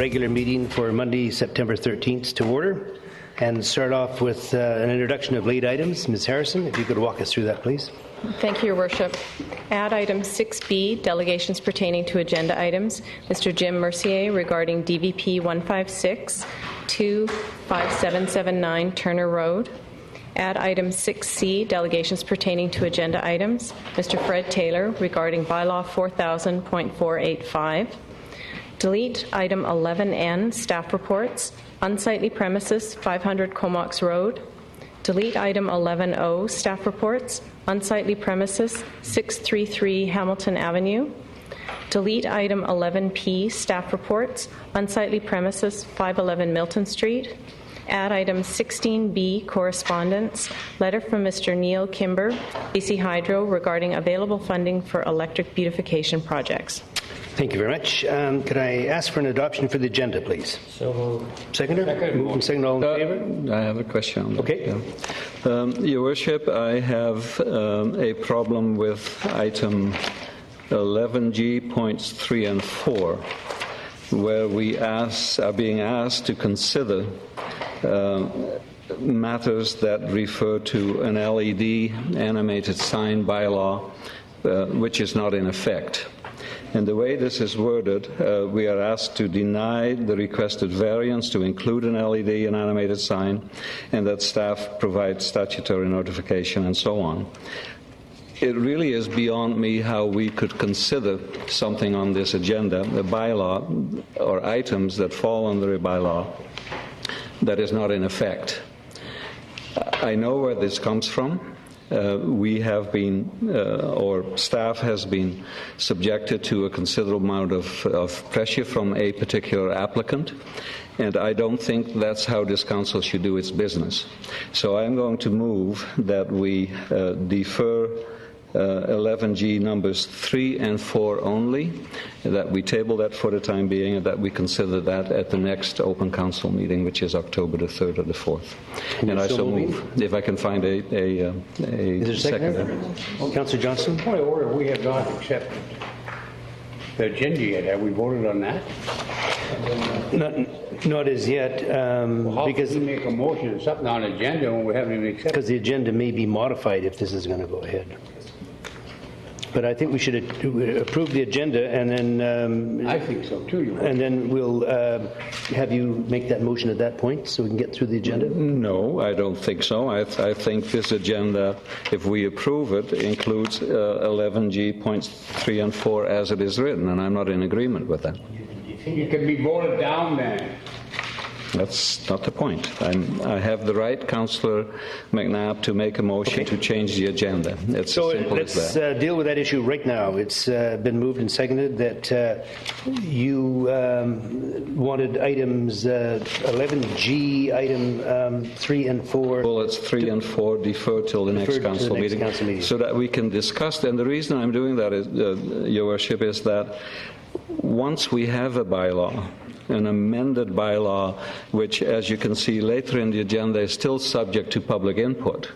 regular meeting for Monday, September 13th to order and start off with an introduction of late items. Ms. Harrison, if you could walk us through that, please. Thank you, Your Worship. Add item 6B, delegations pertaining to agenda items. Mr. Jim Mercier regarding DVP 156 25779 Turner Road. Add item 6C, delegations pertaining to agenda items. Mr. Fred Taylor regarding bylaw 4000.485. Delete item 11N, staff reports. Unsightly premises, 500 Comox Road. Delete item 11O, staff reports. Unsightly premises, 633 Hamilton Avenue. Delete item 11P, staff reports. Unsightly premises, 511 Milton Street. Add item 16B, correspondence. Letter from Mr. Neil Kimber, BC Hydro, regarding available funding for electric beautification projects. Thank you very much. Could I ask for an adoption for the agenda, please? So moved. Seconder? Moved and seconded. All in favor? I have a question on that. Okay. Yeah. Your Worship, I have a problem with item 11G points 3 and 4, where we are being asked to consider matters that refer to an LED animated sign bylaw, which is not in effect. And the way this is worded, we are asked to deny the requested variance to include an LED and animated sign, and that staff provide statutory notification and so on. It really is beyond me how we could consider something on this agenda, a bylaw or items that fall under a bylaw that is not in effect. I know where this comes from. We have been, or staff has been, subjected to a considerable amount of pressure from a particular applicant, and I don't think that's how this council should do its business. So I'm going to move that we defer 11G numbers 3 and 4 only, that we table that for the time being, and that we consider that at the next open council meeting, which is October the 3rd or the 4th. And I so move, if I can find a seconder. Councillor Johnston? Point of order, we have not accepted the agenda yet. Have we voted on that? Not as yet, how because can we make a motion on something on agenda when we haven't even accepted? Because the agenda may be modified if this is going to go ahead. But I think we should approve the agenda, and then I think so too. And then we'll have you make that motion at that point, so we can get through the agenda. No, I don't think so. I think this agenda, if we approve it, includes 11G points 3 and 4 as it is written, and I'm not in agreement with that. You can be voted down then. That's not the point. I have the right, Councillor McNabb, to make a motion to change the agenda. It's so as simple let's as that. Deal with that issue right now. It's been moved and seconded that you wanted items 11G, item 3 and 4. Bullets 3 and 4 deferred till the next council meeting, so that we can discuss. And the reason I'm doing that is, Your Worship, is that once we have a bylaw, an amended bylaw, which, as you can see later in the agenda, is still subject to public input,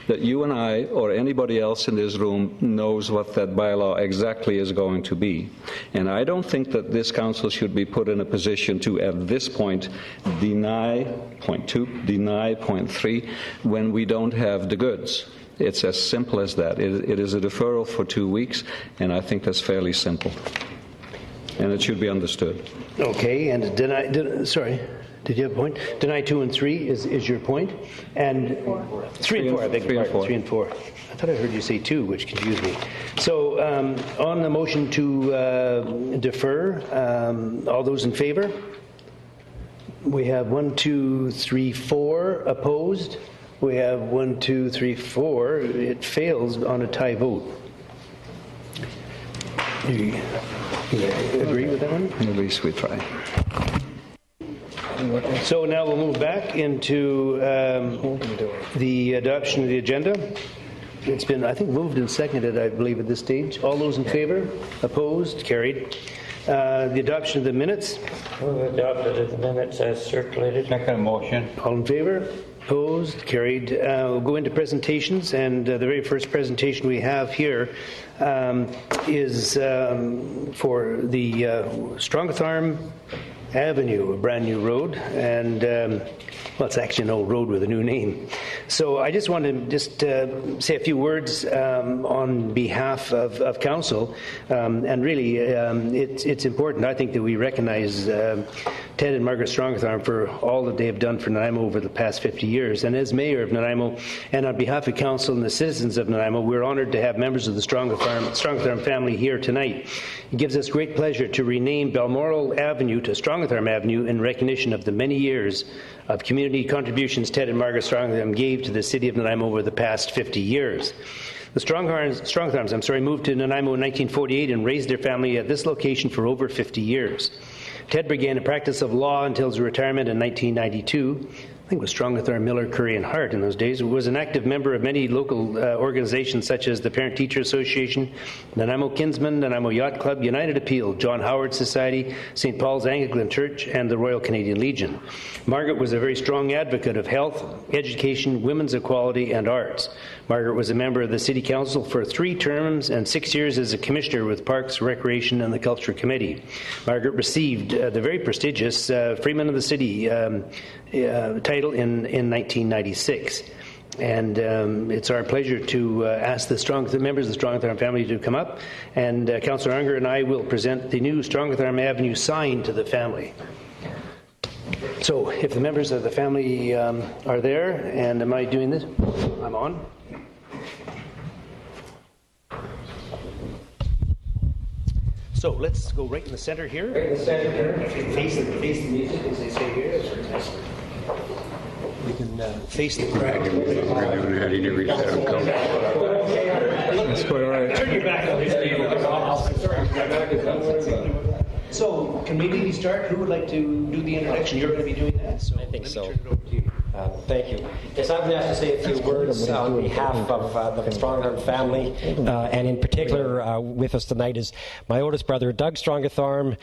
that you and I, or anybody else in this room, knows what that bylaw exactly is going to be. And I don't think that this council should be put in a position to, at this point, deny point 2, deny point 3, when we don't have the goods. It's as simple as that. It is a deferral for 2 weeks, and I think that's fairly simple. And it should be understood. Okay, and sorry, did you have a point? Deny 2 and 3 is your point? And 3 and 4, I beg your pardon. 3 and 4. I thought I heard you say 2, which confused me. So on the motion to defer, all those in favor? We have 1, 2, 3, 4 opposed. We have 1, 2, 3, 4. It fails on a tie vote. You agree with that one? At least we try. So now we'll move back into the adoption of the agenda. It's been, I think, moved and seconded, I believe, at this stage. All those in favor? Opposed? Carried. The adoption of the minutes. Adopted the minutes as circulated. Second motion. All in favor? Opposed? Carried. We'll go into presentations, and the very first presentation we have here is for the Strongth Arm Avenue, a brand new road, and well, it's actually an old road with a new name. So I just want to say a few words on behalf of Council, and really it's important, I think, that we recognize Ted and Margaret Strongthorn for all that they have done for Nanaimo over the past 50 years. And as Mayor of Nanaimo, and on behalf of Council and the citizens of Nanaimo, we're honoured to have members of the Strongthorn family here tonight. It gives us great pleasure to rename Balmoral Avenue to Strongthorn Avenue in recognition of the many years of community contributions Ted and Margaret Strongthorn gave to the city of Nanaimo over the past 50 years. The Strongthorns moved to Nanaimo in 1948 and raised their family at this location for over 50 years. Ted began a practice of law until his retirement in 1992. I think it was Strongthorn, Miller, Curry, and Hart in those days. He was an active member of many local organizations such as the Parent Teacher Association, Nanaimo Kinsmen, Nanaimo Yacht Club, United Appeal, John Howard Society, St. Paul's Anglican Church, and the Royal Canadian Legion. Margaret was a very strong advocate of health, education, women's equality, and arts. Margaret was a member of the City Council for 3 terms and 6 years as a Commissioner with Parks, Recreation, and the Culture Committee. Margaret received the very prestigious Freeman of the City title in 1996. And it's our pleasure to ask the members of the Strongthorn family to come up, and Councillor Unger and I will present the new Strongthorn Avenue sign to the family. So if the members of the family are there, and am I doing this? I'm on. So let's go right in the center here. Right in the center here. Face the music, as they say here. We can face the crowd. That's quite all right. Turn your back on So, can we maybe start? Who would like to do the introduction? You're going to be doing that, so I think so. Turn it over to you. Thank you. Yes, I've been asked to say a few words on behalf of the Strongthorn family, and in particular with us tonight is my oldest brother, Doug Strongthorn,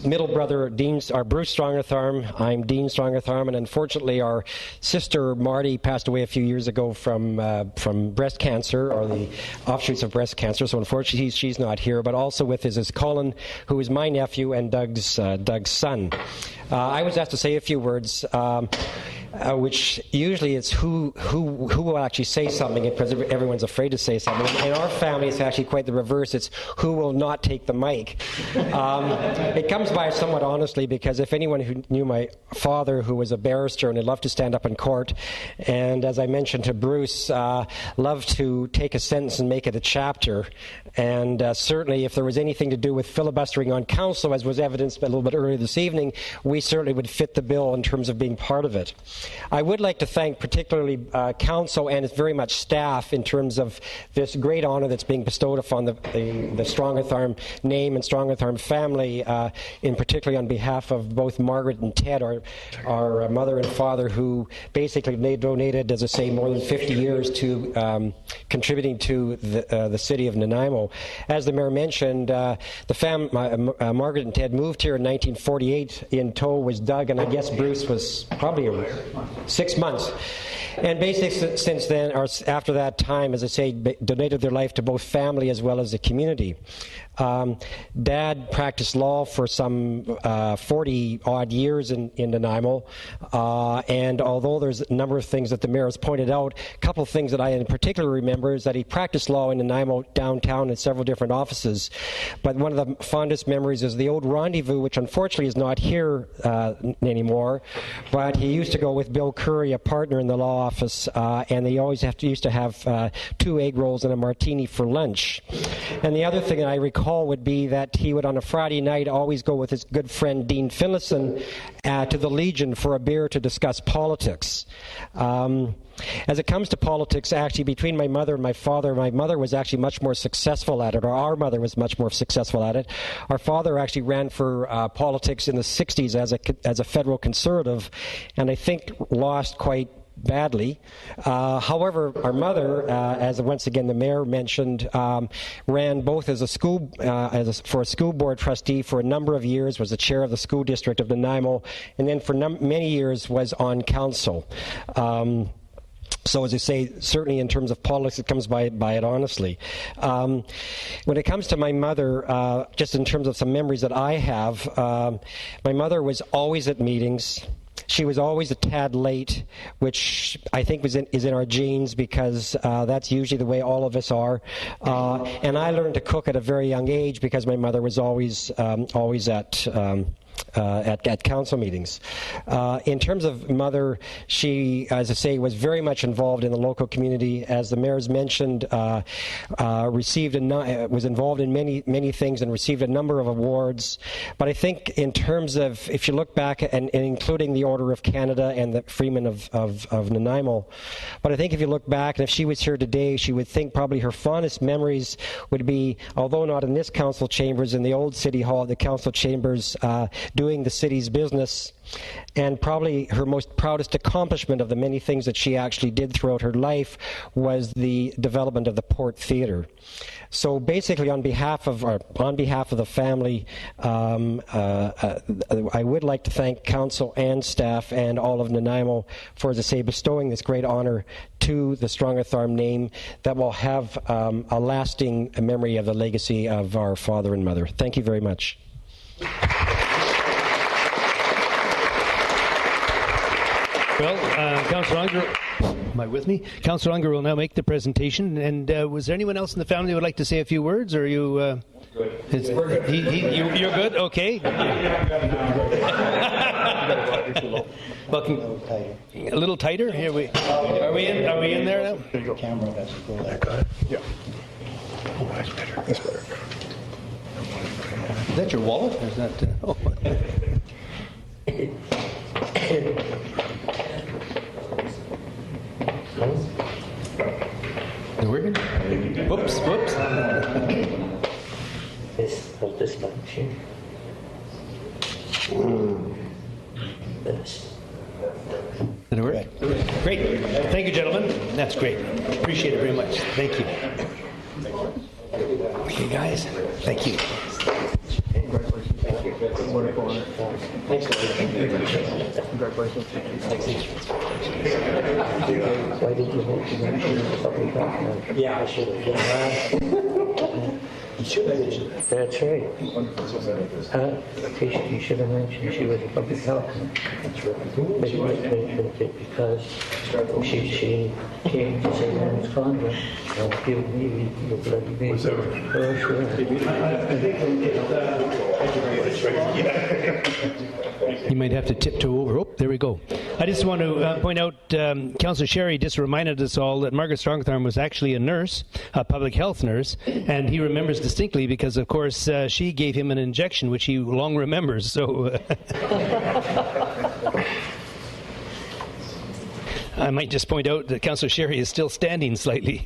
middle brother, Bruce Strongthorn. I'm Dean Strongthorn, and unfortunately our sister Marty passed away a few years ago from breast cancer, or the offshoots of breast cancer, so unfortunately she's not here, but also with us is Colin, who is my nephew and Doug's son. I was asked to say a few words, which usually it's who will actually say something, because everyone's afraid to say something. In our family, it's actually quite the reverse. It's who will not take the mic. It comes by somewhat honestly, because if anyone who knew my father, who was a barrister and had loved to stand up in court, and as I mentioned to Bruce, loved to take a sentence and make it a chapter, and certainly if there was anything to do with filibustering on council, as was evidenced a little bit earlier this evening, we certainly would fit the bill in terms of being part of it. I would like to thank particularly council and very much staff in terms of this great honor that's being bestowed upon the Strongthorn name and Strongthorn family, in particularly on behalf of both Margaret and Ted, our mother and father, who basically donated, as I say, more than 50 years to contributing to the city of Nanaimo. As the mayor mentioned, Margaret and Ted moved here in 1948. In tow was Doug, and I guess Bruce was probably 6 months. And basically since then, or after that time, as I say, donated their life to both family as well as the community. Dad practiced law for some 40-odd years in Nanaimo, and although there's a number of things that the mayor has pointed out, a couple of things that I in particular remember is that he practiced law in Nanaimo downtown in several different offices. But one of the fondest memories is the old Rendezvous, which unfortunately is not here anymore, but he used to go with Bill Curry, a partner in the law office, and they always used to have 2 egg rolls and a martini for lunch. And the other thing that I recall would be that he would on a Friday night always go with his good friend Dean Finlayson to the Legion for a beer to discuss politics. As it comes to politics, actually, between my mother and my father, my mother was actually much more successful at it, or our mother was much more successful at it. Our father actually ran for politics in the 60s as a federal conservative, and I think lost quite badly. However, our mother, as once again the mayor mentioned, ran both as a for a school board trustee for a number of years, was the chair of the school district of Nanaimo, and then for many years was on council. So as I say, certainly in terms of politics, it comes by it honestly. When it comes to my mother, just in terms of some memories that I have, my mother was always at meetings. She was always a tad late, which I think is in our genes, because that's usually the way all of us are. And I learned to cook at a very young age because my mother was always at council meetings. In terms of mother, she, as I say, was very much involved in the local community. As the mayor's mentioned, was involved in many things and received a number of awards. But I think in terms of, if you look back, and including the Order of Canada and the Freeman of Nanaimo, but I think if you look back, and if she was here today, she would think probably her fondest memories would be, although not in this council chambers, in the old City Hall, the council chambers, doing the city's business, and probably her most proudest accomplishment of the many things that she actually did throughout her life was the development of the Port Theatre. So basically, on behalf of the family, I would like to thank council and staff and all of Nanaimo for, as I say, bestowing this great honor to the Strongitharm Arm name that will have a lasting memory of the legacy of our father and mother. Thank you very much. Well, Councillor Unger, am I with me? Councillor Unger will now make the presentation. And was there anyone else in the family who would like to say a few words? Or are you? Good. You're good. Okay. Well, a little tighter. Here we. Are we in there now? The camera has to go there. Got it? Yeah. Oh, that's better. That's better. Is that your wallet? Or is that? Oh. Working? Whoops. This bunch here. This. Did it work? Great. Thank you, gentlemen. That's great. Appreciate it very much. Thank you. Okay, guys. Thank you. Thanks. Why did you mention something about that? Yeah, I should have. That's right. You should have mentioned she was a public health. That's right. Because she came to St. Mary's Convent and gave me the bloody baby. Oh, sure. You might have to tiptoe over. Oh, there we go. I just want to point out, Councillor Sherry just reminded us all that Margaret Strongitharm was actually a nurse, a public health nurse, and he remembers distinctly because, of course, she gave him an injection, which he long remembers. So I might just point out that Councillor Sherry is still standing slightly.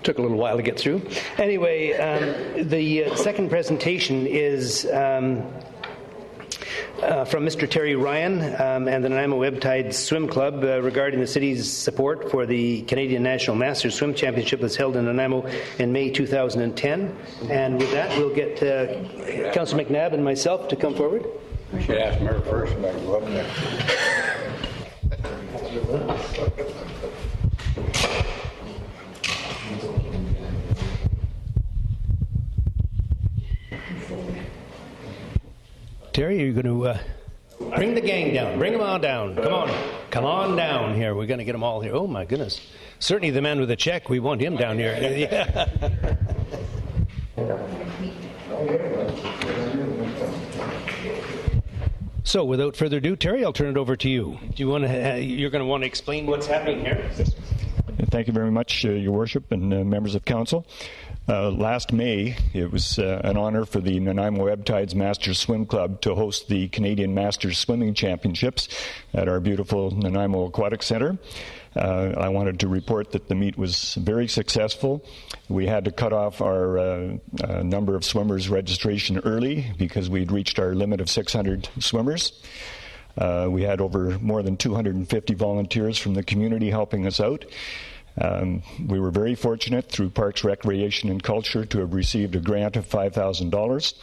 Took a little while to get through. Anyway, the second presentation is from Mr. Terry Ryan and the Nanaimo Webtide Swim Club regarding the city's support for the Canadian National Masters Swim Championship that's held in Nanaimo in May 2010. And with that, we'll get Councillor McNabb and myself to come forward. I should ask Mayor first if I can go up there. Terry, are you going to bring the gang down? Bring them all down. Come on down here. We're going to get them all here. Oh, my goodness. Certainly the man with the check, we want him down here. Yeah. So, without further ado, Terry, I'll turn it over to you. Do you want to? You're going to want to explain what's happening here. Thank you very much, Your Worship and members of council. Last May, it was an honor for the Nanaimo Webtides Masters Swim Club to host the Canadian Masters Swimming Championships at our beautiful Nanaimo Aquatic Centre. I wanted to report that the meet was very successful. We had to cut off our number of swimmers registration early because we'd reached our limit of 600 swimmers. We had over more than 250 volunteers from the community helping us out. We were very fortunate through Parks, Recreation and Culture to have received a grant of $5,000.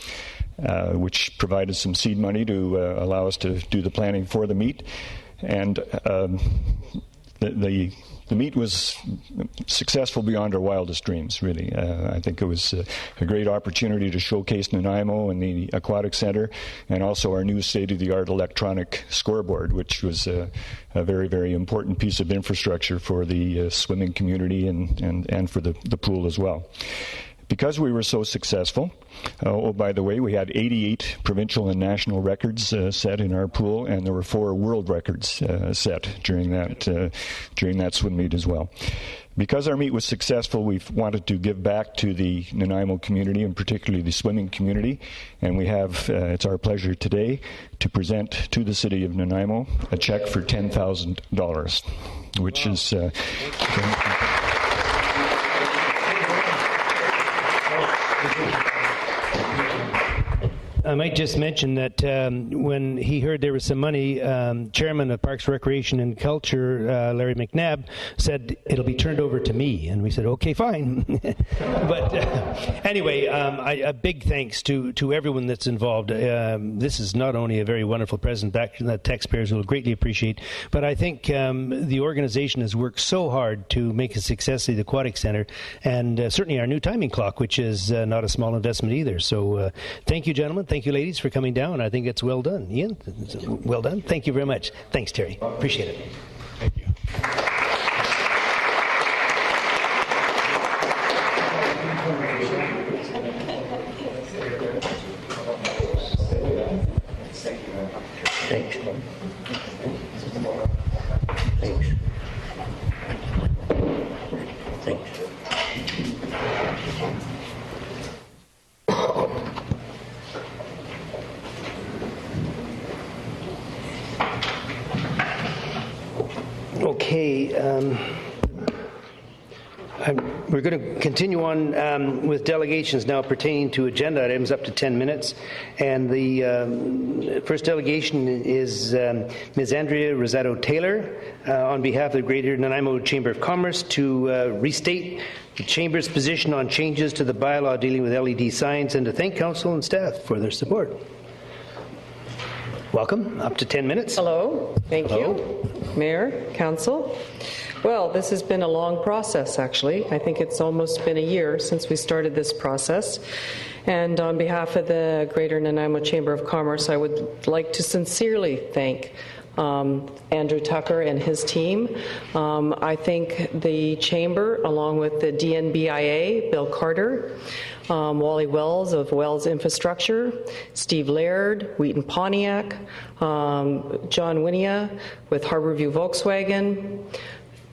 which provided some seed money to allow us to do the planning for the meet. And the meet was successful beyond our wildest dreams, really. I think it was a great opportunity to showcase Nanaimo and the Aquatic Center, and also our new state-of-the-art electronic scoreboard, which was a very, very important piece of infrastructure for the swimming community and for the pool as well. Because we were so successful, oh, by the way, we had 88 provincial and national records set in our pool, and there were 4 world records set during that swim meet as well. Because our meet was successful, we've wanted to give back to the Nanaimo community, and particularly the swimming community, and we have, it's our pleasure today to present to the City of Nanaimo a check for $10,000, which is... I might just mention that when he heard there was some money, Chairman of Parks, Recreation and Culture, Larry McNabb, said it'll be turned over to me. And we said, okay, fine. But anyway, a big thanks to everyone that's involved. This is not only a very wonderful present back that taxpayers will greatly appreciate, but I think the organization has worked so hard to make a success of the Aquatic Center, and certainly our new timing clock, which is not a small investment either. So thank you, gentlemen. Thank you, ladies, for coming down. I think it's well done. Ian, well done. Thank you very much. Thanks, Terry. Appreciate it. Thank you. Thanks. Thanks. Thanks. Okay, we're going to continue on with delegations now pertaining to agenda items up to 10 minutes. And the first delegation is Ms. Andrea Rosado-Taylor on behalf of the Greater Nanaimo Chamber of Commerce to restate the Chamber's position on changes to the bylaw dealing with LED signs, and to thank Council and staff for their support. Welcome. Up to 10 minutes. Hello. Thank you, Mayor, Council. Well, this has been a long process, actually. I think it's almost been a year since we started this process. And on behalf of the Greater Nanaimo Chamber of Commerce, I would like to sincerely thank Andrew Tucker and his team. I think the Chamber, along with the DNBIA, Bill Carter, Wally Wells of Wells Infrastructure, Steve Laird, Wheaton Pontiac, John Winia with Harborview Volkswagen,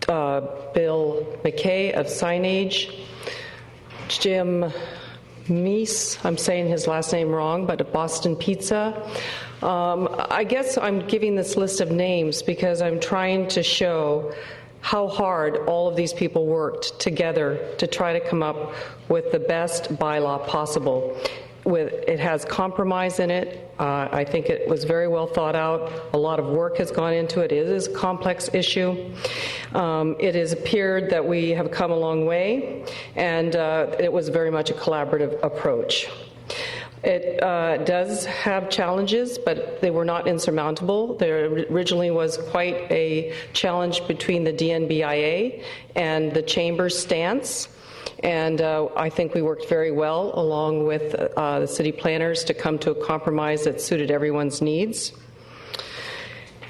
Bill McKay of Signage, Jim Meese, I'm saying his last name wrong, but at Boston Pizza. I guess I'm giving this list of names because I'm trying to show how hard all of these people worked together to try to come up with the best bylaw possible. It has compromise in it. I think it was very well thought out. A lot of work has gone into it. It is a complex issue. It has appeared that we have come a long way, and it was very much a collaborative approach. It does have challenges, but they were not insurmountable. There originally was quite a challenge between the DNBIA and the Chamber's stance, and I think we worked very well along with the city planners to come to a compromise that suited everyone's needs.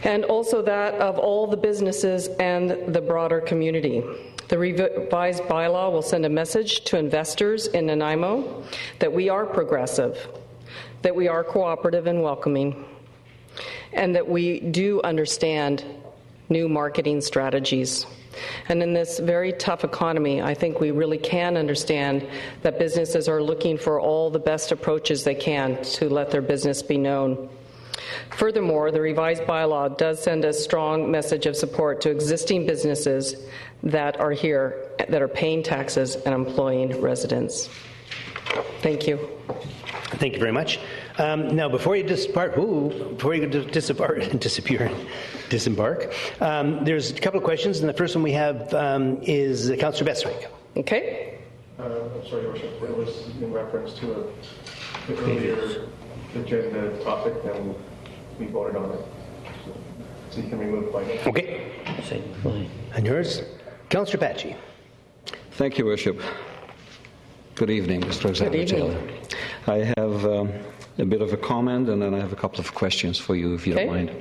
And also that of all the businesses and the broader community. The revised bylaw will send a message to investors in Nanaimo that we are progressive, that we are cooperative and welcoming, and that we do understand new marketing strategies. And in this very tough economy, I think we really can understand that businesses are looking for all the best approaches they can to let their business be known. Furthermore, the revised bylaw does send a strong message of support to existing businesses that are here, that are paying taxes and employing residents. Thank you. Thank you very much. Now, before you disembark, there's a couple of questions, and the first one we have is Councillor Beswick. Okay. I'm sorry, Your Worship. It was in reference to the earlier agenda topic, then we voted on it. So you can remove by name. Okay. Same, fine. And yours? Councillor Patchy. Thank you, Worship. Good evening, Mr. Alexander Taylor. I have a bit of a comment, and then I have a couple of questions for you, if you don't mind.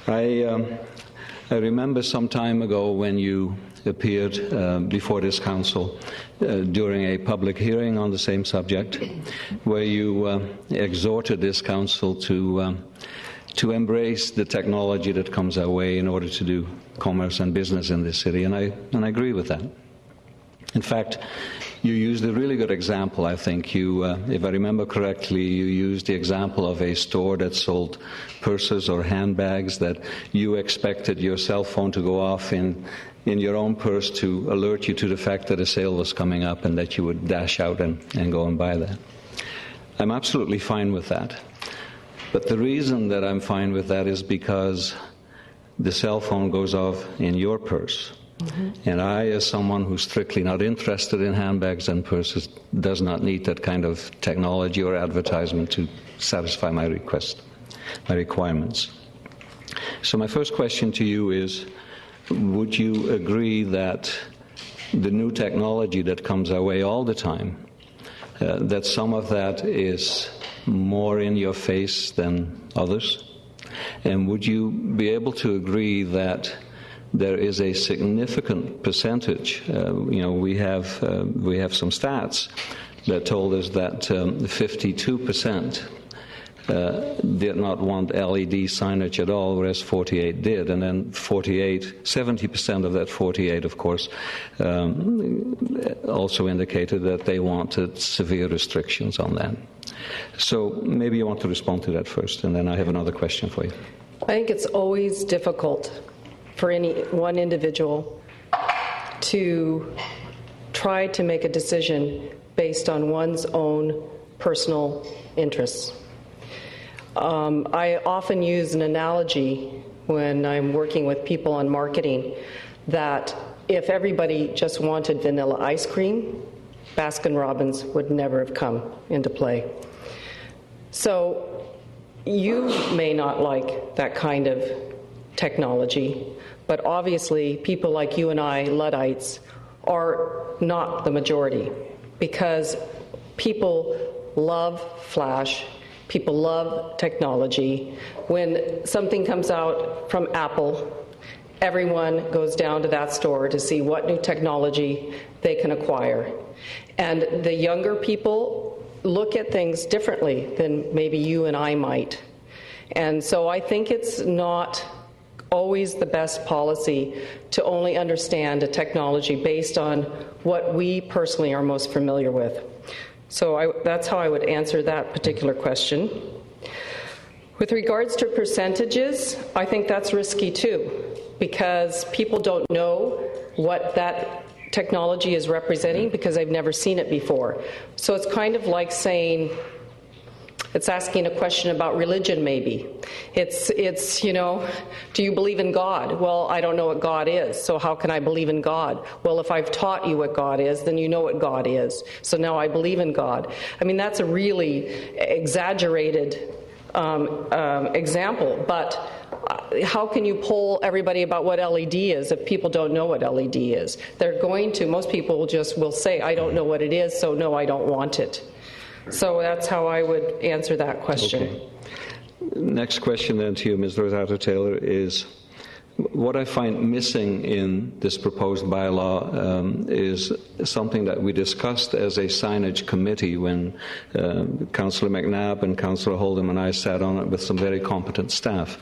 I remember some time ago when you appeared before this council during a public hearing on the same subject, where you exhorted this council to embrace the technology that comes our way in order to do commerce and business in this city, and I agree with that. In fact, you used a really good example, I think. You, if I remember correctly, you used the example of a store that sold purses or handbags that you expected your cell phone to go off in your own purse to alert you to the fact that a sale was coming up and that you would dash out and go and buy that. I'm absolutely fine with that. But the reason that I'm fine with that is because the cell phone goes off in your purse. Mm-hmm. And I, as someone who's strictly not interested in handbags and purses, does not need that kind of technology or advertisement to satisfy my requirements. So my first question to you is, would you agree that the new technology that comes our way all the time, that some of that is more in your face than others? And would you be able to agree that there is a significant percentage? We have some stats that told us that 52% did not want LED signage at all, whereas 48 did, and then 70% of that 48, of course, also indicated that they wanted severe restrictions on that. So maybe you want to respond to that first, and then I have another question for you. I think it's always difficult for any one individual to try to make a decision based on one's own personal interests. I often use an analogy when I'm working with people on marketing that if everybody just wanted vanilla ice cream, Baskin-Robbins would never have come into play. So you may not like that kind of technology, but obviously people like you and I, Luddites, are not the majority, because people love flash, people love technology. When something comes out from Apple, everyone goes down to that store to see what new technology they can acquire. And the younger people look at things differently than maybe you and I might. And so I think it's not always the best policy to only understand a technology based on what we personally are most familiar with. So that's how I would answer that particular question. With regards to percentages, I think that's risky too, because people don't know what that technology is representing because they've never seen it before. So it's kind of like saying, it's asking a question about religion maybe. It's do you believe in God? Well, I don't know what God is, so how can I believe in God? Well, if I've taught you what God is, then you know what God is. So now I believe in God. I mean, that's a really exaggerated example, but how can you poll everybody about what LED is if people don't know what LED is? Most people will say, I don't know what it is, so no, I don't want it. So that's how I would answer that question. Okay. Next question then to you, Ms. Rosado Taylor, is what I find missing in this proposed bylaw is something that we discussed as a signage committee when Councillor McNabb and Councillor Holdham and I sat on it with some very competent staff.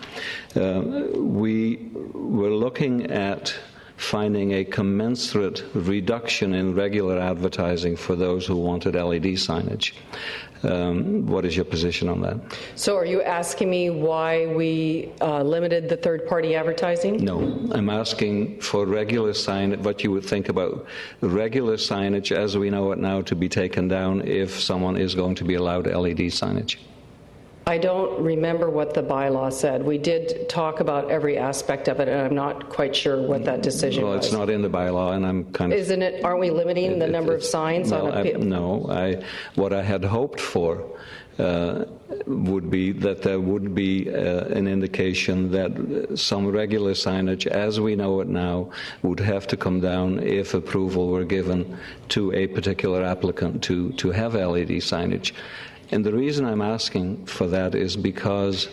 We were looking at finding a commensurate reduction in regular advertising for those who wanted LED signage. What is your position on that? So are you asking me why we limited the third-party advertising? No, I'm asking for regular signage, what you would think about regular signage as we know it now to be taken down if someone is going to be allowed LED signage. I don't remember what the bylaw said. We did talk about every aspect of it, and I'm not quite sure what that decision Well, was. it's not in the bylaw, and I'm kind of... Isn't it? Aren't we limiting the number of signs on a... No, what I had hoped for would be that there would be an indication that some regular signage, as we know it now, would have to come down if approval were given to a particular applicant to have LED signage. And the reason I'm asking for that is because,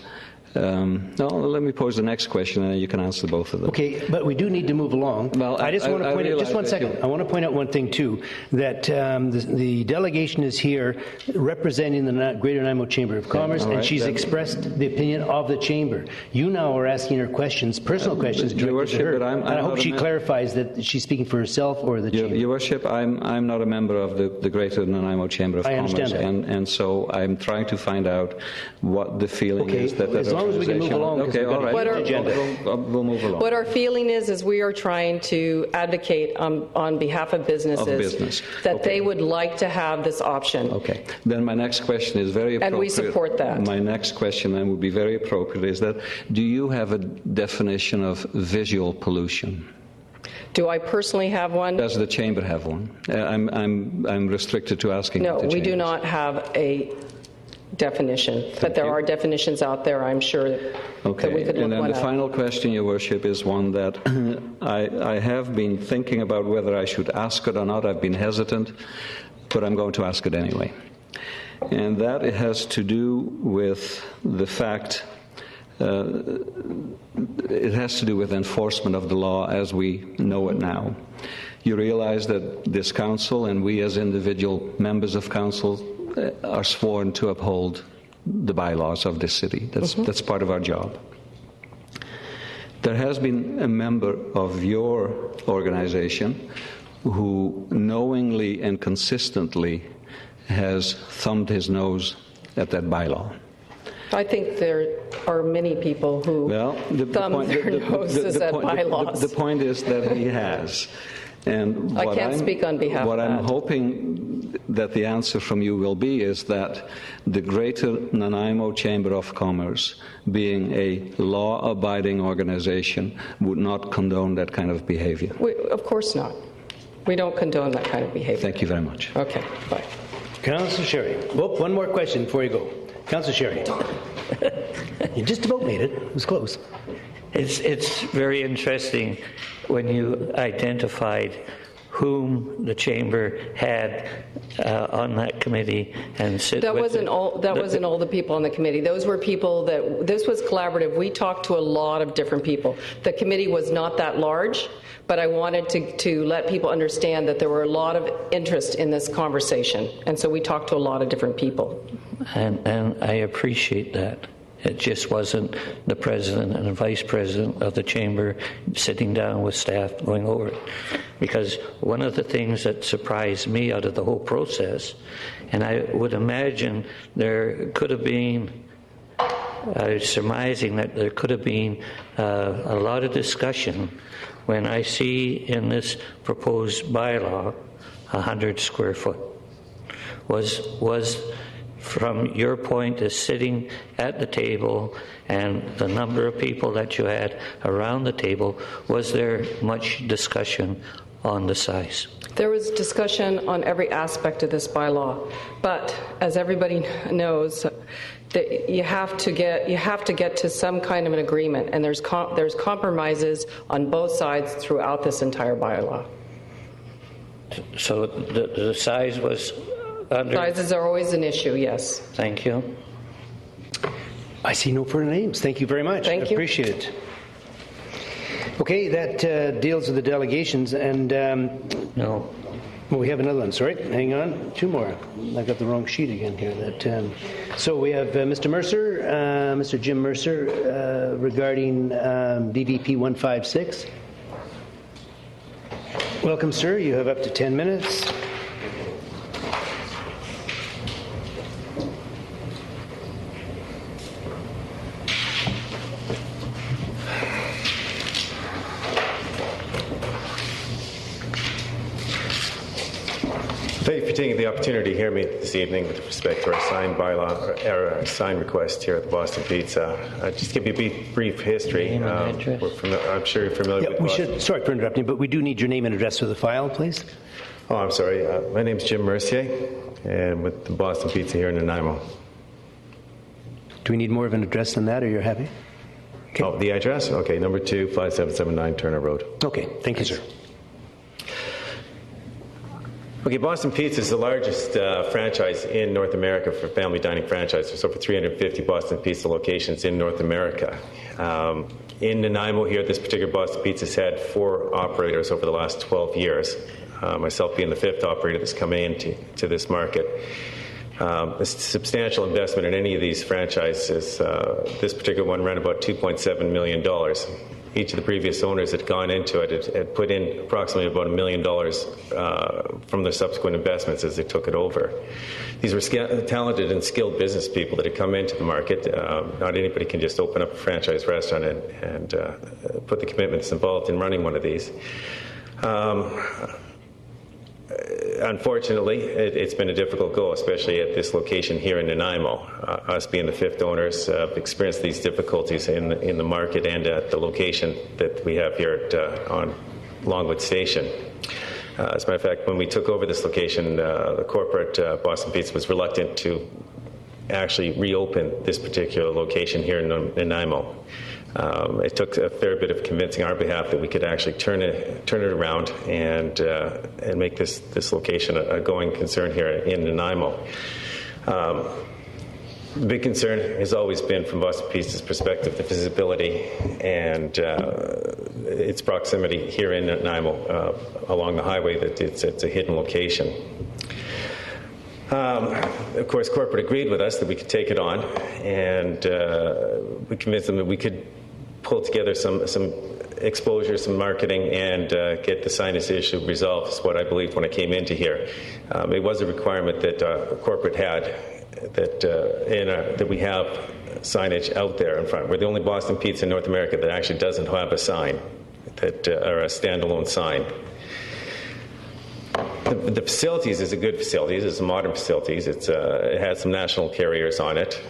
let me pose the next question and then you can answer both of them. Okay, but we do need to move along. Well, I just want to point out, just one realize that second. I want to point out one thing too, that the delegation is here representing the Greater Nanaimo Chamber of Commerce, all and right, she's then. expressed the opinion of the chamber. You now are asking her questions, personal questions Your directed to Worship, her. but I'm and I hope not she a mem- clarifies that she's speaking for herself or the chamber. Your Worship, I'm not a member of the Greater Nanaimo Chamber of I Commerce, understand that. and so I'm trying to find out what the feeling Okay, is that as long as we can move organization- along, 'cause Okay, we've got all a right. What are- We'll move along. What our feeling is we are trying to advocate on behalf of businesses business. that Okay. they would like to have this option. Okay. Then my next question is very appropriate. And we support that. My next question then would be very appropriate is that, do you have a definition of visual pollution? Do I personally have one? Does the chamber have one? I'm restricted to asking. No, the we do chambers. not have a definition, but there you. are definitions out there, I'm sure, that we Okay, could and look then one the up. final question, Your Worship, is one that I have been thinking about whether I should ask it or not. I've been hesitant, but I'm going to ask it anyway. And that it has to do with the fact, it has to do with enforcement of the law as we know it now. You realize that this council and we as individual members of council are sworn to uphold the bylaws of this city. That's part of our job. There has been a member of your organization who knowingly and consistently has thumbed his nose at that bylaw. I think there are many people who thumb their noses at bylaws. The point is that he has. And I can't speak on behalf what of I'm that. hoping that the answer from you will be is that the Greater Nanaimo Chamber of Commerce, being a law-abiding organization, would not condone that kind of behavior. Of course not. We don't condone that kind of behavior. Thank you very much. Okay, bye. Councillor Sherry. Oh, one more question before you go. Councillor Sherry. You just about made it. It was close. It's very interesting when you identified whom the chamber had on that committee and sit That with wasn't all the people on the committee. Those were people that, this was collaborative. We talked to a lot of different people. The committee was not that large, but I wanted to let people understand that there were a lot of interest in this conversation. And so we talked to a lot of different people. and I appreciate that. It just wasn't the president and the vice president of the chamber sitting down with staff going over it. Because one of the things that surprised me out of the whole process, and I would imagine there could have been, I was surmising that there could have been a lot of discussion when I see in this proposed bylaw 100 square foot. Was from your point as sitting at the table and the number of people that you had around the table, was there much discussion on the size? There was discussion on every aspect of this bylaw, but as everybody knows, that you have to get to some kind of an agreement, and there's compromises on both sides throughout this entire bylaw. So the size was under... Sizes are always an issue, yes. Thank you. I see no further names. Thank you very much. Thank you. I appreciate it. Okay, that deals with the delegations, and No. well, we have another one. Sorry, hang on. Two more. I got the wrong sheet again here. So we have Mr. Mercer, Mr. Jim Mercer, regarding DVP 156. Welcome, sir. You have up to 10 minutes. Thank you for taking the opportunity to hear me this evening with respect to our sign bylaw, or our sign request here at the Boston Pizza. Just give you a brief history. I'm sure you're familiar with Boston. Sorry for interrupting, but we do need your name and address for the file, please. Oh, I'm sorry. My name's Jim Mercier, and with the Boston Pizza here in Nanaimo. Do we need more of an address than that, or you're happy? Okay. Oh, the address? Okay, number 2, 5779 Turner Road. Okay, thank you, sir. Okay, Boston Pizza is the largest franchise in North America for family dining franchise. There's over 350 Boston Pizza locations in North America. In Nanaimo here, this particular Boston Pizza has had 4 operators over the last 12 years, myself being the 5th operator that's coming into this market. A substantial investment in any of these franchises. This particular one ran about $2.7 million. Each of the previous owners that had gone into it had put in approximately about $1 million from their subsequent investments as they took it over. These were talented and skilled business people that had come into the market. Not anybody can just open up a franchise restaurant and put the commitments involved in running one of these. Unfortunately, it's been a difficult go, especially at this location here in Nanaimo. Us being the 5th owners have experienced these difficulties in the market and at the location that we have here on Longwood Station. As a matter of fact, when we took over this location, the corporate Boston Pizza was reluctant to actually reopen this particular location here in Nanaimo. It took a fair bit of convincing on our behalf that we could actually turn it around and make this location a going concern here in Nanaimo. The big concern has always been, from Boston Pizza's perspective, the visibility and its proximity here in Nanaimo along the highway. That it's a hidden location. Of course, corporate agreed with us that we could take it on, and we convinced them that we could pull together some exposure, some marketing, and get the signage issue resolved, is what I believed when I came into here. It was a requirement that corporate had, that we have signage out there in front. We're the only Boston Pizza in North America that actually doesn't have a sign, or a standalone sign. The facilities is a good facility. It's a modern facilities. It has some national carriers on it.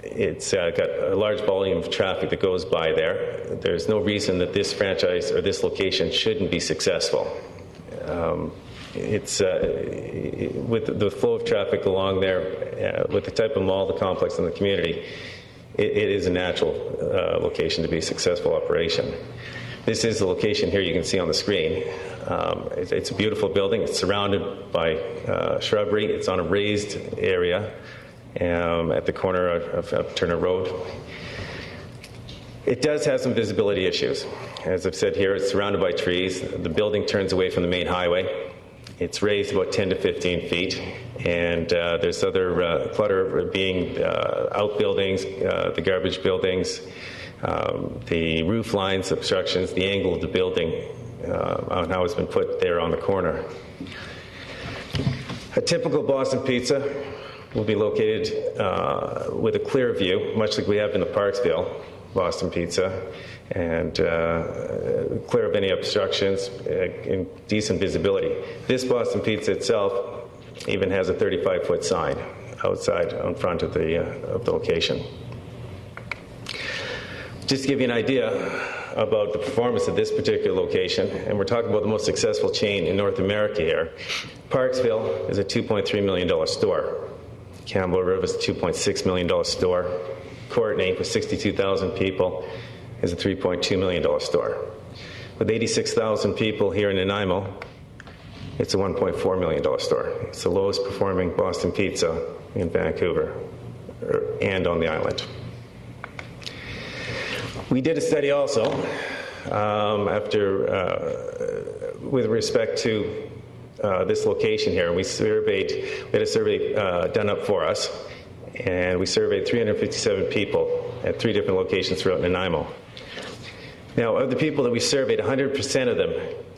It's got a large volume of traffic that goes by there. There's no reason that this franchise or this location shouldn't be successful. It's with the flow of traffic along there, with the type of mall, the complex, and the community, it is a natural location to be a successful operation. This is the location here you can see on the screen. It's a beautiful building. It's surrounded by shrubbery. It's on a raised area at the corner of Turner Road. It does have some visibility issues. As I've said here, it's surrounded by trees. The building turns away from the main highway. It's raised about 10 to 15 feet, and there's other clutter being outbuildings, the garbage buildings, the roof lines, obstructions, the angle of the building, on how it's been put there on the corner. A typical Boston Pizza will be located with a clear view, much like we have in the Parksville Boston Pizza, and clear of any obstructions and decent visibility. This Boston Pizza itself even has a 35-foot sign outside in front of the location. Just to give you an idea about the performance of this particular location, and we're talking about the most successful chain in North America here. Parksville is a $2.3 million store. Campbell River is a $2.6 million store. Courtenay, with 62,000 people, is a $3.2 million store. With 86,000 people here in Nanaimo, it's a $1.4 million store. It's the lowest performing Boston Pizza in Vancouver and on the island. We did a study also with respect to this location here. We had a survey done up for us, and we surveyed 357 people at 3 different locations throughout Nanaimo. Now, of the people that we surveyed, 100% of them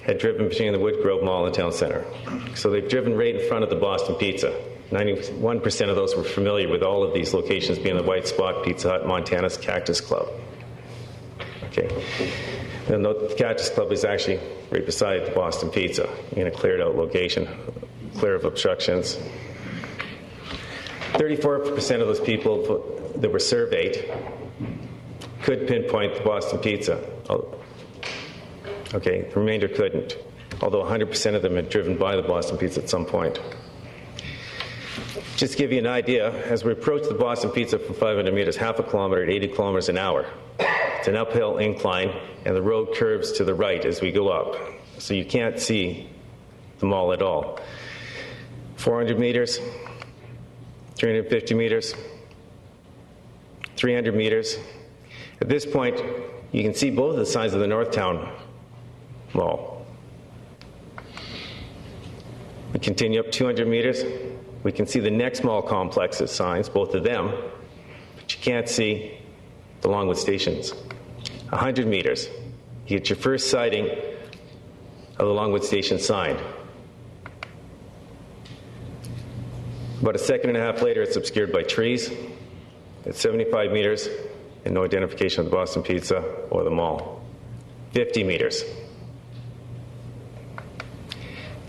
had driven between the Woodgrove Mall and Town Center. So they've driven right in front of the Boston Pizza. 91% of those were familiar with all of these locations, being the White Spot, Pizza Hut, Montana's Cactus Club. Okay. Now note the Cactus Club is actually right beside the Boston Pizza in a cleared out location, clear of obstructions. 34% of those people that were surveyed could pinpoint the Boston Pizza. Okay, the remainder couldn't, although 100% of them had driven by the Boston Pizza at some point. Just to give you an idea, as we approach the Boston Pizza from 500 meters, half a kilometer at 80 kilometers an hour. It's an uphill incline, and the road curves to the right as we go up. So you can't see the mall at all. 400 meters, 350 meters, 300 meters. At this point, you can see both of the sides of the Northtown Mall. We continue up 200 meters. We can see the next mall complex's signs, both of them, but you can't see the Longwood stations. 100 meters, you get your first sighting of the Longwood station sign. About a second and a half later, it's obscured by trees. At 75 meters, and no identification of the Boston Pizza or the mall. 50 meters.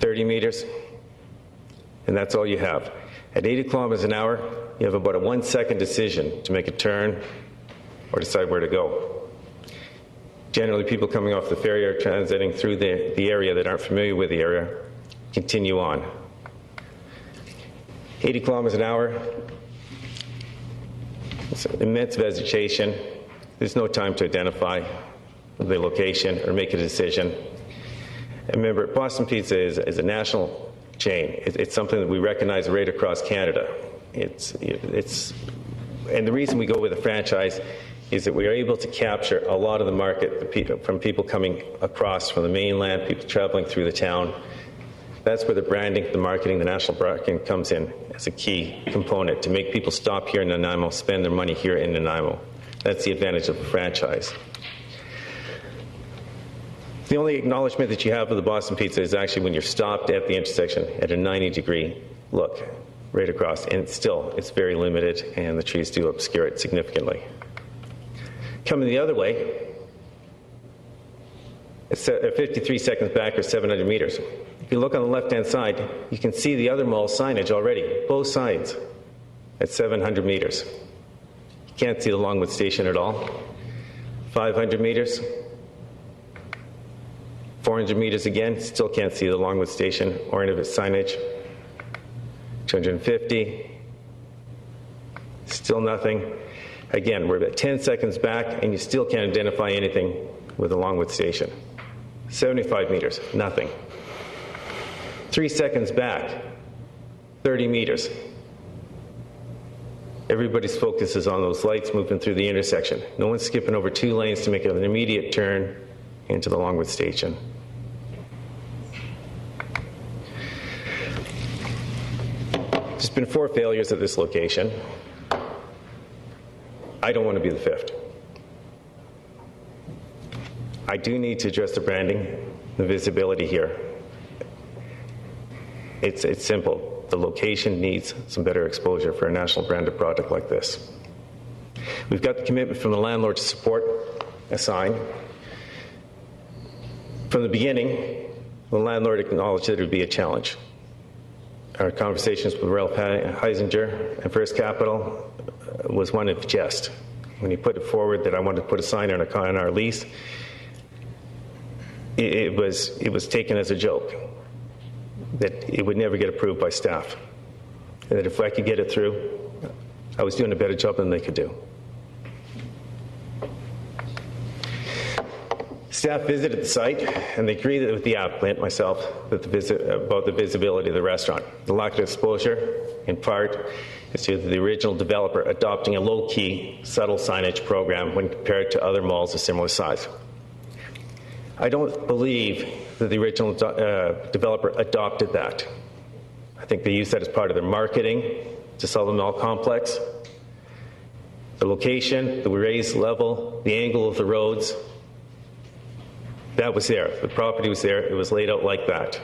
30 meters, and that's all you have. At 80 kilometers an hour, you have about a 1-second decision to make a turn or decide where to go. Generally, people coming off the ferry are transiting through the area that aren't familiar with the area, continue on. 80 kilometers an hour, it's immense vegetation. There's no time to identify the location or make a decision. And remember, Boston Pizza is a national chain. It's something that we recognize right across Canada. And the reason we go with a franchise is that we are able to capture a lot of the market from people coming across from the mainland, people traveling through the town. That's where the branding, the marketing, the national marketing comes in as a key component to make people stop here in Nanaimo, spend their money here in Nanaimo. That's the advantage of a franchise. The only acknowledgement that you have of the Boston Pizza is actually when you're stopped at the intersection at a 90-degree look right across, and still, it's very limited, and the trees do obscure it significantly. Coming the other way, it's 53 seconds back or 700 meters. If you look on the left-hand side, you can see the other mall signage already, both sides, at 700 meters. You can't see the Longwood station at all. 500 meters, 400 meters again, still can't see the Longwood station or any of its signage. 250, still nothing. Again, we're about 10 seconds back, and you still can't identify anything with the Longwood station. 75 meters, nothing. 3 seconds back, 30 meters. Everybody's focus is on those lights moving through the intersection. No one's skipping over 2 lanes to make an immediate turn into the Longwood station. There's been 4 failures at this location. I don't want to be the 5th. I do need to address the branding, the visibility here. It's simple. The location needs some better exposure for a national branded product like this. We've got the commitment from the landlord to support a sign. From the beginning, the landlord acknowledged that it would be a challenge. Our conversations with Ralph Heisinger and First Capital was one of jest. When he put it forward that I wanted to put a sign on our lease, it was taken as a joke, that it would never get approved by staff, and that if I could get it through, I was doing a better job than they could do. Staff visited the site, and they agreed with the applicant, myself, that about the visibility of the restaurant. The lack of exposure, in part, is due to the original developer adopting a low-key, subtle signage program when compared to other malls of similar size. I don't believe that the original developer adopted that. I think they used that as part of their marketing to sell the mall complex. The location, the raised level, the angle of the roads, that was there. The property was there. It was laid out like that.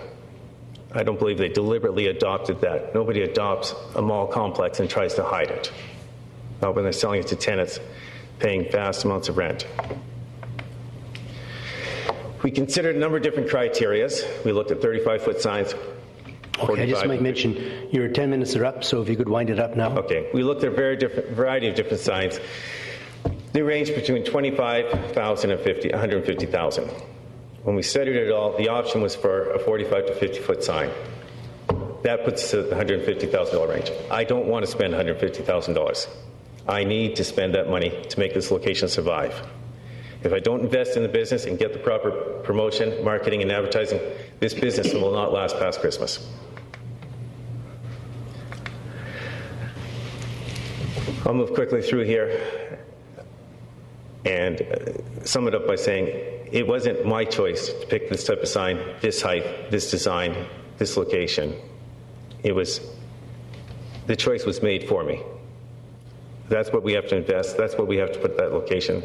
I don't believe they deliberately adopted that. Nobody adopts a mall complex and tries to hide it. Not when they're selling it to tenants, paying vast amounts of rent. We considered a number of different criteria. We looked at 35-foot signs. Okay, I just might mention your 10 minutes are up, so if you could wind it up now. Okay. We looked at a variety of different signs. They range between 25,000 and 150,000. When we studied it all, the option was for a 45 to 50-foot sign. That puts us at the $150,000 range. I don't want to spend $150,000. I need to spend that money to make this location survive. If I don't invest in the business and get the proper promotion, marketing, and advertising, this business will not last past Christmas. I'll move quickly through here and sum it up by saying it wasn't my choice to pick this type of sign, this height, this design, this location. The choice was made for me. That's what we have to invest. That's what we have to put at that location.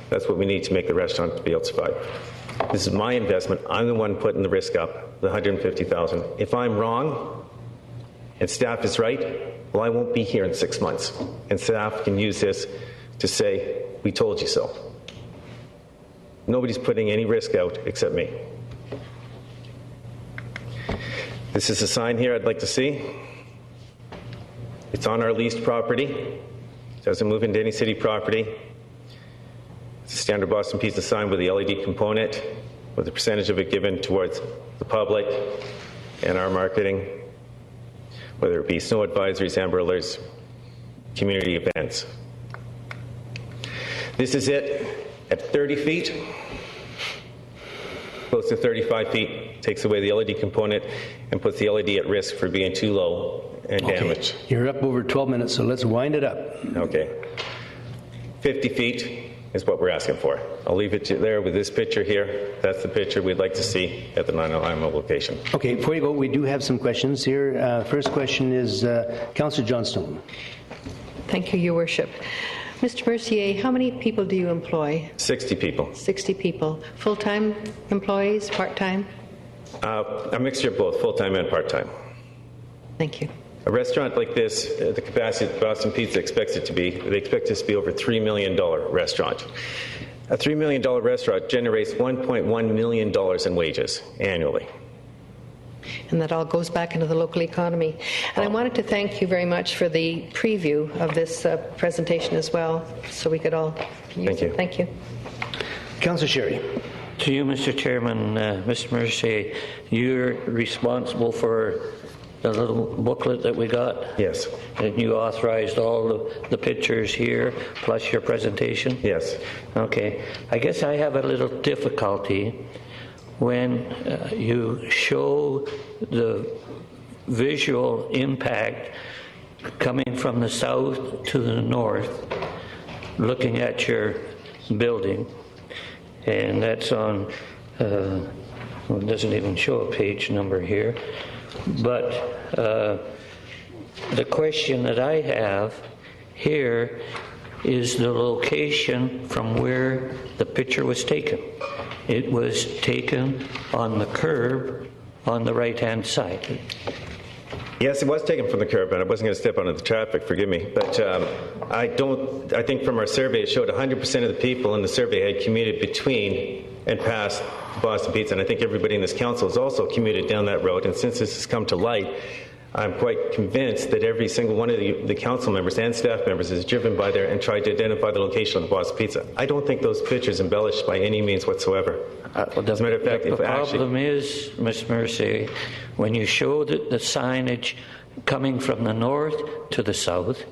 That's what we need to make the restaurant to be able to survive. This is my investment. I'm the one putting the risk up, the $150,000. If I'm wrong and staff is right, well, I won't be here in 6 months. And staff can use this to say, we told you so. Nobody's putting any risk out except me. This is a sign here I'd like to see. It's on our leased property. It doesn't move into any city property. It's a standard Boston Pizza sign with the LED component, with a percentage of it given towards the public and our marketing, whether it be snow advisories, amber alerts, community events. This is it at 30 feet, close to 35 feet, takes away the LED component and puts the LED at risk for being too low and damaged. You're up over 12 minutes, so let's wind it up. Okay. 50 feet is what we're asking for. I'll leave it there with this picture here. That's the picture we'd like to see at the Nanaimo location. Okay, before you go, we do have some questions here. First question is Councillor Johnstone. Thank you, Your Worship. Mr. Mercier, how many people do you employ? 60 people. 60 people. Full-time employees, part-time? A mixture of both, full-time and part-time. Thank you. A restaurant like this, the capacity that Boston Pizza expects it to be, they expect this to be over $3 million restaurant. A $3 million restaurant generates $1.1 million in wages annually. And that all goes back into the local economy. And I wanted to thank you very much for the preview of this presentation as well, so we could all use Thank you. it. Thank you. Councillor Sherry. To you, Mr. Chairman, Mr. Mercier, you're responsible for the little booklet that we got? Yes. And you authorized all the pictures here, plus your presentation? Yes. Okay. I guess I have a little difficulty when you show the visual impact coming from the south to the north, looking at your building, and that's on, well, it doesn't even show a page number here, but the question that I have here is the location from where the picture was taken. It was taken on the curb on the right-hand side. Yes, it was taken from the curb, and I wasn't going to step onto the traffic, forgive me. But I think from our survey, it showed 100% of the people in the survey had commuted between and past Boston Pizza, and I think everybody in this council has also commuted down that road. And since this has come to light, I'm quite convinced that every single one of the council members and staff members is driven by there and tried to identify the location of the Boston Pizza. I don't think those pictures embellished by any means whatsoever. As a matter of fact, the problem is, Ms. Mercier, when you show the signage coming from the north to the south,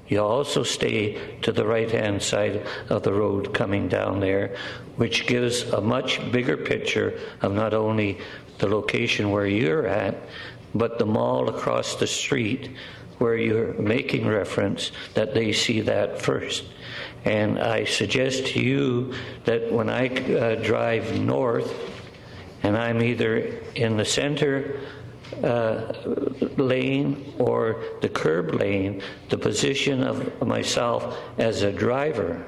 you also stay to the right-hand side of the road coming down there, which gives a much bigger picture of not only the location where you're at, but the mall across the street where you're making reference, that they see that first. And I suggest to you that when I drive north and I'm either in the center lane or the curb lane, the position of myself as a driver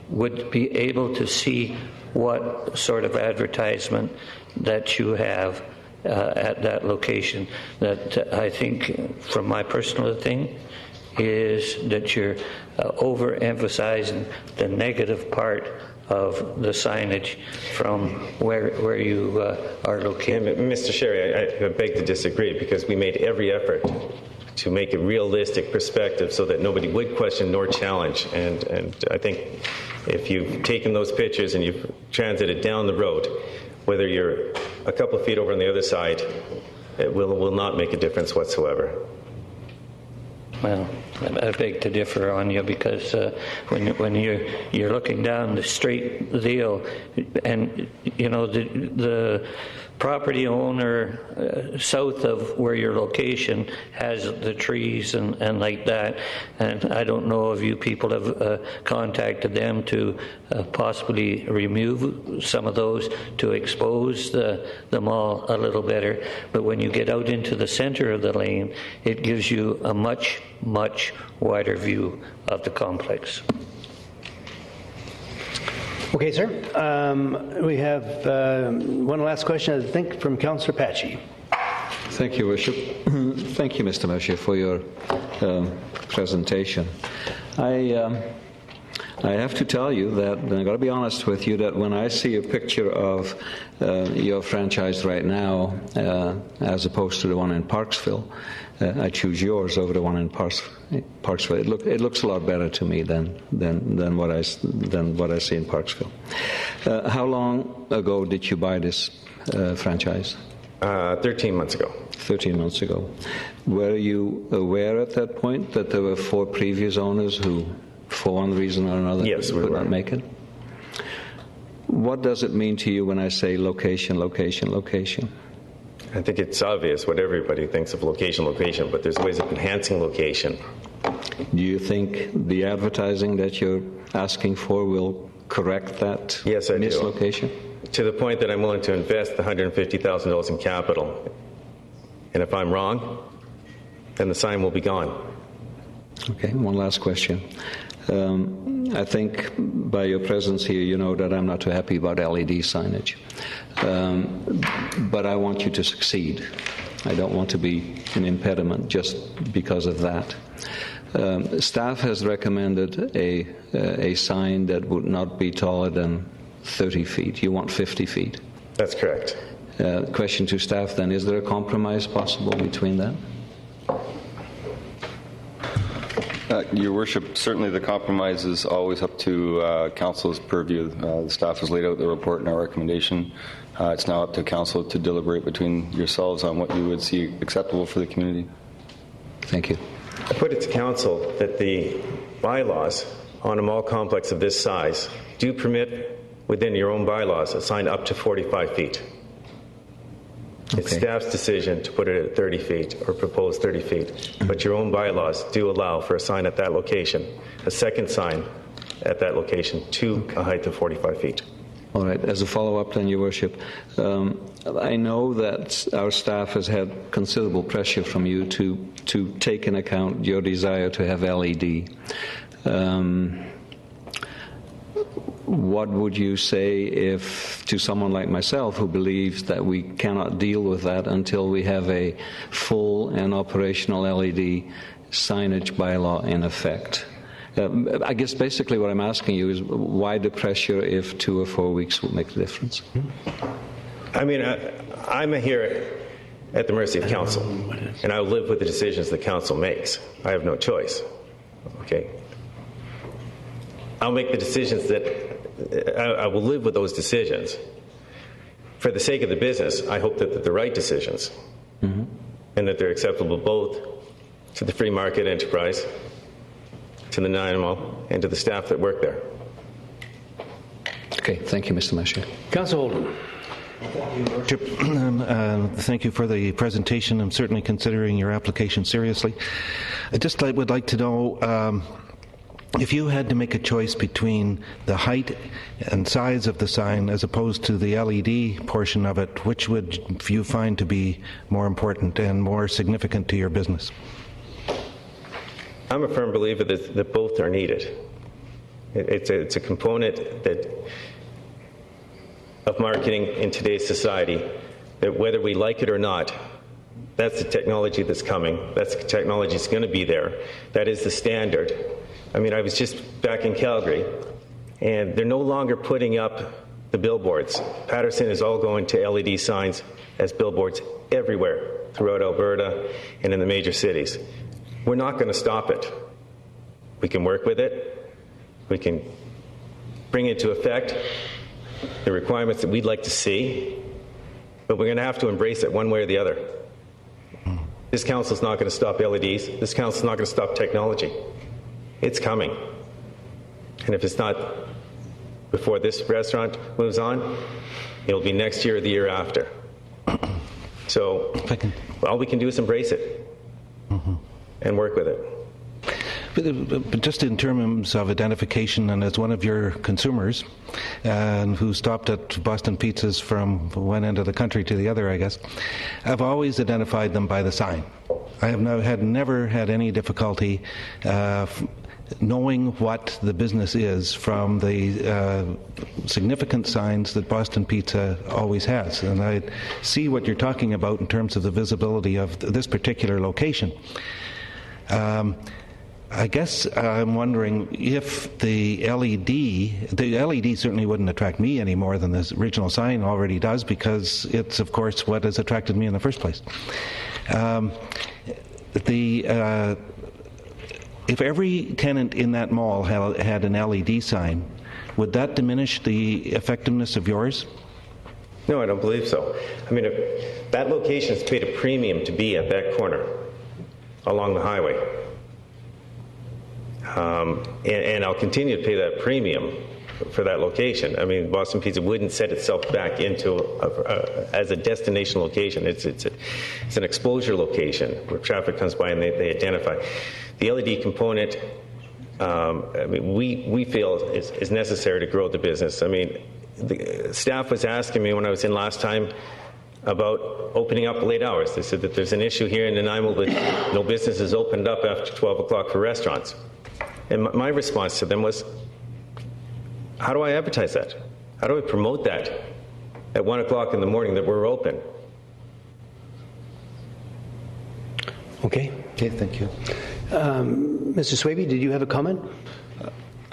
would be able to see what sort of advertisement that you have at that location. That I think, from my personal thing, is that you're overemphasizing the negative part of the signage from where you are located. And Mr. Sherry, I beg to disagree, because we made every effort to make a realistic perspective so that nobody would question nor challenge. And I think if you've taken those pictures and you've transited down the road, whether you're a couple of feet over on the other side, it will not make a difference whatsoever. Well, I beg to differ on you, because when you're looking down the straight deal, and you know the property owner south of where your location has the trees and like that, and I don't know if you people have contacted them to possibly remove some of those to expose the mall a little better. But when you get out into the center of the lane, it gives you a much wider view of the complex. Okay, sir. We have one last question, I think, from Councillor Patchy. Thank you, Worship. Thank you, Mr. Moshe, for your presentation. I have to tell you that, and I've got to be honest with you, that when I see a picture of your franchise right now, as opposed to the one in Parksville, I choose yours over the one in Parksville. It looks a lot better to me than what I see in Parksville. How long ago did you buy this franchise? 13 months ago. 13 months ago. Were you aware at that point that there were 4 previous owners who, for one reason or another, could not make it? What does it mean to you when I say location, location, location? I think it's obvious what everybody thinks of location, but there's ways of enhancing location. Do you think the advertising that you're asking for will correct that mislocation? To the point that I'm willing to invest the $150,000 in capital. And if I'm wrong, then the sign will be gone. Okay, one last question. I think by your presence here, you know that I'm not too happy about LED signage. But I want you to succeed. I don't want to be an impediment just because of that. Staff has recommended a sign that would not be taller than 30 feet. You want 50 feet. That's correct. Question to staff then, is there a compromise possible between that? Your Worship, certainly the compromise is always up to Council's purview. The staff has laid out the report and our recommendation. It's now up to Council to deliberate between yourselves on what you would see acceptable for the community. Thank you. I put it to Council that the bylaws on a mall complex of this size do permit, within your own bylaws, a sign up to 45 feet. It's staff's decision to put it at 30 feet or propose 30 feet. But your own bylaws do allow for a sign at that location, a second sign at that location to a height of 45 feet. All right. As a follow-up then, Your Worship, I know that our staff has had considerable pressure from you to take into account your desire to have LED. What would you say if to someone like myself who believes that we cannot deal with that until we have a full and operational LED signage bylaw in effect? I guess basically what I'm asking you is why the pressure if 2 or 4 weeks will make a difference? I mean, I'm here at the mercy of Council, and I live with the decisions that Council makes. I have no choice. Okay? I'll make the decisions that I will live with those decisions. For the sake of the business, I hope that they're the right decisions and that they're acceptable both to the free market enterprise, to the Nanaimo, and to the staff that work there. Okay, thank you, Mr. Moshe. Councillor Holden. Thank you for the presentation. I'm certainly considering your application seriously. I just would like to know if you had to make a choice between the height and size of the sign as opposed to the LED portion of it, which would you find to be more important and more significant to your business? I'm a firm believer that both are needed. It's a component of marketing in today's society that whether we like it or not, That's the technology that's coming. That's the technology that's going to be there. That is the standard. I mean, I was just back in Calgary, and they're no longer putting up the billboards. Patterson is all going to LED signs as billboards everywhere throughout Alberta and in the major cities. We're not going to stop it. We can work with it. We can bring into effect the requirements that we'd like to see, but we're going to have to embrace it one way or the other. This council's not going to stop LEDs. This council's not going to stop technology. It's coming. And if it's not before this restaurant moves on, it'll be next year or the year after. So all we can do is embrace it and work with it. But just in terms of identification, and as one of your consumers, and who stopped at Boston Pizzas from one end of the country to the other, I guess, I've always identified them by the sign. I have never had any difficulty knowing what the business is from the significant signs that Boston Pizza always has. And I see what you're talking about in terms of the visibility of this particular location. I guess I'm wondering if the LED certainly wouldn't attract me any more than the original sign already does, because it's, of course, what has attracted me in the first place. If every tenant in that mall had an LED sign, would that diminish the effectiveness of yours? No, I don't believe so. I mean, that location has paid a premium to be at that corner along the highway. And I'll continue to pay that premium for that location. I mean, Boston Pizza wouldn't set itself back into as a destination location. It's an exposure location where traffic comes by and they identify. The LED component, I mean, we feel is necessary to grow the business. I mean, the staff was asking me when I was in last time about opening up late hours. They said that there's an issue here in Nanaimo that no business is opened up after 12 o'clock for restaurants. And my response to them was, how do I advertise that? How do I promote that at 1 o'clock in the morning that we're open? Okay, thank you. Mr. Swaby, did you have a comment?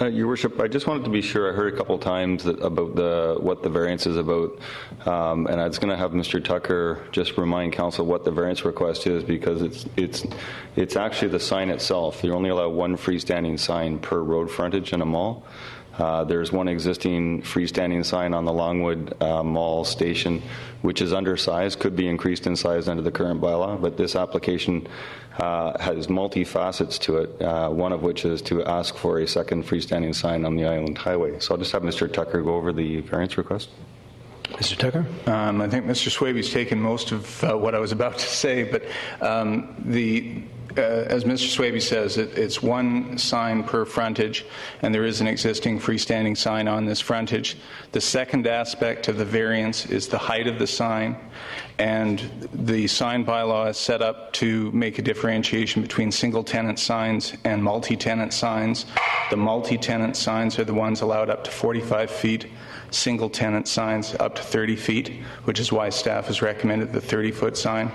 Your Worship, I just wanted to be sure. I heard a couple times about what the variance is about, and I was going to have Mr. Tucker just remind Council what the variance request is, because it's actually the sign itself. You only allow one freestanding sign per road frontage in a mall. There's one existing freestanding sign on the Longwood Mall station, which is undersized, could be increased in size under the current bylaw, but this application has multi-facets to it, one of which is to ask for a second freestanding sign on the Island Highway. So I'll just have Mr. Tucker go over the variance request. Mr. Tucker? I think Mr. Swaby's taken most of what I was about to say, but as Mr. Swaby says, it's one sign per frontage, and there is an existing freestanding sign on this frontage. The second aspect of the variance is the height of the sign, and the sign bylaw is set up to make a differentiation between single-tenant signs and multi-tenant signs. The multi-tenant signs are the ones allowed up to 45 feet, single-tenant signs up to 30 feet, which is why staff has recommended the 30-foot sign.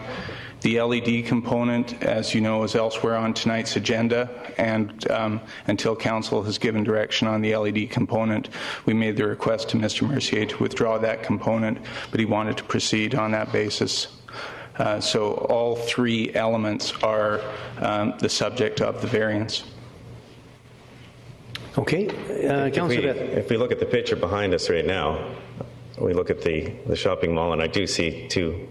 The LED component, as you know, is elsewhere on tonight's agenda, and until Council has given direction on the LED component, we made the request to Mr. Mercier to withdraw that component, but he wanted to proceed on that basis. So all three elements are the subject of the variance. Okay, Councillor Beth. If we look at the picture behind us right now, we look at the shopping mall, and I do see two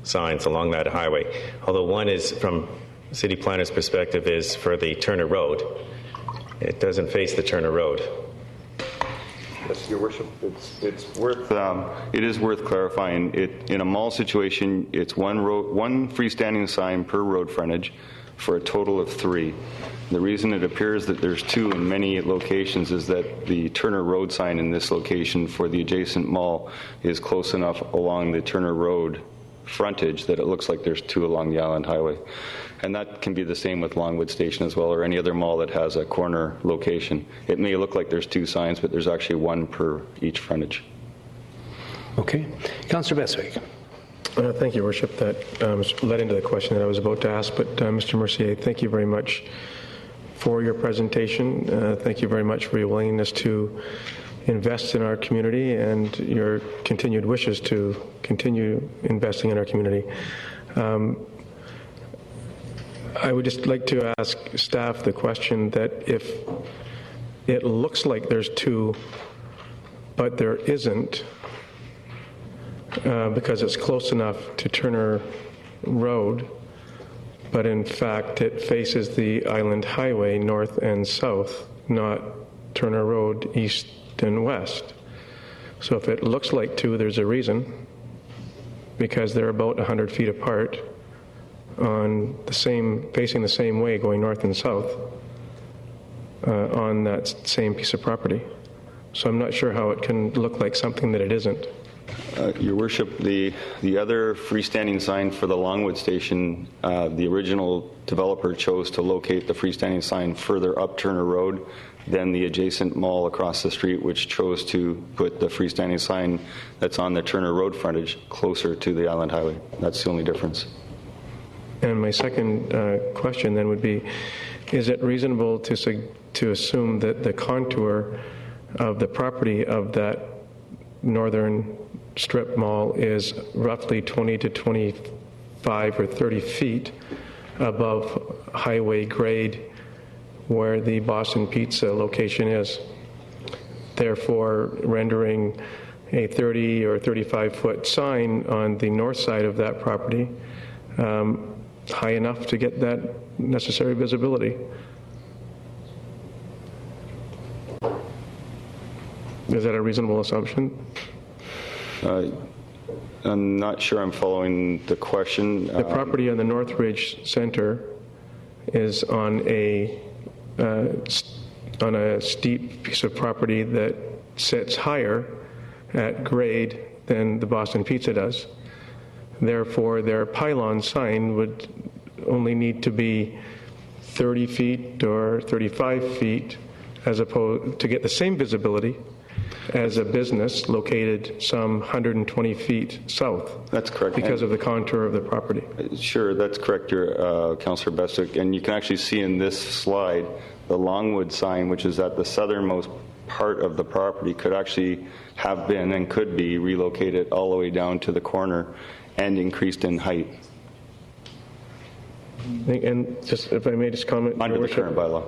signs along that highway. Although one is, from city planner's perspective, is for the Turner Road. It doesn't face the Turner Road. Yes, Your Worship, it is worth clarifying. In a mall situation, it's one freestanding sign per road frontage for a total of 3. The reason it appears that there's 2 in many locations is that the Turner Road sign in this location for the adjacent mall is close enough along the Turner Road frontage that it looks like there's 2 along the Island Highway. And that can be the same with Longwood Station as well, or any other mall that has a corner location. It may look like there's 2 signs, but there's actually 1 per each frontage. Okay. Councillor Beswick. Thank you, Your Worship. That led into the question that I was about to ask. But Mr. Mercier, thank you very much for your presentation. Thank you very much for your willingness to invest in our community and your continued wishes to continue investing in our community. I would just like to ask staff the question that if it looks like there's two, but there isn't, because it's close enough to Turner Road, but in fact it faces the Island Highway north and south, not Turner Road east and west. So if it looks like two, there's a reason, because they're about 100 feet apart on the same, facing the same way, going north and south on that same piece of property. So I'm not sure how it can look like something that it isn't. Your Worship, the other freestanding sign for the Longwood Station, the original developer chose to locate the freestanding sign further up Turner Road than the adjacent mall across the street, which chose to put the freestanding sign that's on the Turner Road frontage closer to the Island Highway. That's the only difference. And my second question then would be, is it reasonable to assume that the contour of the property of that northern strip mall is roughly 20 to 25 or 30 feet above highway grade where the Boston Pizza location is, therefore rendering a 30 or 35-foot sign on the north side of that property high enough to get that necessary visibility? Is that a reasonable assumption? I'm not sure I'm following the question. The property on the Northridge Center is on a steep piece of property that sits higher at grade than the Boston Pizza does. Therefore, their pylon sign would only need to be 30 feet or 35 feet as opposed to get the same visibility as a business located some 120 feet south. That's correct. Because of the contour of the property. Sure, that's correct, Councillor Bestick. And you can actually see in this slide the Longwood sign, which is at the southernmost part of the property, could actually have been and could be relocated all the way down to the corner and increased in height. And just, if I may just comment. Under the current bylaw.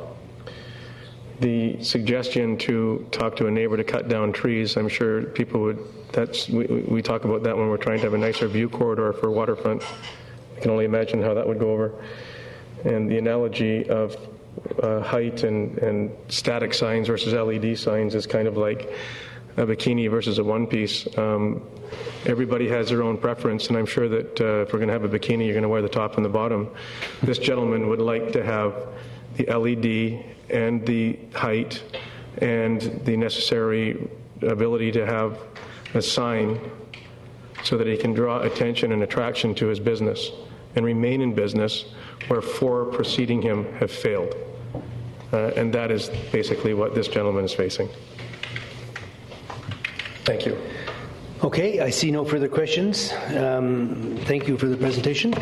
The suggestion to talk to a neighbor to cut down trees, I'm sure people would, we talk about that when we're trying to have a nicer view corridor for waterfront. I can only imagine how that would go over. And the analogy of height and static signs versus LED signs is kind of like a bikini versus a one-piece. Everybody has their own preference, and I'm sure that if we're going to have a bikini, you're going to wear the top and the bottom. This gentleman would like to have the LED and the height and the necessary ability to have a sign so that he can draw attention and attraction to his business and remain in business where four preceding him have failed. And that is basically what this gentleman is facing. Thank you. Okay, I see no further questions. Thank you for the presentation.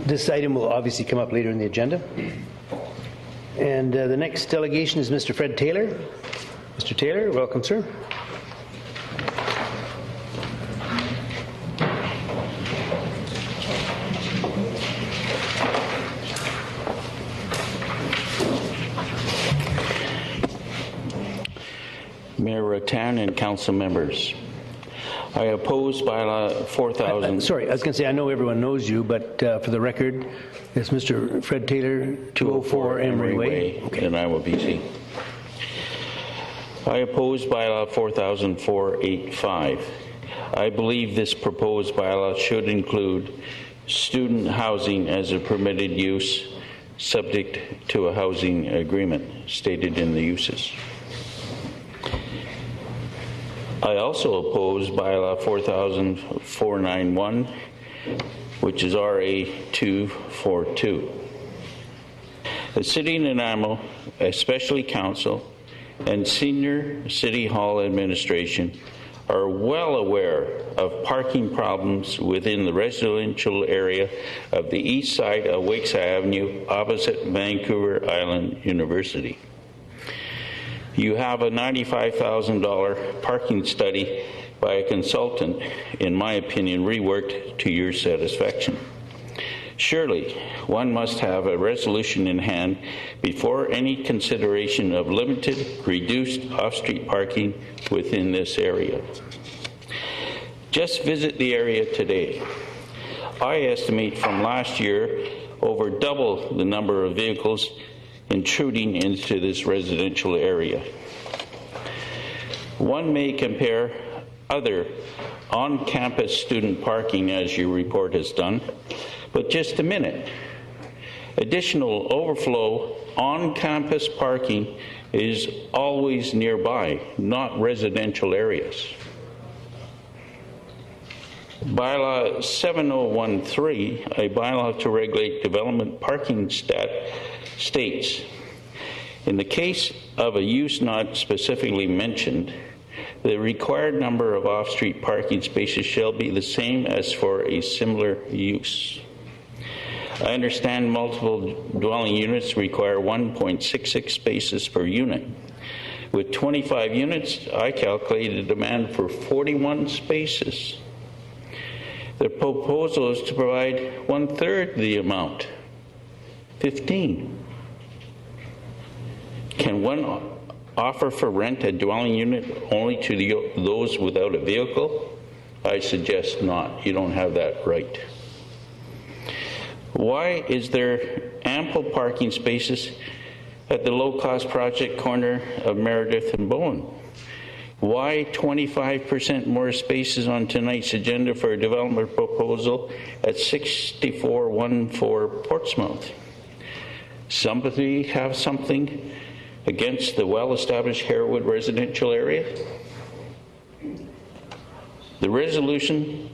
This item will obviously come up later in the agenda. And the next delegation is Mr. Fred Taylor. Mr. Taylor, welcome, sir. Mayor Rattan and council members, I oppose bylaw 4000. Sorry, I was going to say, I know everyone knows you, but for the record, it's Mr. Fred Taylor, 204 Emery Way. Okay. And I will BC. I oppose bylaw 400485. I believe this proposed bylaw should include student housing as a permitted use, subject to a housing agreement stated in the uses. I also oppose bylaw 400491, which is RA 242. The City of Nanaimo, especially Council, and senior City Hall administration are well aware of parking problems within the residential area of the east side of Wakeside Avenue opposite Vancouver Island University. You have a $95,000 parking study by a consultant, in my opinion, reworked to your satisfaction. Surely, one must have a resolution in hand before any consideration of limited, reduced off-street parking within this area. Just visit the area today. I estimate from last year over double the number of vehicles intruding into this residential area. One may compare other on-campus student parking, as your report has done, but just a minute. Additional overflow on-campus parking is always nearby, not residential areas. Bylaw 7013, a bylaw to regulate development parking states, in the case of a use not specifically mentioned, the required number of off-street parking spaces shall be the same as for a similar use. I understand multiple dwelling units require 1.66 spaces per unit. With 25 units, I calculated a demand for 41 spaces. The proposal is to provide 1/3 the amount, 15. Can one offer for rent a dwelling unit only to those without a vehicle? I suggest not. You don't have that right. Why is there ample parking spaces at the low-cost project corner of Meredith and Bowen? Why 25% more spaces on tonight's agenda for a development proposal at 6414 Portsmouth? Somebody have something against the well-established Harewood residential area? The resolution,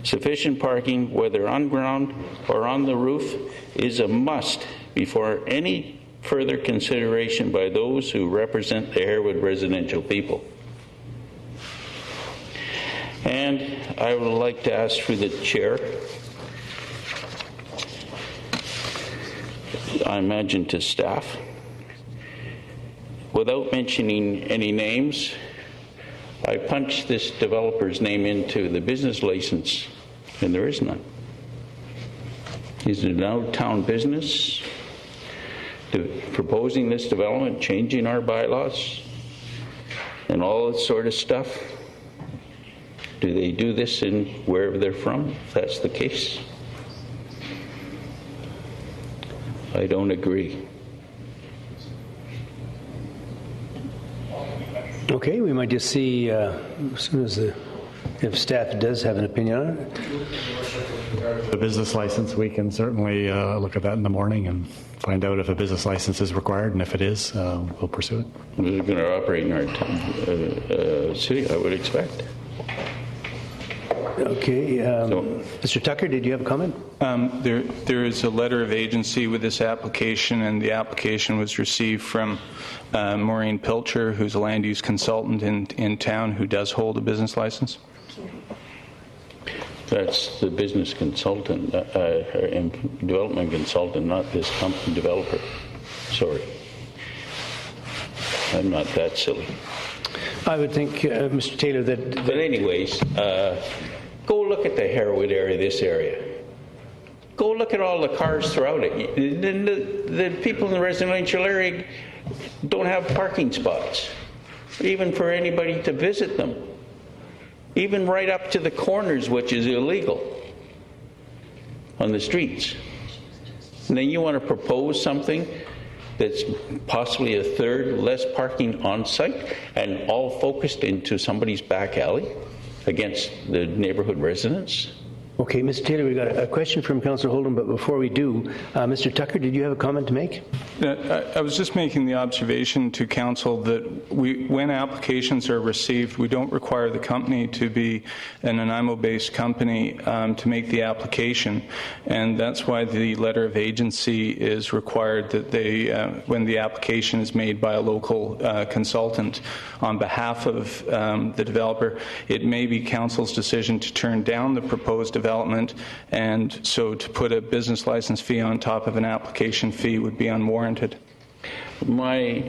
sufficient parking, whether on ground or on the roof, is a must before any further consideration by those who represent the Harewood residential people. And I would like to ask through the chair, I imagine to staff, without mentioning any names, I punched this developer's name into the business license, and there is none. Is it now town business? Proposing this development, changing our bylaws, and all that sort of stuff? Do they do this in wherever they're from, if that's the case? I don't agree. Okay, we might just see as soon as if staff does have an opinion on it. The business license, we can certainly look at that in the morning and find out if a business license is required, and if it is, we'll pursue it. We're going to operate in our city, I would expect. Okay, Mr. Tucker, did you have a comment? There is a letter of agency with this application, and the application was received from Maureen Pilcher, who's a land use consultant in town who does hold a business license. That's the business consultant, development consultant, not this company developer. Sorry. I'm not that silly. I would think, Mr. Taylor, that... But anyways, go look at the Harewood area, this area. Go look at all the cars throughout it. The people in the residential area don't have parking spots, even for anybody to visit them. Even right up to the corners, which is illegal on the streets. And then you want to propose something that's possibly 1/3 less parking on site and all focused into somebody's back alley against the neighborhood residents? Okay, Mr. Taylor, we got a question from Councillor Holden, but before we do, Mr. Tucker, did you have a comment to make? I was just making the observation to Council that when applications are received, we don't require the company to be an Nanaimo-based company to make the application, and that's why the letter of agency is required, that they, when the application is made by a local consultant on behalf of the developer, it may be Council's decision to turn down the proposed development, and so to put a business license fee on top of an application fee would be unwarranted. My,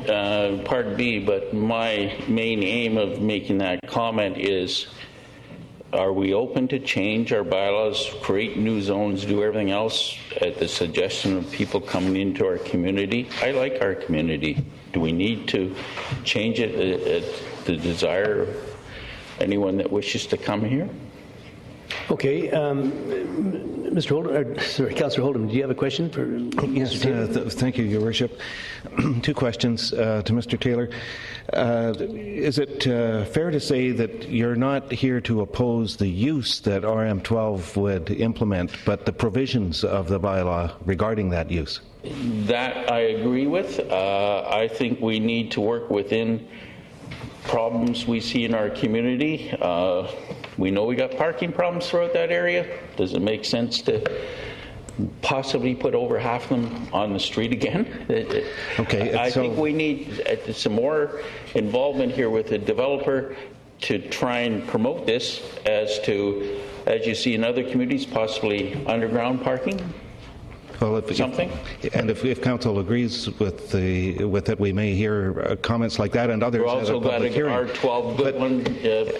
pardon me, but my main aim of making that comment is, are we open to change our bylaws, create new zones, do everything else at the suggestion of people coming into our community? I like our community. Do we need to change it at the desire of anyone that wishes to come here? Okay, Mr. Holden, sorry, Councillor Holden, do you have a question for Yes, thank you, Your Worship. Two questions to Mr. Taylor. Is it fair to say that you're not here to oppose the use that RM12 would implement, but the provisions of the bylaw regarding that use? That I agree with. I think we need to work within problems we see in our community. We know we got parking problems throughout that area. Does it make sense to possibly put over half of them on the street again? Okay, I think we need some more involvement here with the developer to try and promote this as you see in other communities, possibly underground parking. Well, if Council agrees with it, we may hear comments like that and others. We've also got an R12 good one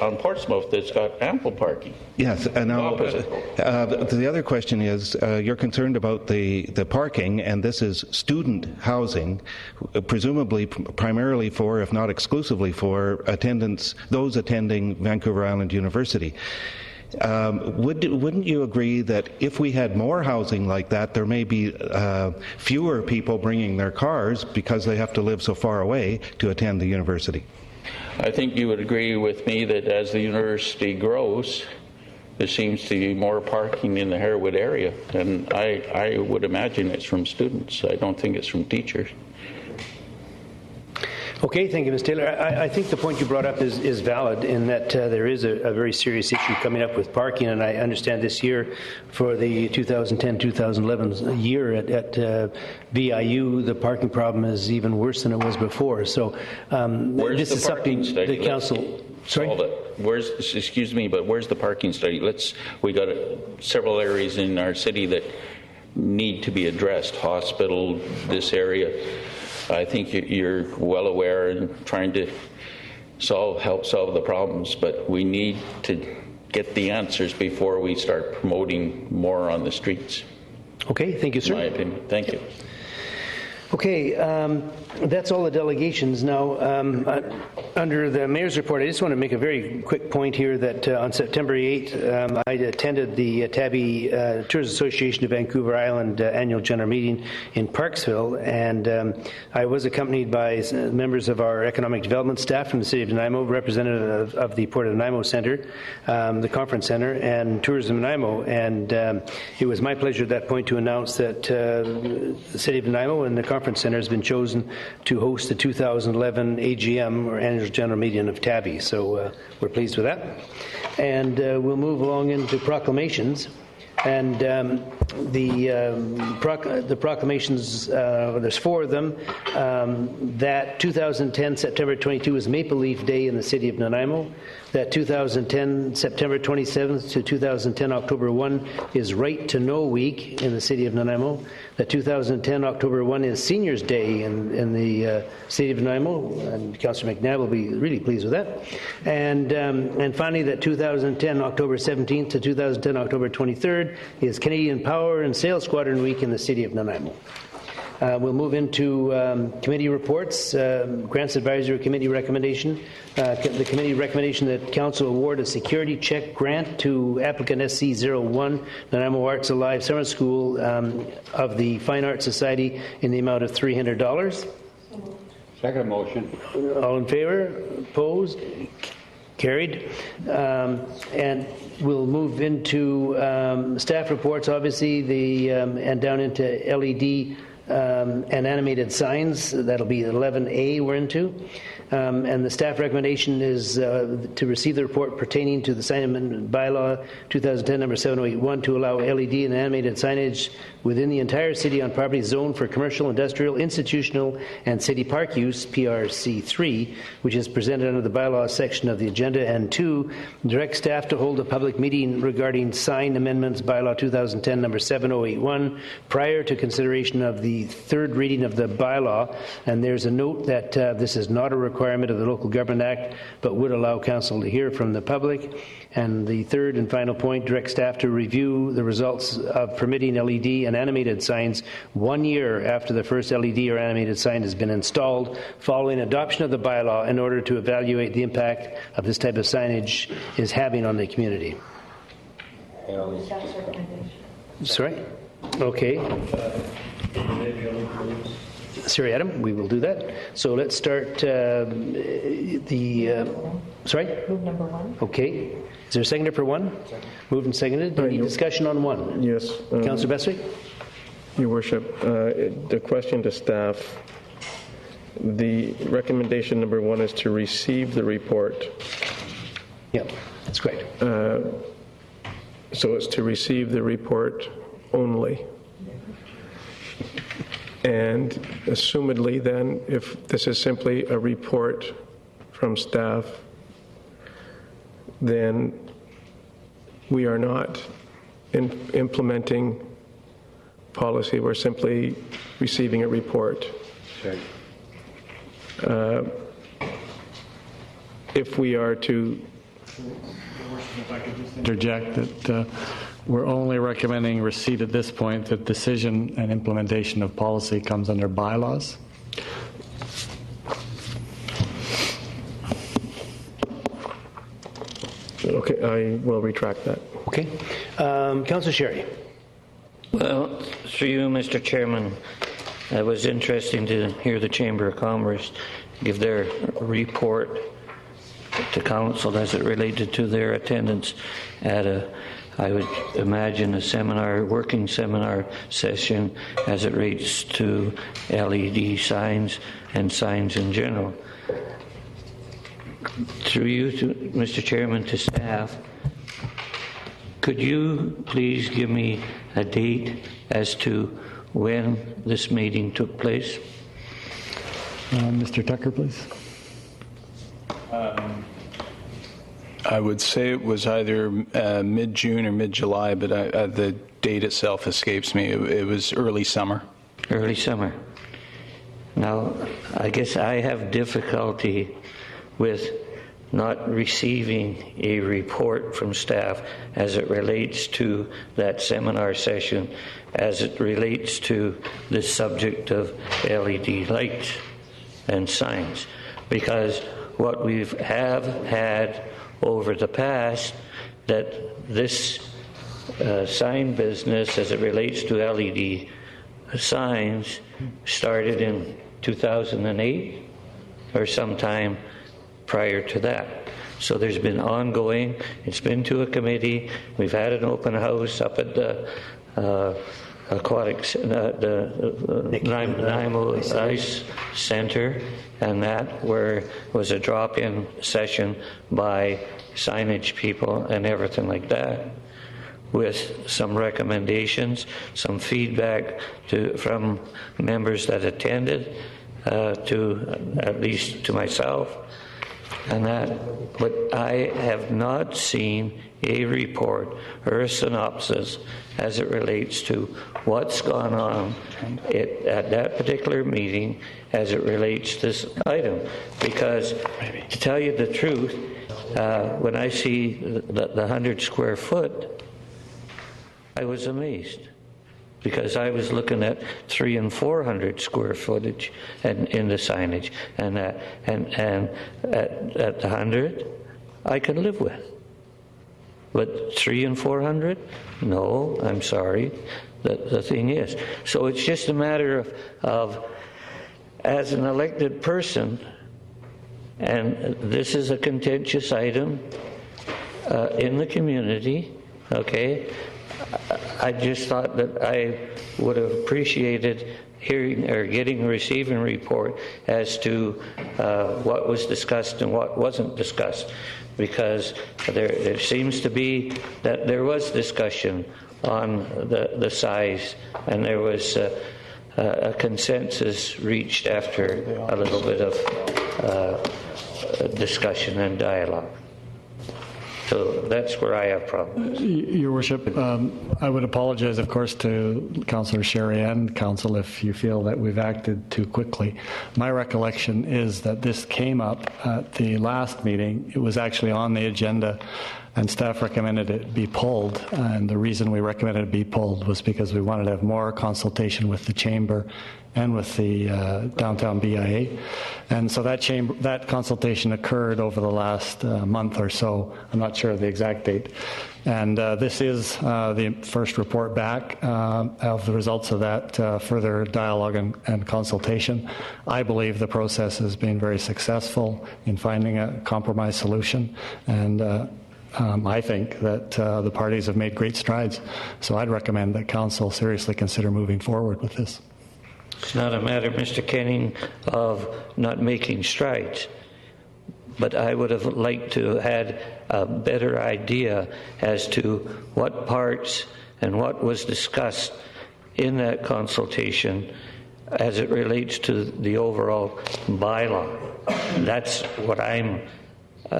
on Portsmouth that's got ample parking. Yes, and now the other question is, you're concerned about the parking, and this is student housing, presumably primarily for, if not exclusively for, those attending Vancouver Island University. Wouldn't you agree that if we had more housing like that, there may be fewer people bringing their cars because they have to live so far away to attend the university? I think you would agree with me that as the university grows, there seems to be more parking in the Harewood area, and I would imagine it's from students. I don't think it's from teachers. Okay, thank you, Ms. Taylor. I think the point you brought up is valid in that there is a very serious issue coming up with parking, and I understand this year for the 2010-2011 year at VIU, the parking problem is even worse than it was before. So this is something the council... Sorry? Excuse me, but where's the parking study? We got several areas in our city that need to be addressed. Hospital, this area. I think you're well aware and trying to help solve the problems, but we need to get the answers before we start promoting more on the streets. Okay, thank you, sir. In my opinion. Thank you. Okay, that's all the delegations. Now, under the Mayor's report, I just want to make a very quick point here that on September 8th, I attended the Tabby Tourist Association of Vancouver Island annual general meeting in Parksville, and I was accompanied by members of our economic development staff from the City of Nanaimo, representative of the Port of Nanaimo Centre, the Conference Centre, and Tourism Nanaimo, and it was my pleasure at that point to announce that the City of Nanaimo and the Conference Centre has been chosen to host the 2011 AGM, or Annual General Meeting of Tabby. So we're pleased with that. And we'll move along into proclamations. And the proclamations, there's four of them. That 2010 September 22 is Maple Leaf Day in the City of Nanaimo. That 2010 September 27th to 2010 October 1 is Right to Know Week in the City of Nanaimo. That 2010 October 1 is Seniors Day in the City of Nanaimo, and Councillor McNabb will be really pleased with that. And finally, that 2010 October 17th to 2010 October 23rd is Canadian Power and Sales Squadron Week in the City of Nanaimo. We'll move into committee reports. Grants Advisory Committee recommendation. The committee recommendation that Council award a security check grant to applicant SC01, Nanaimo Arts Alive Summer School of the Fine Arts Society in the amount of $300. Second motion. All in favor? Opposed? Carried. And we'll move into staff reports, obviously, and down into LED and animated signs. That'll be 11A we're into. And the staff recommendation is to receive the report pertaining to the sign amendment bylaw 2010 number 7081 to allow LED and animated signage within the entire city on property zoned for commercial, industrial, institutional, and city park use, PRC3, which is presented under the bylaw section of the agenda. And 2, direct staff to hold a public meeting regarding sign amendments bylaw 2010 number 7081 prior to consideration of the third reading of the bylaw. And there's a note that this is not a requirement of the Local Government Act, but would allow council to hear from the public. And the third and final point, direct staff to review the results of permitting LED and animated signs 1 year after the first LED or animated sign has been installed following adoption of the bylaw in order to evaluate the impact of this type of signage is having on the community. Sorry? Okay. Sorry, Adam, we will do that. So let's start sorry? Move number 1. Okay. Is there a seconder for 1? Moved and seconded. Any discussion on 1? Yes. Councillor Bestwick? Your Worship, the question to staff, the recommendation number 1 is to receive the report. Yeah, that's correct. So it's to receive the report only. And assumedly then, if this is simply a report from staff, then we are not implementing policy. We're simply receiving a report. If we are to If I could just interject that we're only recommending receipt at this point. The decision and implementation of policy comes under bylaws. Okay, I will retract that. Okay. Councillor Sherry. Well, through you, Mr. Chairman, it was interesting to hear the Chamber of Commerce give their report to council as it related to their attendance at I would imagine, a working seminar session as it relates to LED signs and signs in general. Through you, Mr. Chairman, to staff, could you please give me a date as to when this meeting took place? Mr. Tucker, please. I would say it was either mid-June or mid-July, but the date itself escapes me. It was early summer. Early summer. Now, I guess I have difficulty with not receiving a report from staff as it relates to that seminar session, as it relates to the subject of LED lights and signs. Because what we have had over the past, that this sign business as it relates to LED signs started in 2008 or sometime prior to that. So there's been ongoing, it's been to a committee, we've had an open house up at the Nanaimo Ice Center, and that where was a drop-in session by signage people and everything like that, with some recommendations, some feedback from members that attended, at least to myself, and that. But I have not seen a report or a synopsis as it relates to what's gone on at that particular meeting as it relates to this item. Because to tell you the truth, when I see the 100 square foot, I was amazed, because I was looking at 300 and 400 square footage in the signage, and at the 100 I could live with. But 300 and 400? No, I'm sorry. The thing is. So it's just a matter of as an elected person, and this is a contentious item in the community, okay? I just thought that I would have appreciated hearing or receiving a report as to what was discussed and what wasn't discussed, because there seems to be that there was discussion on the size, and there was a consensus reached after a little bit of discussion and dialogue. So that's where I have problems. Your Worship, I would apologize, of course, to Councillor Sherry and Council if you feel that we've acted too quickly. My recollection is that this came up at the last meeting. It was actually on the agenda, and staff recommended it be pulled. And the reason we recommended it be pulled was because we wanted to have more consultation with the Chamber and with the downtown BIA. And so that consultation occurred over the last month or so. I'm not sure of the exact date. And this is the first report back of the results of that further dialogue and consultation. I believe the process has been very successful in finding a compromise solution. And I think that the parties have made great strides. So I'd recommend that Council seriously consider moving forward with this. It's not a matter, Mr. Kenning, of not making strides, but I would have liked to have had a better idea as to what parts and what was discussed in that consultation as it relates to the overall bylaw. That's what I'm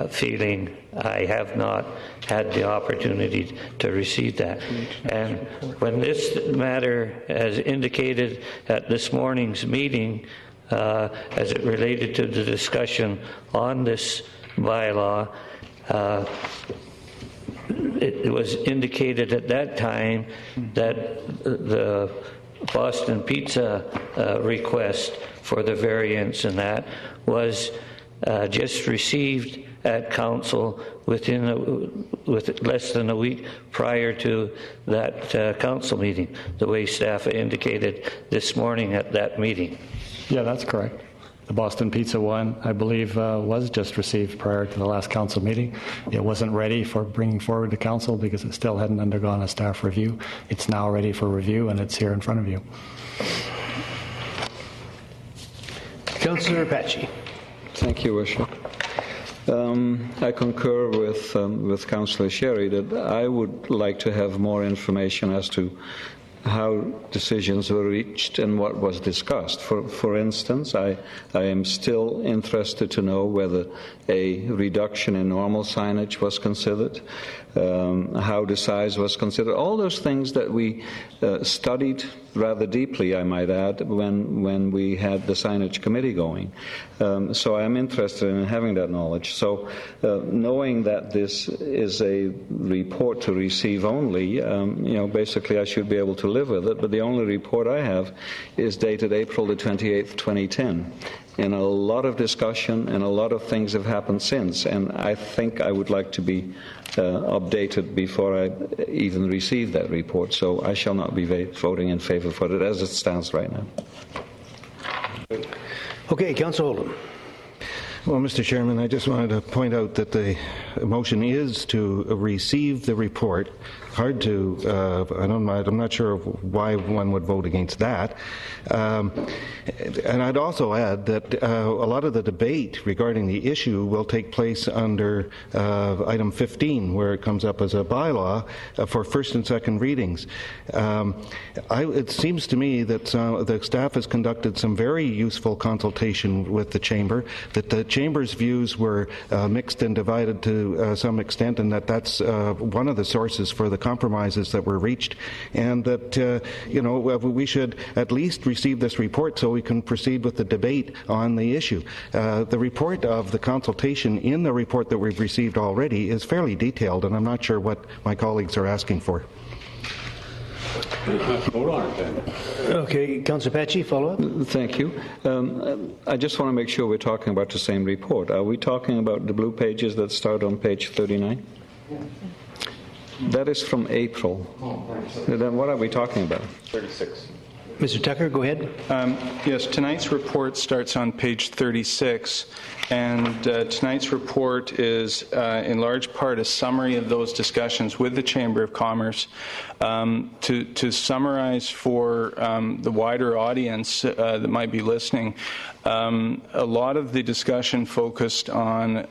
feeling. I have not had the opportunity to receive that. And when this matter, as indicated at this morning's meeting, as it related to the discussion on this bylaw, it was indicated at that time that the Boston Pizza request for the variance and that was just received at Council with less than a week prior to that Council meeting, the way staff indicated this morning at that meeting. Yeah, that's correct. The Boston Pizza one, I believe, was just received prior to the last Council meeting. It wasn't ready for bringing forward to Council because it still hadn't undergone a staff review. It's now ready for review, and it's here in front of you. Councillor Apache. Thank you, Worship. I concur with Councillor Sherry that I would like to have more information as to how decisions were reached and what was discussed. For instance, I am still interested to know whether a reduction in normal signage was considered, how the size was considered, all those things that we studied rather deeply, I might add, when we had the signage committee going. So I am interested in having that knowledge. So knowing that this is a report to receive only, basically I should be able to live with it, but the only report I have is dated April the 28th, 2010. And a lot of discussion and a lot of things have happened since, and I think I would like to be updated before I even receive that report. So I shall not be voting in favor for it as it stands right now. Okay, Councillor Oldham. Well, Mr. Chairman, I just wanted to point out that the motion is to receive the report. Hard to, I'm not sure why one would vote against that. And I'd also add that a lot of the debate regarding the issue will take place under item 15, where it comes up as a bylaw for first and second readings. It seems to me that the staff has conducted some very useful consultation with the Chamber, that the Chamber's views were mixed and divided to some extent, and that's one of the sources for the compromises that were reached, and that we should at least receive this report so we can proceed with the debate on the issue. The report of the consultation in the report that we've received already is fairly detailed, and I'm not sure what my colleagues are asking for. Vote on it then. Okay, Councillor Apache, follow up. Thank you. I just want to make sure we're talking about the same report. Are we talking about the blue pages that start on page 39? That is from April. Then what are we talking about? 36. Mr. Tucker, go ahead. Yes, tonight's report starts on page 36, and tonight's report is in large part a summary of those discussions with the Chamber of Commerce. To summarize for the wider audience that might be listening, a lot of the discussion focused on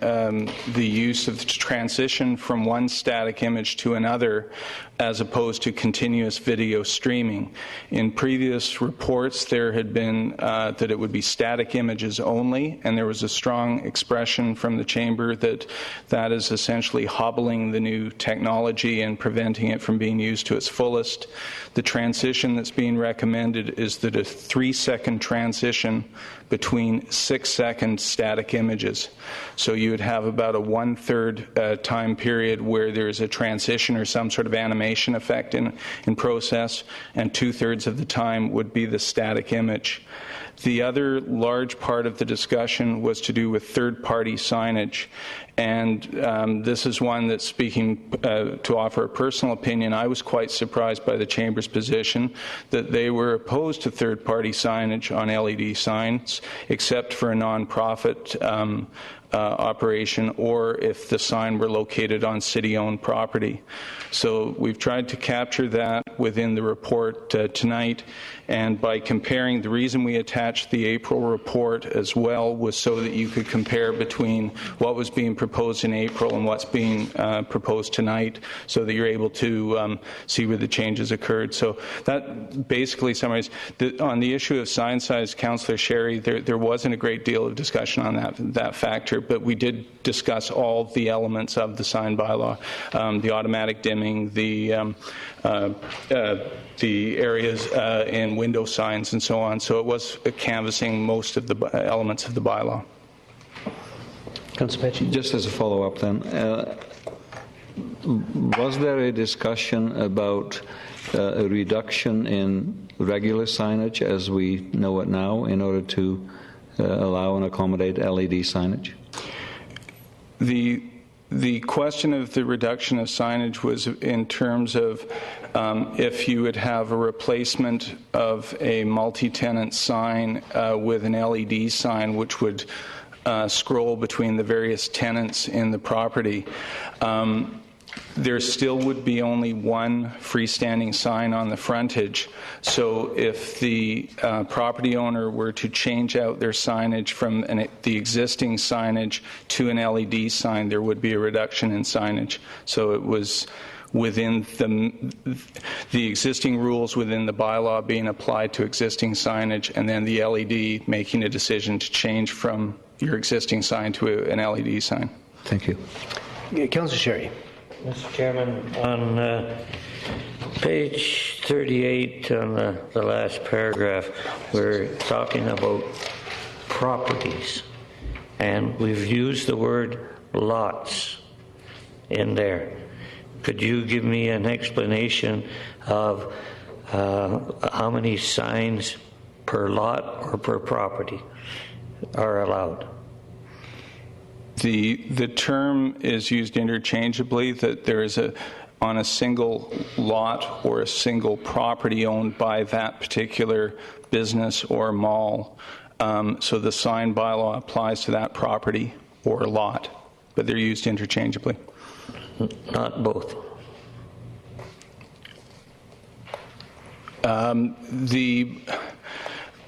the use of the transition from one static image to another as opposed to continuous video streaming. In previous reports, there had been that it would be static images only, and there was a strong expression from the Chamber that that is essentially hobbling the new technology and preventing it from being used to its fullest. The transition that's being recommended is that a 3-second transition between 6-second static images. So you would have about a 1/3 time period where there's a transition or some sort of animation effect in process, and 2/3 of the time would be the static image. The other large part of the discussion was to do with third-party signage. And this is one that's speaking to offer a personal opinion. I was quite surprised by the Chamber's position that they were opposed to third-party signage on LED signs, except for a non-profit operation or if the sign were located on city-owned property. So we've tried to capture that within the report tonight, and by comparing, the reason we attached the April report as well was so that you could compare between what was being proposed in April and what's being proposed tonight, so that you're able to see where the changes occurred. So that basically summarizes. On the issue of sign size, Councillor Sherry, there wasn't a great deal of discussion on that factor, but we did discuss all the elements of the sign bylaw, the automatic dimming, the areas in window signs and so on. So it was canvassing most of the elements of the bylaw. Councillor Pecci. Just as a follow-up then, was there a discussion about a reduction in regular signage as we know it now in order to allow and accommodate LED signage? The question of the reduction of signage was in terms of if you would have a replacement of a multi-tenant sign with an LED sign which would scroll between the various tenants in the property. There still would be only one freestanding sign on the frontage. So if the property owner were to change out their signage from the existing signage to an LED sign, there would be a reduction in signage. So it was within the existing rules within the bylaw being applied to existing signage, and then the LED making a decision to change from your existing sign to an LED sign. Thank you. Councillor Sherry. Mr. Chairman, on page 38, on the last paragraph, we're talking about properties, and we've used the word lots in there. Could you give me an explanation of how many signs per lot or per property are allowed? The term is used interchangeably, that there is on a single lot or a single property owned by that particular business or mall. So the sign bylaw applies to that property or lot, but they're used interchangeably. Not both.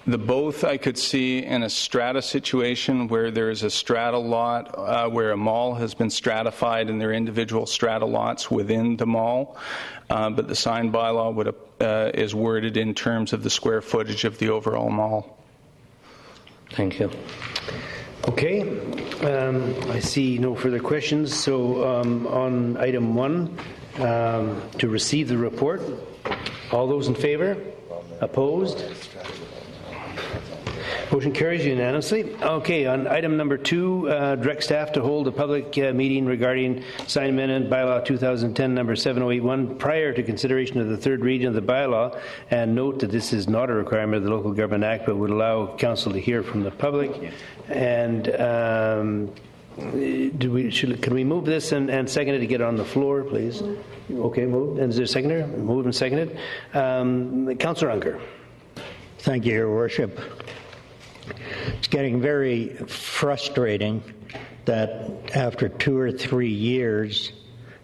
The both I could see in a strata situation where there is a strata lot where a mall has been stratified and there are individual strata lots within the mall, but the sign bylaw is worded in terms of the square footage of the overall mall. Thank you. Okay, I see no further questions. So on item 1, to receive the report, all those in favour? Opposed? Motion carries unanimously. Okay, on item number 2, direct staff to hold a public meeting regarding sign amendment bylaw 2010 number 7081 prior to consideration of the third reading of the bylaw, and note that this is not a requirement of the Local Government Act but would allow council to hear from the public. And can we move this and second it to get on the floor, please? Okay, moved. And is there a seconder? Moved and seconded. Councillor Ungar. Thank you, Your Worship. It's getting very frustrating that after 2 or 3 years,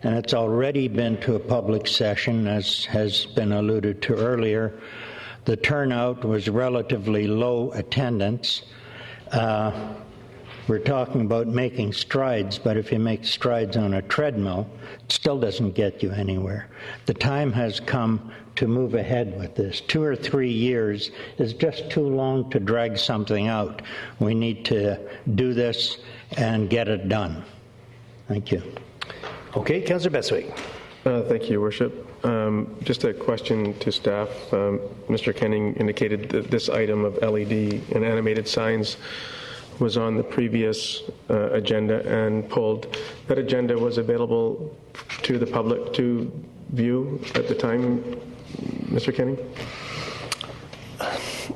and it's already been to a public session, as has been alluded to earlier, the turnout was relatively low attendance. We're talking about making strides, but if you make strides on a treadmill, it still doesn't get you anywhere. The time has come to move ahead with this. 2 or 3 years is just too long to drag something out. We need to do this and get it done. Thank you. Okay, Councillor Bestwick. Thank you, Your Worship. Just a question to staff. Mr. Kenning indicated that this item of LED and animated signs was on the previous agenda and pulled. That agenda was available to the public to view at the time, Mr. Kenning?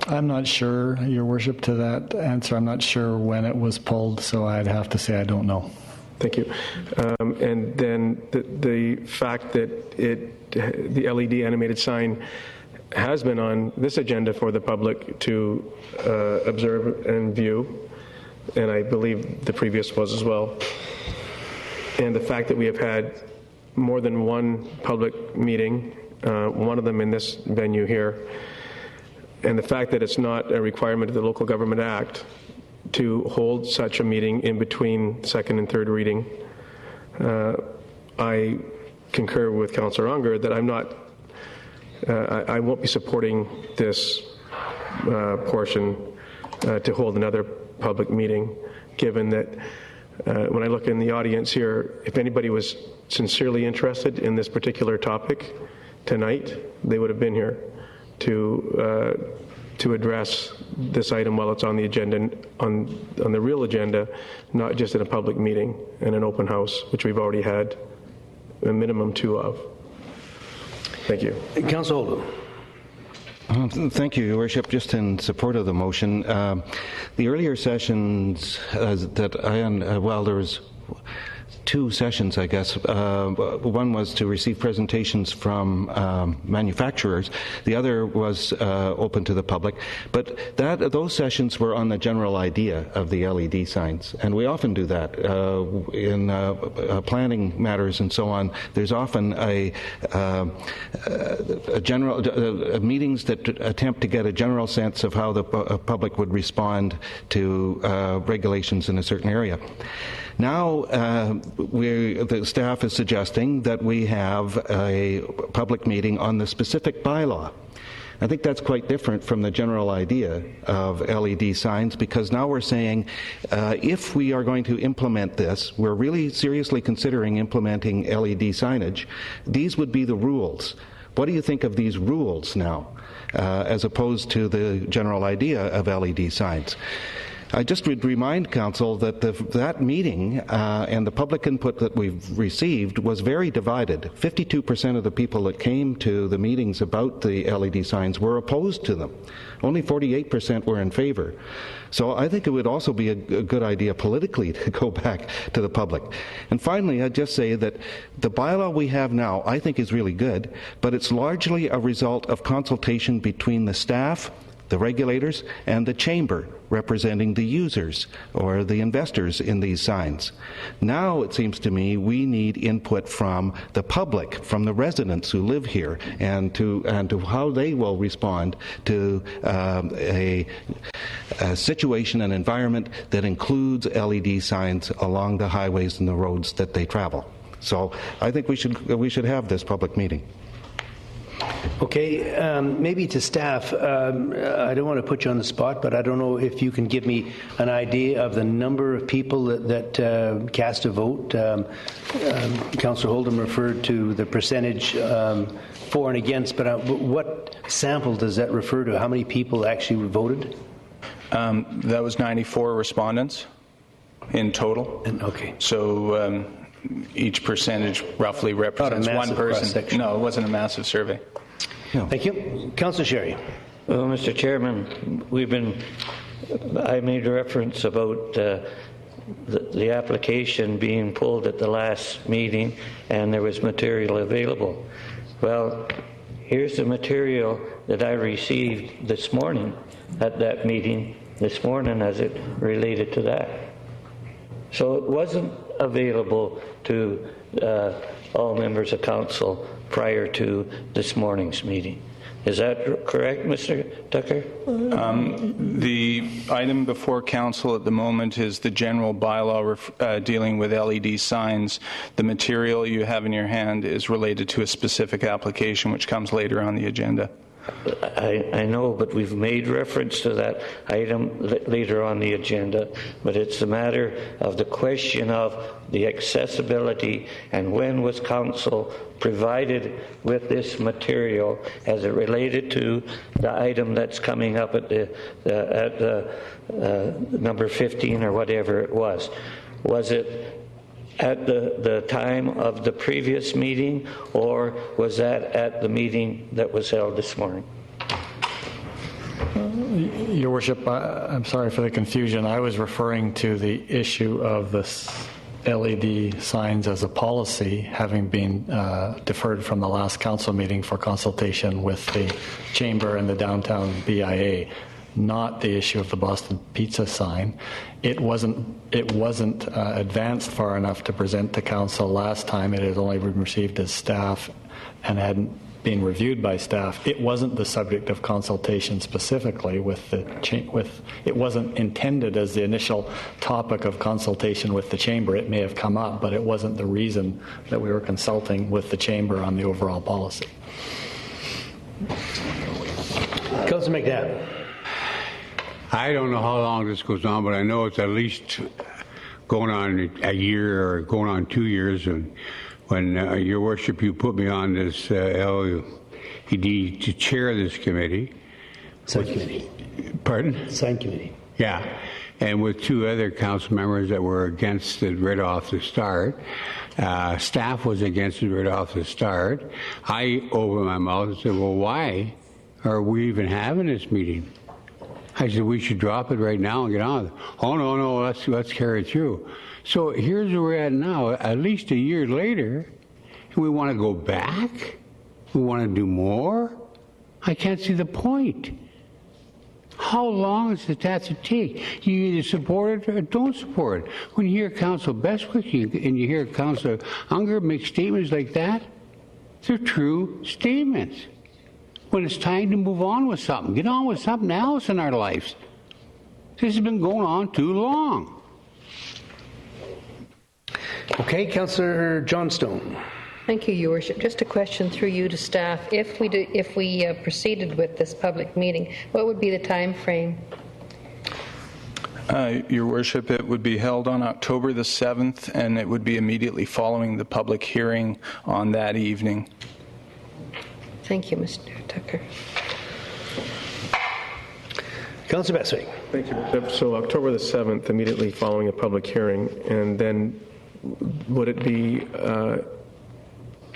I'm not sure, Your Worship, to that answer. I'm not sure when it was pulled, so I'd have to say I don't know. Thank you. And then the fact that the LED animated sign has been on this agenda for the public to observe and view, and I believe the previous was as well. And the fact that we have had more than one public meeting, one of them in this venue here, and the fact that it's not a requirement of the Local Government Act to hold such a meeting in between second and third reading. I concur with Councillor Unger that I won't be supporting this portion to hold another public meeting, given that when I look in the audience here, if anybody was sincerely interested in this particular topic tonight, they would have been here to address this item while it's on the agenda, on the real agenda, not just in a public meeting and an open house, which we've already had a minimum 2 of. Thank you. Councillor Oldham. Thank you, Your Worship. Just in support of the motion, the earlier sessions that there was 2 sessions, I guess. One was to receive presentations from manufacturers. The other was open to the public. But those sessions were on the general idea of the LED signs. And we often do that in planning matters and so on. There's often meetings that attempt to get a general sense of how the public would respond to regulations in a certain area. Now, the staff is suggesting that we have a public meeting on the specific bylaw. I think that's quite different from the general idea of LED signs, because now we're saying if we are going to implement this, we're really seriously considering implementing LED signage, these would be the rules. What do you think of these rules now, as opposed to the general idea of LED signs? I just would remind Council that that meeting and the public input that we've received was very divided. 52% of the people that came to the meetings about the LED signs were opposed to them. Only 48% were in favor. So I think it would also be a good idea politically to go back to the public. And finally, I'd just say that the bylaw we have now, I think, is really good, but it's largely a result of consultation between the staff, the regulators, and the chamber representing the users or the investors in these signs. Now, it seems to me, we need input from the public, from the residents who live here, and to how they will respond to a situation, an environment that includes LED signs along the highways and the roads that they travel. So I think we should have this public meeting. Okay, maybe to staff, I don't want to put you on the spot, but I don't know if you can give me an idea of the number of people that cast a vote. Councillor Oldham referred to the percentage for and against, but what sample does that refer to? How many people actually voted? That was 94 respondents in total. Okay. So each percentage roughly represents one person. No, it wasn't a massive survey. No. Thank you. Councillor Sherry. Well, Mr. Chairman, I made a reference about the application being pulled at the last meeting and there was material available. Well, here's the material that I received this morning at that meeting this morning as it related to that. So it wasn't available to all members of council prior to this morning's meeting. Is that correct, Mr. Tucker? The item before council at the moment is the general bylaw dealing with LED signs. The material you have in your hand is related to a specific application which comes later on the agenda. I know, but we've made reference to that item later on the agenda, but it's a matter of the question of the accessibility and when was council provided with this material as it related to the item that's coming up at the number 15 or whatever it was. Was it at the time of the previous meeting, or was that at the meeting that was held this morning? Your Worship, I'm sorry for the confusion. I was referring to the issue of the LED signs as a policy having been deferred from the last council meeting for consultation with the Chamber and the downtown BIA, not the issue of the Boston Pizza sign. It wasn't advanced far enough to present to council last time. It had only been received as staff and hadn't been reviewed by staff. It wasn't the subject of consultation specifically it wasn't intended as the initial topic of consultation with the Chamber. It may have come up, but it wasn't the reason that we were consulting with the Chamber on the overall policy. Councillor McNabb. I don't know how long this goes on, but I know it's at least going on a year or going on 2 years. And when, Your Worship, you put me on this LED to chair this committee. Sign committee. Pardon? Sign committee. Yeah. And with 2 other council members that were against it right off the start. Staff was against it right off the start. I opened my mouth and said, well, why are we even having this meeting? I said, we should drop it right now and get on with it. Oh, no, let's carry it through. So here's where we're at now, at least a year later, and we want to go back? We want to do more? I can't see the point. How long does that take? You either support it or don't support it. When you hear Councillor Bestwick and you hear Councillor Unger make statements like that, they're true statements. When it's time to move on with something, get on with something else in our lives. This has been going on too long. Okay, Councillor Johnstone. Thank you, Your Worship. Just a question through you to staff. If we proceeded with this public meeting, what would be the time frame? Your Worship, it would be held on October the 7th, and it would be immediately following the public hearing on that evening. Thank you, Mr. Tucker. Councillor Bestwick. Thank you, Bishop. So October the 7th, immediately following a public hearing, and then would it be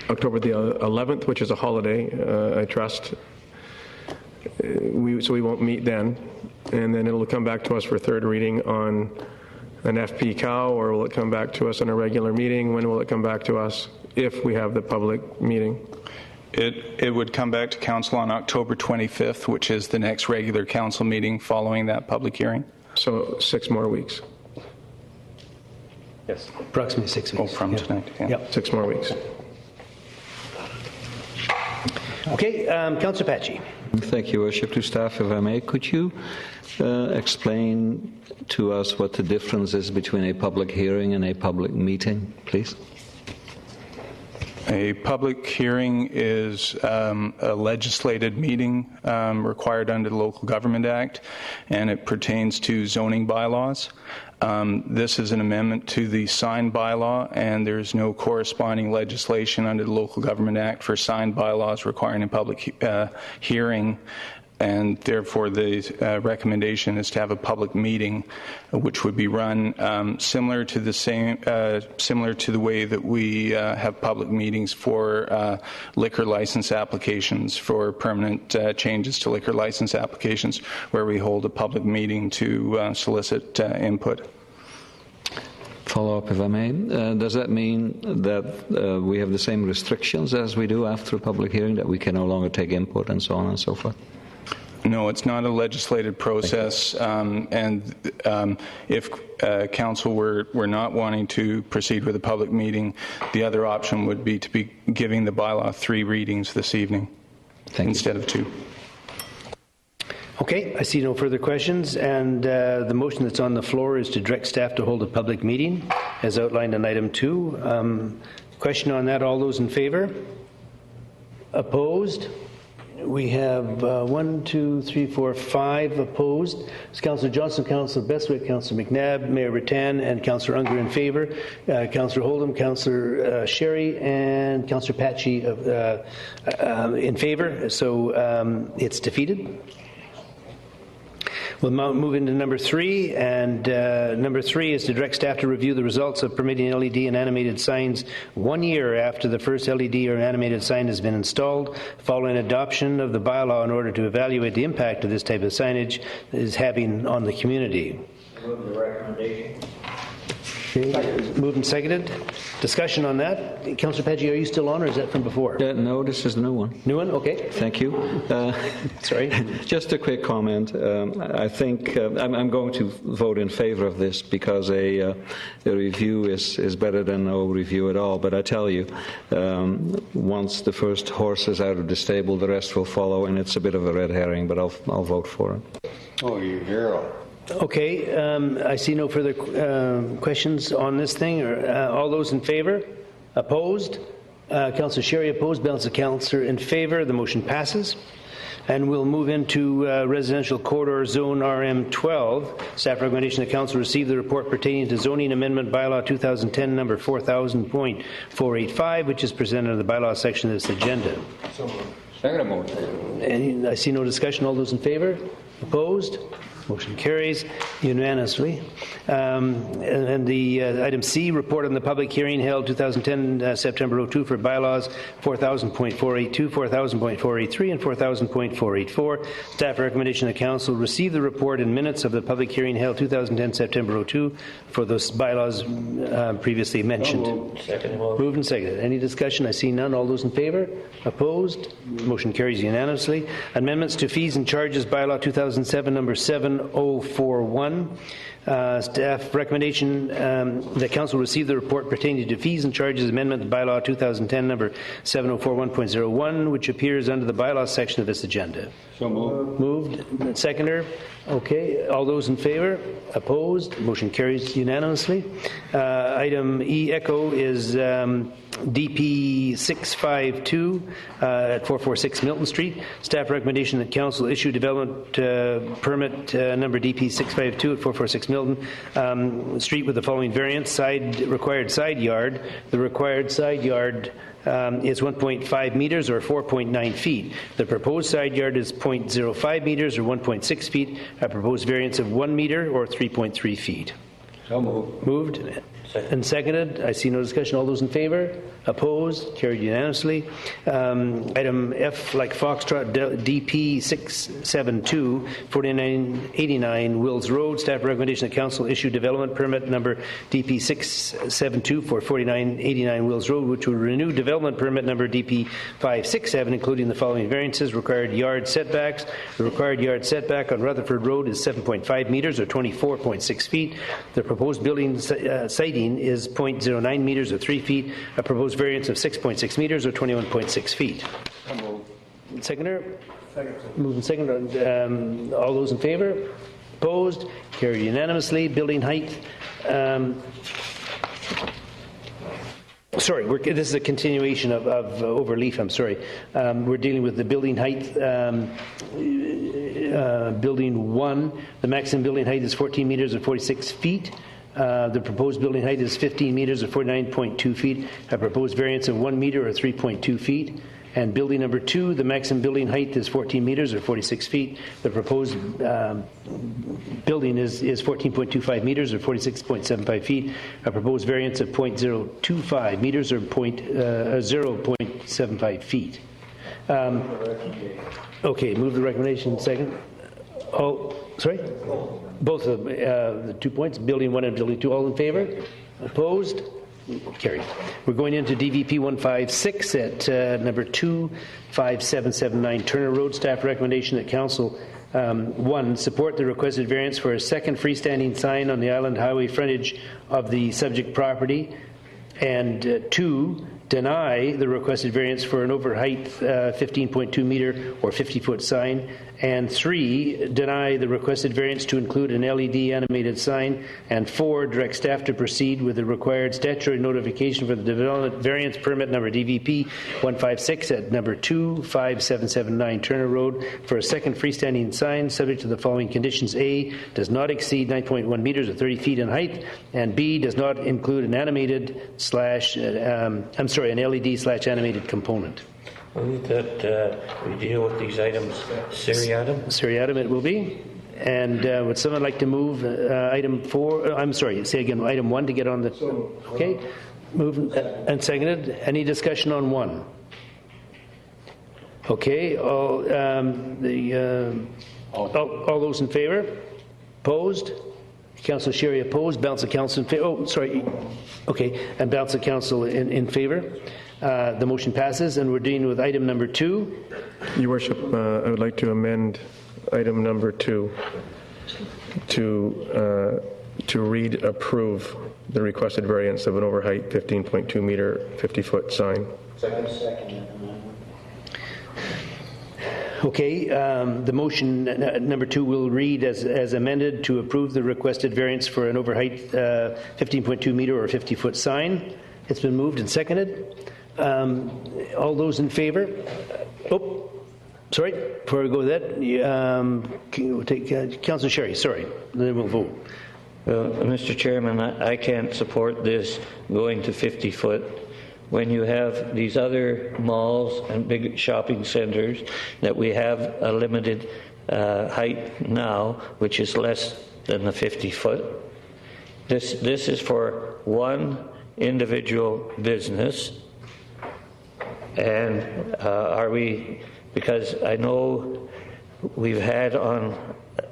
October the 11th, which is a holiday, I trust. So we won't meet then, and then it'll come back to us for third reading on an FP cow, or will it come back to us on a regular meeting? When will it come back to us if we have the public meeting? It would come back to council on October 25th, which is the next regular council meeting following that public hearing. So 6 more weeks. Yes. Approximately 6 weeks. Oh, from tonight. Yeah. Yep. 6 more weeks. Okay, Councillor Patchy. Thank you, Worship. To staff, if I may, could you explain to us what the difference is between a public hearing and a public meeting, please? A public hearing is a legislated meeting required under the Local Government Act, and it pertains to zoning bylaws. This is an amendment to the sign bylaw, and there's no corresponding legislation under the Local Government Act for sign bylaws requiring a public hearing. And therefore, the recommendation is to have a public meeting, which would be run similar to the way that we have public meetings for liquor license applications, for permanent changes to liquor license applications, where we hold a public meeting to solicit input. follow-up, if I may. Does that mean that we have the same restrictions as we do after a public hearing, that we can no longer take input and so on and so forth? No, it's not a legislative process, if council were not wanting to proceed with a public meeting, the other option would be to be giving the bylaw 3 readings this evening instead of 2. Okay, I see no further questions, and the motion that's on the floor is to direct staff to hold a public meeting, as outlined in item 2. Question on that, all those in favour? Opposed? We have 1, 2, 3, 4, 5 opposed. It's Councillor Johnson, Councillor Bestwick, Councillor McNabb, Mayor Rattan, and Councillor Unger in favour. Councillor Holdham, Councillor Sherry, and Councillor Patchy in favour. So it's defeated. We'll move into number 3, and number 3 is to direct staff to review the results of permitting LED and animated signs 1 year after the first LED or animated sign has been installed, following adoption of the bylaw, in order to evaluate the impact of this type of signage is having on the community. Move the recommendation. Moved and seconded. Discussion on that. Councillor Paggi, are you still on, or is that from before? No, this is a new one. New one? Okay. Thank you. Sorry. Just a quick comment. I think I'm going to vote in favor of this because a review is better than no review at all. But I tell you, once the first horse is out of the stable, the rest will follow, and it's a bit of a red herring, but I'll vote for it. Oh, you hero. Okay, I see no further questions on this thing. All those in favour? Opposed? Councillor Sherry opposed. Balance of Councillor in favour. The motion passes. And we'll move into residential corridor zone RM12. Staff recommendation that council receive the report pertaining to zoning amendment bylaw 2010 number 4000.485, which is presented in the bylaw section of this agenda. Second motion. And I see no discussion. All those in favour? Opposed? Motion carries unanimously. And the item C, report on the public hearing held 2010 September 02 for bylaws 4000.482, 4000.483, and 4000.484. Staff recommendation that council receive the report and minutes of the public hearing held 2010 September 02 for those bylaws previously mentioned. Moved and seconded. Any discussion? I see none. All those in favour? Opposed? Motion carries unanimously. Amendments to fees and charges bylaw 2007 number 7041. Staff recommendation that council receive the report pertaining to fees and charges amendment to bylaw 2010 number 7041.01, which appears under the bylaws section of this agenda. So moved. Moved. Seconder. Okay. All those in favour? Opposed? Motion carries unanimously. Item E echo is DP 652 at 446 Milton Street. Staff recommendation that council issue development permit number DP 652 at 446 Milton Street with the following variance: required side yard. The required side yard is 1.5 meters or 4.9 feet. The proposed side yard is 0.05 meters or 1.6 feet. A proposed variance of 1 meter or 3.3 feet. So moved. Moved and seconded. I see no discussion. All those in favour? Opposed? Carried unanimously. Item F, like Foxtrot, DP 672, 4989 Wills Road. Staff recommendation that council issue development permit number DP 672 for 4989 Wills Road, which will renew development permit number DP 567, including the following variances: required yard setbacks. The required yard setback on Rutherford Road is 7.5 meters or 24.6 feet. The proposed building siting is 0.09 meters or 3 feet. A proposed variance of 6.6 meters or 21.6 feet. Seconder? Moved and seconded. All those in favour? Opposed? Carried unanimously. Building height. Sorry, this is a continuation of Overleaf. I'm sorry. We're dealing with the building height. Building 1. The maximum building height is 14 meters or 46 feet. The proposed building height is 15 meters or 49.2 feet. A proposed variance of 1 meter or 3.2 feet. And building number 2, the maximum building height is 14 meters or 46 feet. The proposed building is 14.25 meters or 46.75 feet. A proposed variance of 0.025 meters or 0.75 feet. Okay, move the recommendation. Second. Oh, sorry? both of the 2 points, building 1 and building 2. All in favor? Opposed? Carried. We're going into DVP 156 at number 25779 Turner Road. Staff recommendation that Council 1, support the requested variance for a second freestanding sign on the island highway frontage of the subject property, and 2, deny the requested variance for an overheight 15.2 meter or 50-foot sign, and 3, deny the requested variance to include an LED animated sign, and 4, direct staff to proceed with the required statutory notification for the development variance permit number DVP 156 at number 25779 Turner Road for a second freestanding sign subject to the following conditions: A, does not exceed 9.1 meters or 30 feet in height, and B, does not include an animated an LED/animated component. Move that we deal with these items seriatim. Seriatim it will be. And would someone like to move item 4? I'm sorry, say again, item 1 to get on the... Okay. Moved and seconded. Any discussion on 1? Okay. All those in favor? Opposed? Councillor Sherry opposed. Balance of Council in favor. Oh, sorry. Okay. And Balance of Council in favor. The motion passes, and we're dealing with item number 2. Your Worship, I would like to amend item number 2 to read approve the requested variance of an overheight 15.2 meter 50-foot sign. Okay, the motion number 2 will read as amended to approve the requested variance for an overheight 15.2 meter or 50-foot sign. It's been moved and seconded. All those in favor? Oh, sorry. Before we go with that, we'll take Councillor Sherry. Sorry, then we'll vote. Well, Mr. Chairman, I can't support this going to 50-foot when you have these other malls and big shopping centers that we have a limited height now, which is less than the 50-foot. This is for one individual business. And are we, because I know we've had on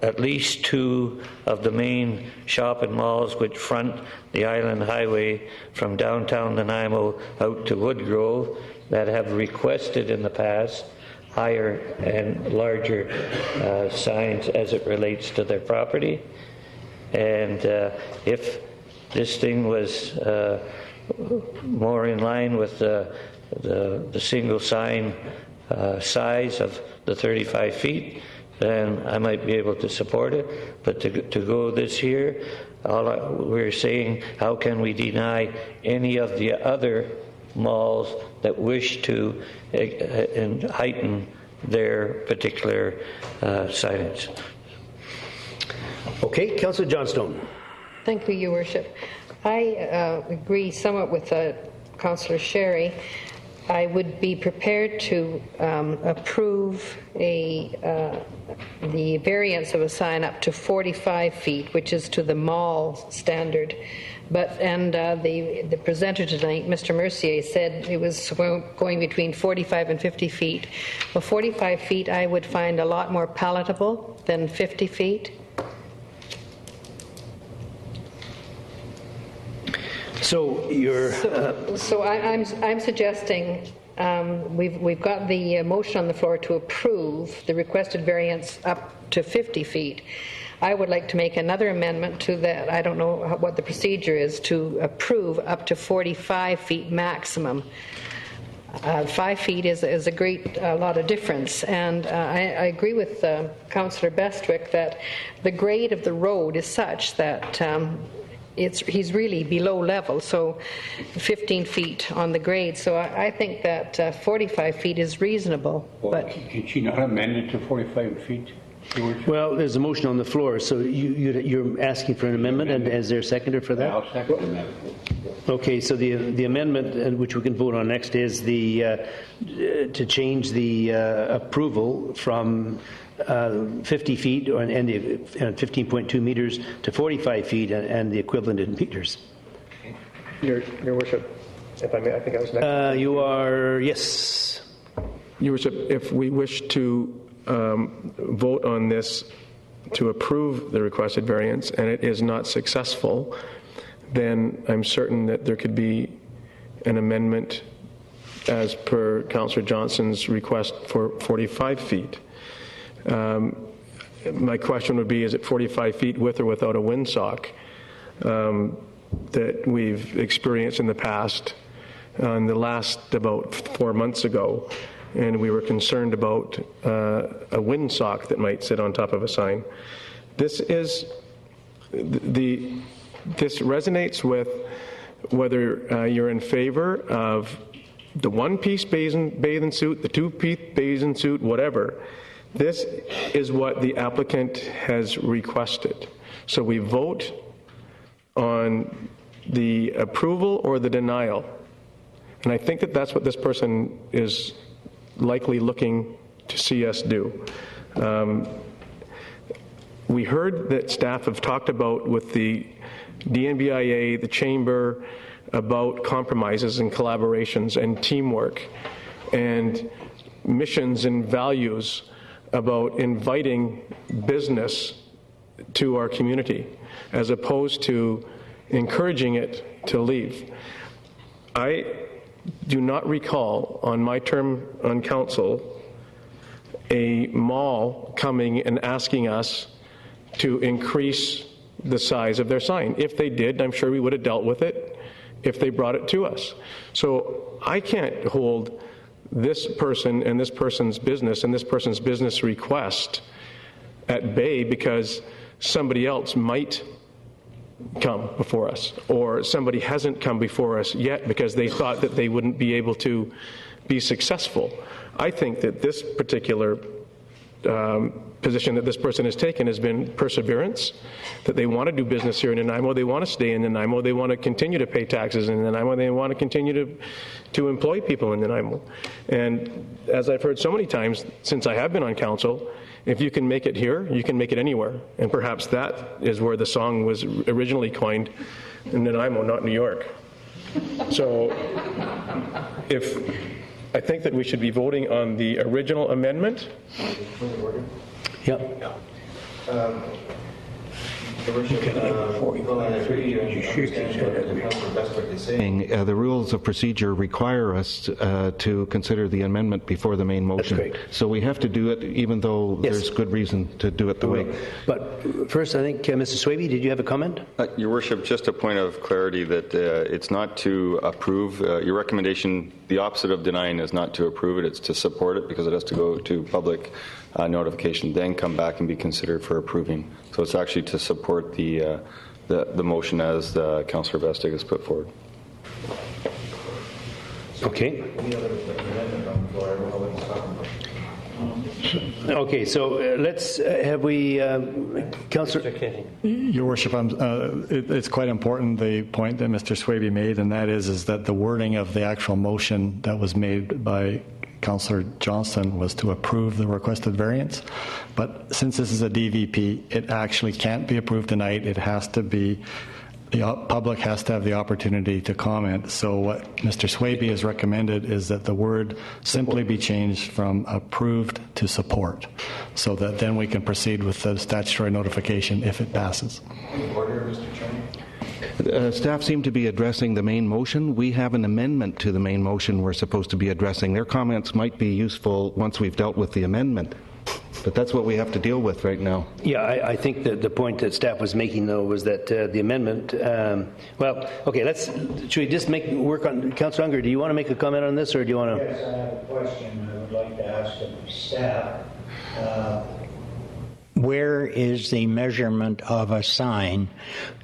at least 2 of the main shopping malls which front the Island Highway from downtown Nanaimo out to Woodgrove that have requested in the past higher and larger signs as it relates to their property. And if this thing was more in line with the single sign size of the 35 feet, then I might be able to support it. But to go this year, we're saying, how can we deny any of the other malls that wish to heighten their particular signage? Okay, Councillor Johnstone. Thank you, Your Worship. I agree somewhat with Councillor Sherry. I would be prepared to approve the variance of a sign up to 45 feet, which is to the mall standard. But the presenter tonight, Mr. Mercier, said it was going between 45 and 50 feet. Well, 45 feet I would find a lot more palatable than 50 feet. So you're. So I'm suggesting we've got the motion on the floor to approve the requested variance up to 50 feet. I would like to make another amendment to that. I don't know what the procedure is to approve up to 45 feet maximum. 5 feet is a great lot of difference, and I agree with Councillor Bestwick that the grade of the road is such that he's really below level, so 15 feet on the grade. So I think that 45 feet is reasonable. Well, but can she not amend it to 45 feet? Well, there's a motion on the floor, so you're asking for an amendment, and is there a seconder for that? I'll second the amendment. Okay, so the amendment, which we can vote on next, is to change the approval from 50 feet and 15.2 meters to 45 feet and the equivalent in meters. Your Worship, if I may, I think I was next. You are, yes. Your Worship, if we wish to vote on this to approve the requested variance and it is not successful, then I'm certain that there could be an amendment as per Councillor Johnston's request for 45 feet. My question would be, is it 45 feet with or without a windsock that we've experienced in the past? In the last about 4 months ago, and we were concerned about a windsock that might sit on top of a sign. This resonates with whether you're in favor of the one-piece bathing suit, the two-piece bathing suit, whatever. This is what the applicant has requested. So we vote on the approval or the denial. And I think that that's what this person is likely looking to see us do. We heard that staff have talked about with the DNBIA, the Chamber, about compromises and collaborations and teamwork and missions and values about inviting business to our community as opposed to encouraging it to leave. I do not recall on my term on council a mall coming and asking us to increase the size of their sign. If they did, I'm sure we would have dealt with it if they brought it to us. So I can't hold this person and this person's business request at bay because somebody else might come before us, or somebody hasn't come before us yet because they thought that they wouldn't be able to be successful. I think that this particular position that this person has taken has been perseverance, that they want to do business here in Nanaimo, they want to stay in Nanaimo, they want to continue to pay taxes in Nanaimo, they want to continue to employ people in Nanaimo. And as I've heard so many times since I have been on council, if you can make it here, you can make it anywhere. And perhaps that is where the song was originally coined, in Nanaimo, not New York. So I think that we should be voting on the original amendment. Yep. The rules of procedure require us to consider the amendment before the main motion. That's great. So we have to do it even though there's good reason to do it the way. But first, I think, Mr. Swaby, did you have a comment? Your Worship, just a point of clarity that it's not to approve. Your recommendation, the opposite of denying, is not to approve it, it's to support it because it has to go to public notification, then come back and be considered for approving. So it's actually to support the motion as Councillor Vestig has put forward. Okay. Okay, so let's have we, Councillor. Your Worship, it's quite important the point that Mr. Swaby made, and that is that the wording of the actual motion that was made by Councillor Johnston was to approve the requested variance. But since this is a DVP, it actually can't be approved tonight. It has to be, the public has to have the opportunity to comment. So what Mr. Swaby has recommended is that the word simply be changed from approved to support, so that then we can proceed with the statutory notification if it passes. Order, Mr. Chairman. Staff seem to be addressing the main motion. We have an amendment to the main motion we're supposed to be addressing. Their comments might be useful once we've dealt with the amendment, but that's what we have to deal with right now. Yeah, I think that the point that staff was making, though, was that the amendment, well, okay, should we just work on, Councillor Unger, do you want to make a comment on this, or do you want to? Yes, I have a question I would like to ask of staff. Where is the measurement of a sign?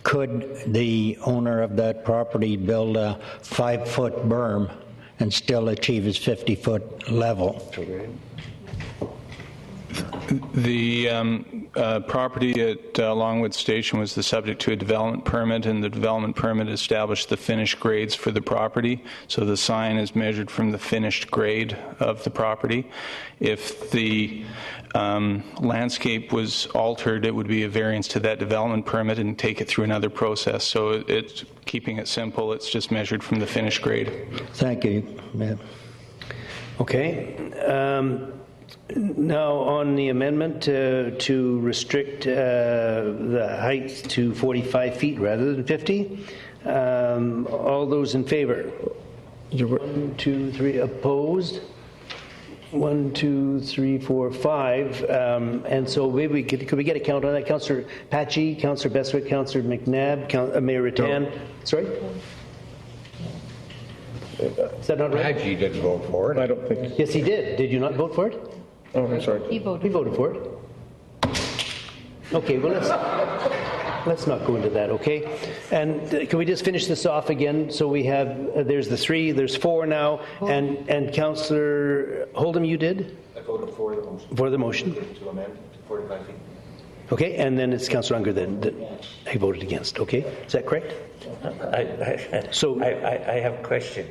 Could the owner of that property build a 5-foot berm and still achieve his 50-foot level? The property at Longwood Station was the subject to a development permit, and the development permit established the finished grades for the property. So the sign is measured from the finished grade of the property. If the landscape was altered, it would be a variance to that development permit and take it through another process. So it's keeping it simple. It's just measured from the finished grade. Thank you. Okay. Now, on the amendment to restrict the height to 45 feet rather than 50, all those in favor? 1, 2, 3 opposed. 1, 2, 3, 4, 5. And so maybe could we get a count on that? Councillor Patchy, Councillor Beswick, Councillor McNabb, Mayor Rattan. No. Sorry? Is that not right? Patchy didn't vote for it. I don't think. Yes, he did. Did you not vote for it? Oh, I'm sorry. He voted. He voted for it. Okay, well, let's not go into that, okay? And can we just finish this off again? So we have, there's the 3, there's 4 now, and Councillor Hold'em, you did? I voted for the motion. For the motion? To amend to 45 feet. Okay, and then it's Councillor Unger that he voted against, okay? Is that correct? I have a question.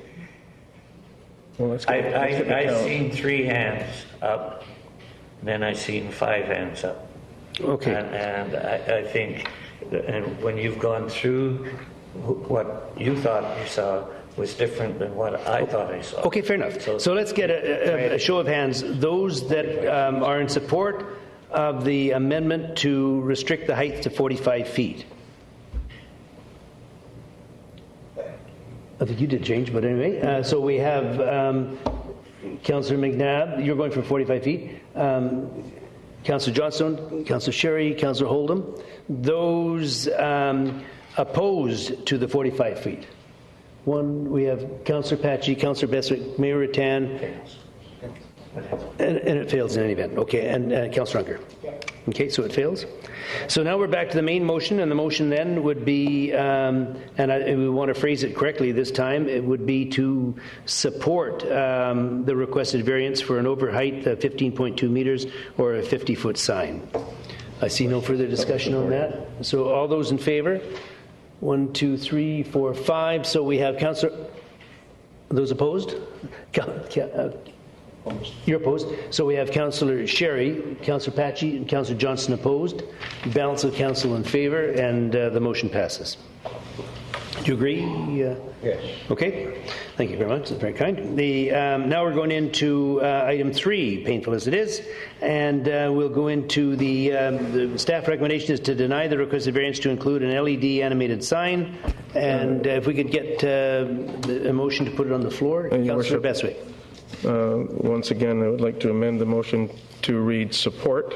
Well, I've seen 3 hands up, then I've seen 5 hands up. Okay. And I think, and when you've gone through what you thought you saw was different than what I thought I saw. Okay, fair enough. So let's get a show of hands. Those that are in support of the amendment to restrict the height to 45 feet. I think you did change, but anyway. So we have Councillor McNabb, you're going for 45 feet. Councillor Johnstone, Councillor Sherry, Councillor Hold'em. Those opposed to the 45 feet. We have Councillor Patchy, Councillor Beswick, Mayor Rattan. And it fails in any event. Okay, and Councillor Unger. Okay, so it fails. So now we're back to the main motion, and the motion then would be, and we want to phrase it correctly this time, it would be to support the requested variance for an over height of 15.2 meters or a 50-foot sign. I see no further discussion on that. So all those in favor? 1, 2, 3, 4, 5. So we have Councillor. Those opposed? You're opposed. So we have Councillor Sherry, Councillor Patchy, and Councillor Johnston opposed. Balance of council in favor, and the motion passes. Do you agree? Yes. Okay. Thank you very much. That's very kind. Now we're going into item 3, painful as it is, and we'll go into the staff recommendation is to deny the requested variance to include an LED animated sign. And if we could get a motion to put it on the floor, Councillor Beswick. Once again, I would like to amend the motion to read support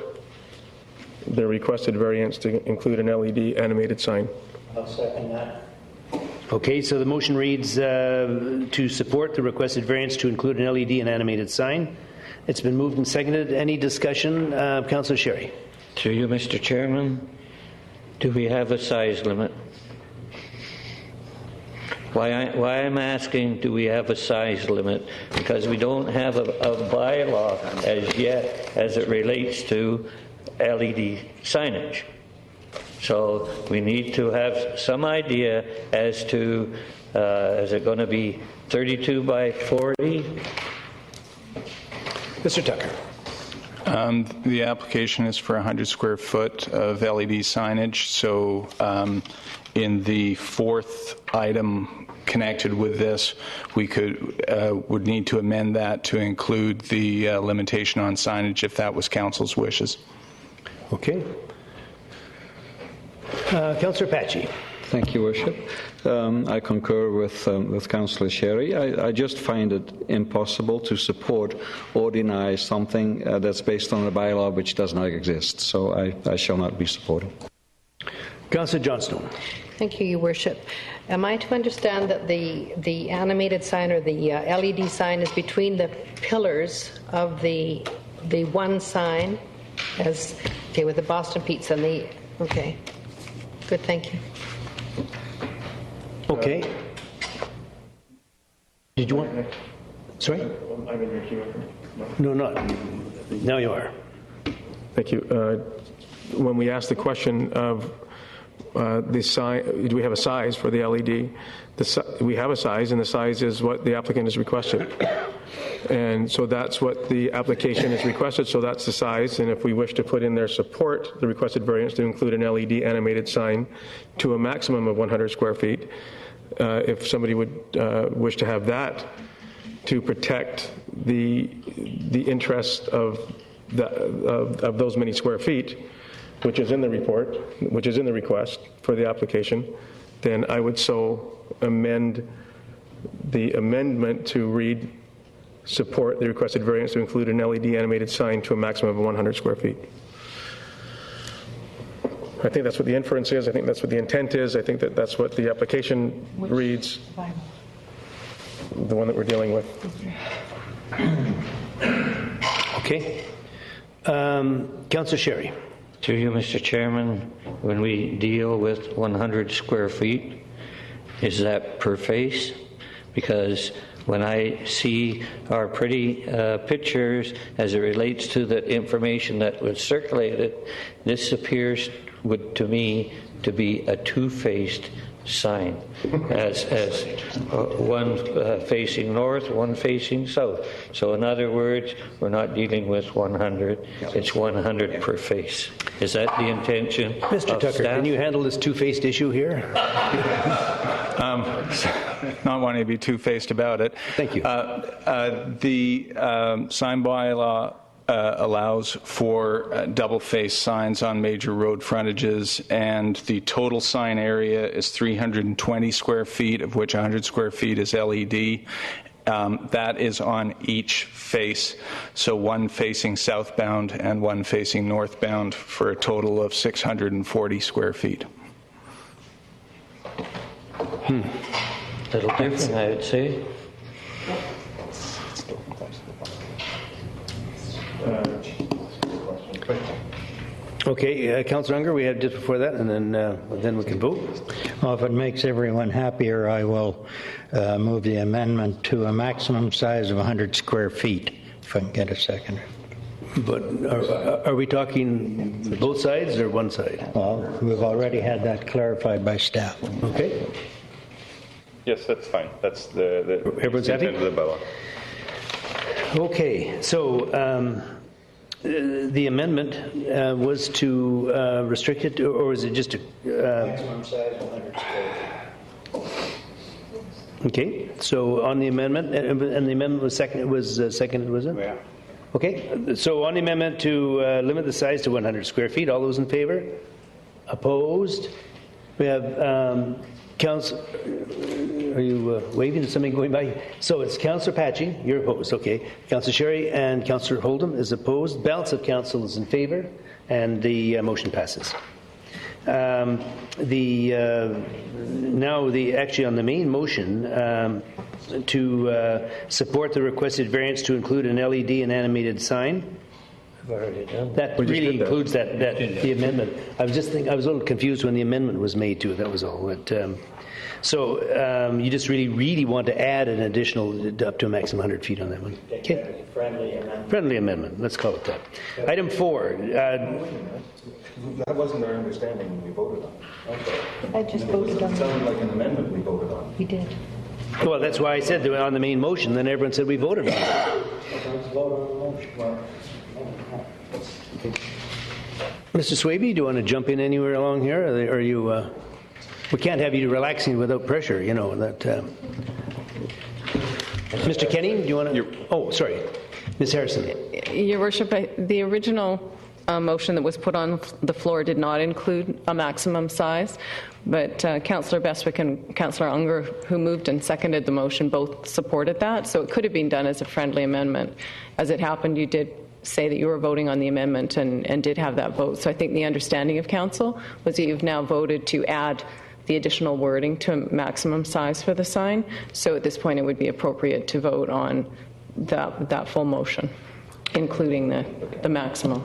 the requested variance to include an LED animated sign. I'll second that. Okay, so the motion reads to support the requested variance to include an LED and animated sign. It's been moved and seconded. Any discussion? Councillor Sherry. Through you, Mr. Chairman, do we have a size limit? Why I'm asking, do we have a size limit? Because we don't have a bylaw as yet as it relates to LED signage. So we need to have some idea as to, is it going to be 32 by 40? Mr. Tucker. The application is for 100 square foot of LED signage. So in the 4th item connected with this, we would need to amend that to include the limitation on signage if that was council's wishes. Okay. Councillor Patchy. Thank you, Worship. I concur with Councillor Sherry. I just find it impossible to support or deny something that's based on a bylaw which does not exist. So I shall not be supporting. Councillor Johnstone. Thank you, Your Worship. Am I to understand that the animated sign or the LED sign is between the pillars of the one sign, as okay, with the Boston Pizza and the okay, good, thank you. Okay. Did you want? Sorry. I'm in your queue. No, not now. You are. Thank you. When we asked the question of the size, do we have a size for the LED? We have a size, and the size is what the applicant has requested. And so that's what the application has requested, so that's the size. And if we wish to put in their support, the requested variance to include an LED animated sign to a maximum of 100 square feet, if somebody would wish to have that to protect the interest of those many square feet, which is in the report, which is in the request for the application, then I would so amend the amendment to read, support the requested variance to include an LED animated sign to a maximum of 100 square feet. I think that's what the inference is. I think that's what the intent is. I think that that's what the application reads, the one that we're dealing with. Okay. Councillor Sherry. To you, Mr. Chairman, when we deal with 100 square feet, is that per face? Because when I see our pretty pictures as it relates to the information that was circulated, this appears to me to be a two-faced sign, as one facing north, one facing south. So in other words, we're not dealing with 100, it's 100 per face. Is that the intention? Mr. Tucker, staff? can you handle this two-faced issue here? Not wanting to be two-faced about it. Thank you. The sign bylaw allows for double-faced signs on major road frontages, and the total sign area is 320 square feet, of which 100 square feet is LED. That is on each face, so one facing southbound and one facing northbound for a total of 640 square feet. Little different, I would say. Okay, Councillor Unger, we had just before that, and then we can vote. Well, if it makes everyone happier, I will move the amendment to a maximum size of 100 square feet, if I can get a second. But are we talking both sides or one side? Well, we've already had that clarified by staff. Okay. Yes, that's fine. That's the Everyone's happy? intent of the bylaw. Okay, so the amendment was to restrict it, or is it just a... Maximum size 100 square feet. Okay, so on the amendment, and the amendment was seconded, was it? Yeah. Okay, so on the amendment to limit the size to 100 square feet, all those in favor? Opposed? We have Council. Are you waving? Is something going by? So it's Councillor Patchy, you're opposed, okay. Councillor Sherry and Councillor Holdham is opposed. Balance of council is in favor, and the motion passes. Now, actually on the main motion, to support the requested variance to include an LED and animated sign. I've already done that. Really includes that the amendment. I was a little confused when the amendment was made to it. That was all. So you just really want to add an additional up to a maximum 100 feet on that one. Okay. Friendly amendment. Friendly amendment. Let's call it that. Item 4. That wasn't our understanding when we voted on it. Okay. I just voted on it. It sounded like an amendment we voted on. We did. Well, that's why I said that on the main motion. Then everyone said we voted on it. Let's vote on the motion. Well, Mr. Swaby, do you want to jump in anywhere along here? Or are you? We can't have you relaxing without pressure. You know that. Mr. Kenny, do you want to? Oh, sorry, Ms. Harrison. Your Worship, the original motion that was put on the floor did not include a maximum size, but Councillor Bestwick and Councillor Unger, who moved and seconded the motion, both supported that. So it could have been done as a friendly amendment. As it happened, you did say that you were voting on the amendment and did have that vote. So I think the understanding of Council was that you've now voted to add the additional wording to a maximum size for the sign. So at this point, it would be appropriate to vote on that full motion, including the maximum.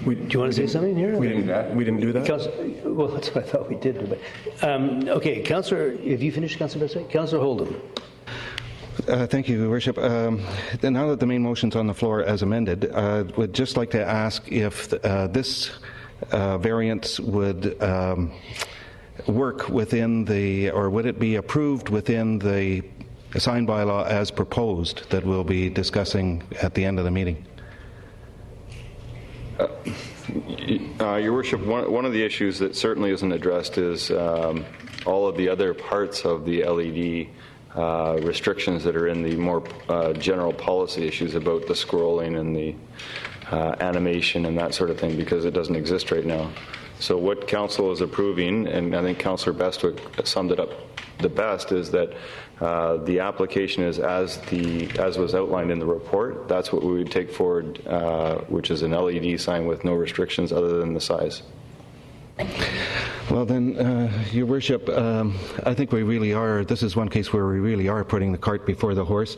Do you want to say something here? We didn't do that. Well, that's what I thought we did. But okay, Councillor, have you finished, Councillor Bestwick? Councillor Holdham. Thank you, Your Worship. Now that the main motion's on the floor as amended, I would just like to ask if this variance would work within or would it be approved within the sign bylaw as proposed that we'll be discussing at the end of the meeting? Your Worship, one of the issues that certainly isn't addressed is all of the other parts of the LED restrictions that are in the more general policy issues about the scrolling and the animation and that sort of thing, because it doesn't exist right now. So what Council is approving, and I think Councillor Bestwick summed it up the best, is that the application is as was outlined in the report. That's what we would take forward, which is an LED sign with no restrictions other than the size. Well then, Your Worship, I think we really are, this is one case where we really are putting the cart before the horse.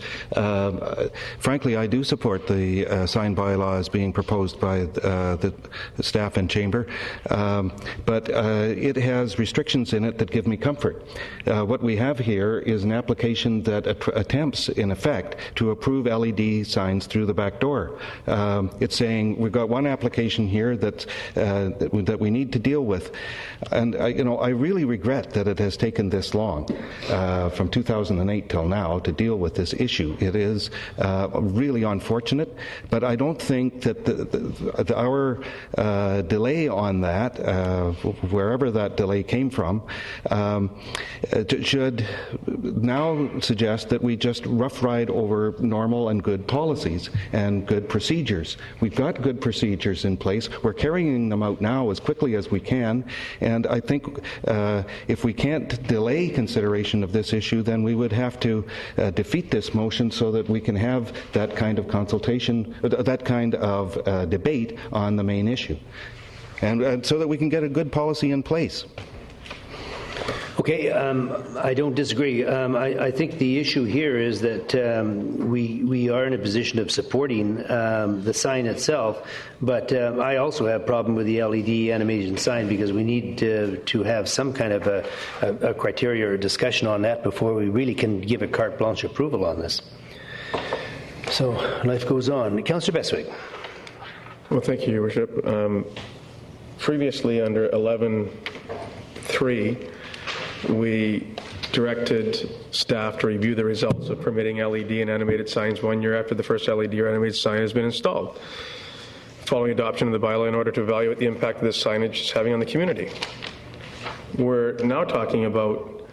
Frankly, I do support the sign bylaw as being proposed by the staff and chamber, but it has restrictions in it that give me comfort. What we have here is an application that attempts, in effect, to approve LED signs through the back door. It's saying we've got one application here that we need to deal with. And I really regret that it has taken this long, from 2008 till now, to deal with this issue. It is really unfortunate, but I don't think that our delay on that, wherever that delay came from, should now suggest that we just rough ride over normal and good policies and good procedures. We've got good procedures in place. We're carrying them out now as quickly as we can, and I think if we can't delay consideration of this issue, then we would have to defeat this motion so that we can have that kind of consultation, that kind of debate on the main issue, and so that we can get a good policy in place. Okay, I don't disagree. I think the issue here is that we are in a position of supporting the sign itself, but I also have a problem with the LED animation sign because we need to have some kind of a criteria or discussion on that before we really can give a carte blanche approval on this. So life goes on. Councillor Bestwick. Well, thank you, Your Worship. Previously, under 11.3, we directed staff to review the results of permitting LED and animated signs 1 year after the first LED or animated sign has been installed, following adoption of the bylaw, in order to evaluate the impact that this signage is having on the community. We're now talking about,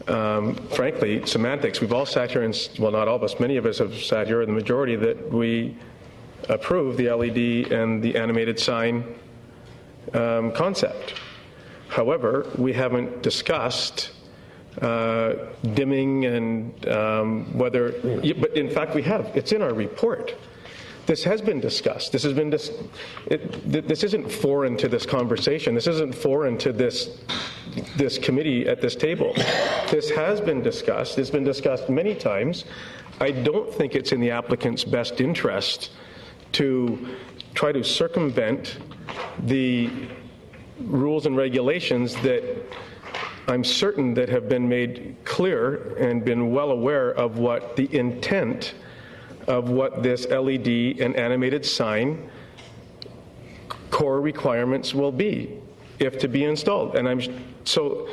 frankly, semantics. We've all sat here, and, well, not all of us, many of us have sat here, the majority, that we approve the LED and the animated sign concept. However, we haven't discussed dimming and whether, but in fact we have. It's in our report. This has been discussed. This has been this isn't foreign to this conversation. This isn't foreign to this committee at this table. This has been discussed. It's been discussed many times. I don't think it's in the applicant's best interest to try to circumvent the rules and regulations that I'm certain that have been made clear and been well aware of what the intent of what this LED and animated sign core requirements will be if to be installed. And so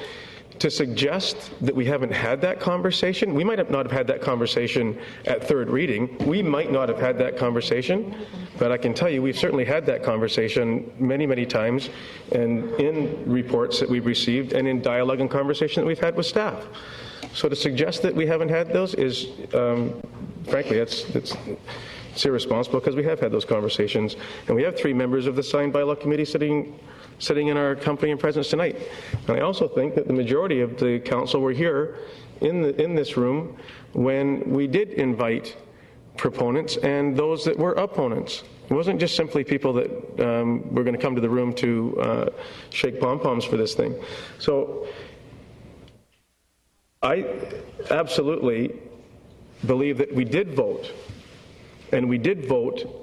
to suggest that we haven't had that conversation, we might not have had that conversation at third reading. We might not have had that conversation, but I can tell you we've certainly had that conversation many, many times, and in reports that we've received and in dialogue and conversation that we've had with staff. So to suggest that we haven't had those is, frankly, it's irresponsible, because we have had those conversations, and we have 3 members of the Sign Bylaw Committee sitting in our company and presence tonight. And I also think that the majority of the council were here in this room when we did invite proponents and those that were opponents. It wasn't just simply people that were going to come to the room to shake pom-poms for this thing. So I absolutely believe that we did vote, and we did vote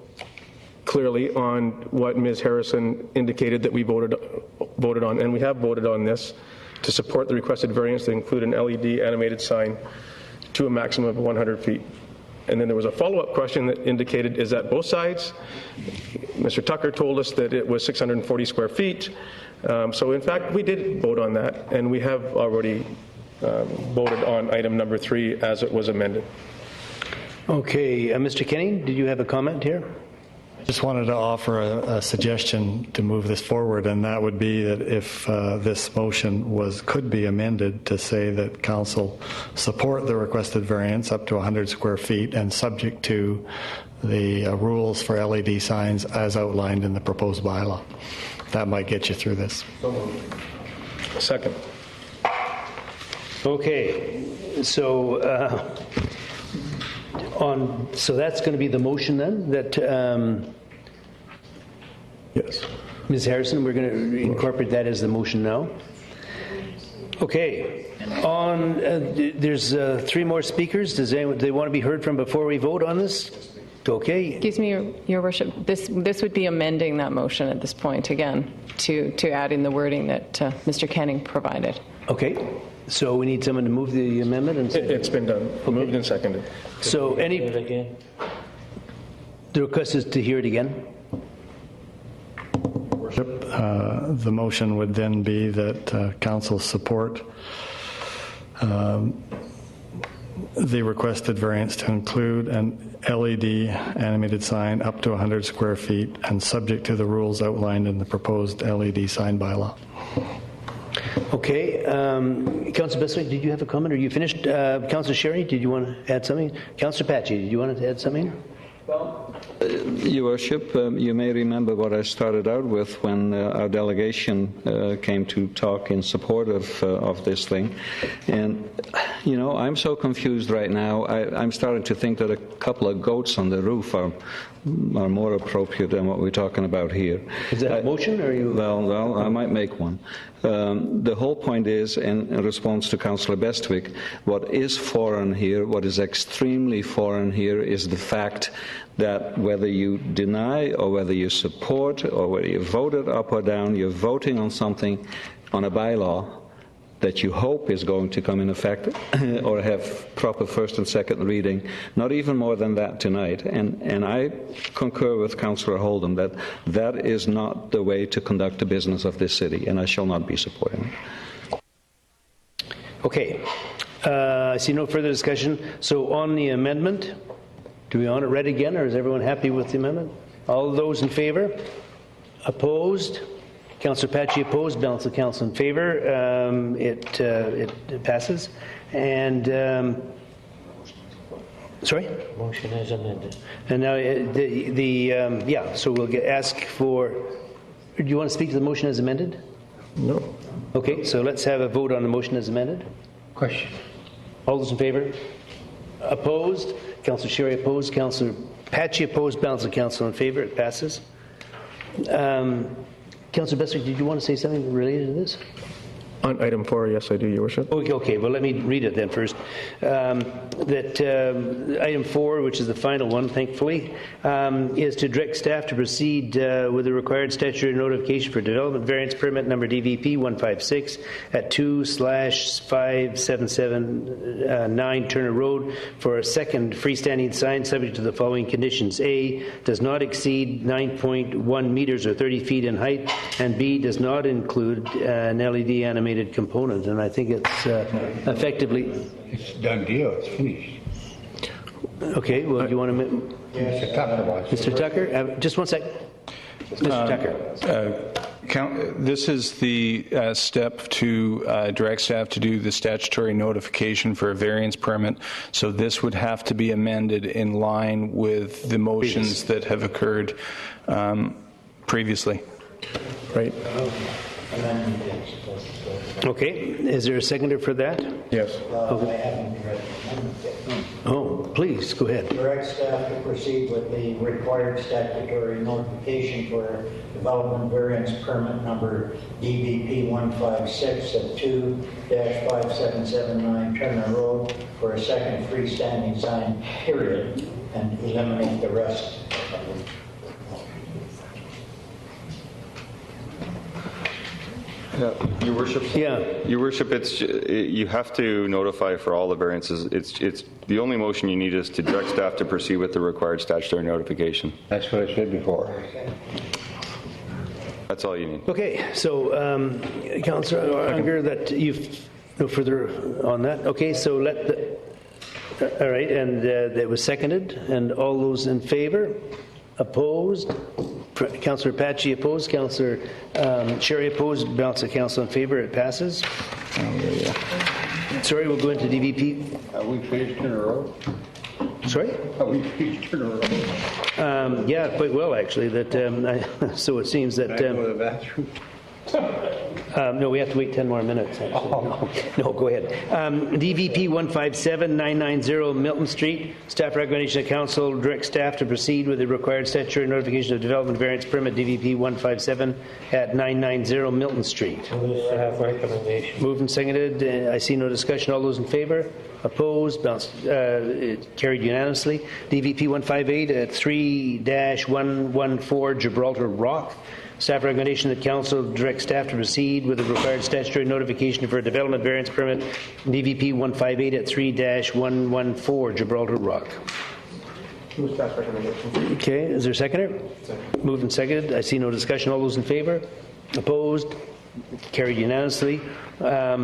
clearly on what Ms. Harrison indicated that we voted on, and we have voted on this to support the requested variance to include an LED animated sign to a maximum of 100 feet. And then there was a follow-up question that indicated, is that both sides? Mr. Tucker told us that it was 640 square feet. So in fact, we did vote on that, and we have already voted on item number 3 as it was amended. Okay, Mr. Kenny, did you have a comment here? Just wanted to offer a suggestion to move this forward, and that would be that if this motion could be amended to say that council support the requested variance up to 100 square feet and subject to the rules for LED signs as outlined in the proposed bylaw. That might get you through this. Second. Okay, so so that's going to be the motion then. That yes, Ms. Harrison, we're going to incorporate that as the motion now. Okay. On there's 3 more speakers. Do they want to be heard from before we vote on this? Okay. Excuse me, Your Worship. This would be amending that motion at this point again to add in the wording that Mr. Canning provided. Okay. So we need someone to move the amendment? And it's been done. Okay. Moved and seconded. So the request is to hear it again? Worship, the motion would then be that council support the requested variance to include an LED animated sign up to 100 square feet and subject to the rules outlined in the proposed LED sign bylaw. Okay. Councillor Bestwick, did you have a comment? Are you finished? Councillor Sherry, did you want to add something? Councillor Patchy, did you want to add something? Well, Your Worship, you may remember what I started out with when our delegation came to talk in support of this thing. And, you know, I'm so confused right now. I'm starting to think that a couple of goats on the roof are more appropriate than what we're talking about here. Is that a motion, or are you? Well, I might make one. The whole point is, in response to Councillor Bestwick, what is foreign here, what is extremely foreign here, is the fact that whether you deny or whether you support or whether you vote it up or down, you're voting on something, on a bylaw that you hope is going to come in effect or have proper first and second reading, not even more than that tonight. And I concur with Councillor Holden that that is not the way to conduct the business of this city, and I shall not be supporting it. Okay. I see no further discussion. So on the amendment, do we want it read again, or is everyone happy with the amendment? All those in favor? Opposed? Councillor Patchy opposed, balance of council in favor. It passes. And sorry? Motion as amended. And now so we'll ask for. Do you want to speak to the motion as amended? No. Okay, so let's have a vote on the motion as amended. Question. All those in favor? Opposed? Councillor Sherry opposed. Councillor Patchy opposed. Balance of council in favor. It passes. Councillor Bestwick, did you want to say something related to this? On item 4, yes, I do, Your Worship. Okay, well, let me read it then first. Item 4, which is the final one, thankfully, is to direct staff to proceed with the required statutory notification for development variance permit number DVP 156 at 2/5779 Turner Road for a second freestanding sign subject to the following conditions. A, does not exceed 9.1 meters or 30 feet in height, and B, does not include an LED animated component. And I think it's effectively... It's a done deal. It's finished. Okay, well, do you want to... Mr. Tucker wants Mr. Tucker, just one sec. Mr. Tucker. This is the step to direct staff to do the statutory notification for a variance permit. So this would have to be amended in line with the motions that have occurred previously. Right. Okay, is there a seconder for that? Yes. Oh, please, go ahead. Direct staff to proceed with the required statutory notification for development variance permit number DVP 156 at 2-5779 Turner Road for a second freestanding sign, period, and eliminate the rest. Your Worship. Yeah. Your Worship, you have to notify for all the variances. It's the only motion you need is to direct staff to proceed with the required statutory notification. That's what I said before. That's all you need. Okay, so Councillor Unger, that you've no further on that. Okay, so let the. All right, and that was seconded, and all those in favor. Opposed? Councillor Apache opposed. Councillor Sherry opposed. Balance of council in favour. It passes. Sorry, we'll go into DVP. Are we finished in a row? Sorry? Are we finished in a row? Yeah, quite well actually. So it seems that. Can I go to the bathroom? No, we have to wait 10 more minutes. No, go ahead. DVP 157990 Milton Street. Staff recommendation of council direct staff to proceed with the required statutory notification of development variance permit DVP 157 at 990 Milton Street. Staff recommendation. Moved and seconded. I see no discussion. All those in favour? Opposed? Carried unanimously. DVP 158 at 3-114 Gibraltar Rock. Staff recommendation that council direct staff to proceed with the required statutory notification for a development variance permit DVP 158 at 3-114 Gibraltar Rock. Move staff recommendation. Okay, is there a seconder? Second. Moved and seconded. I see no discussion. All those in favour? Opposed? Carried unanimously. RA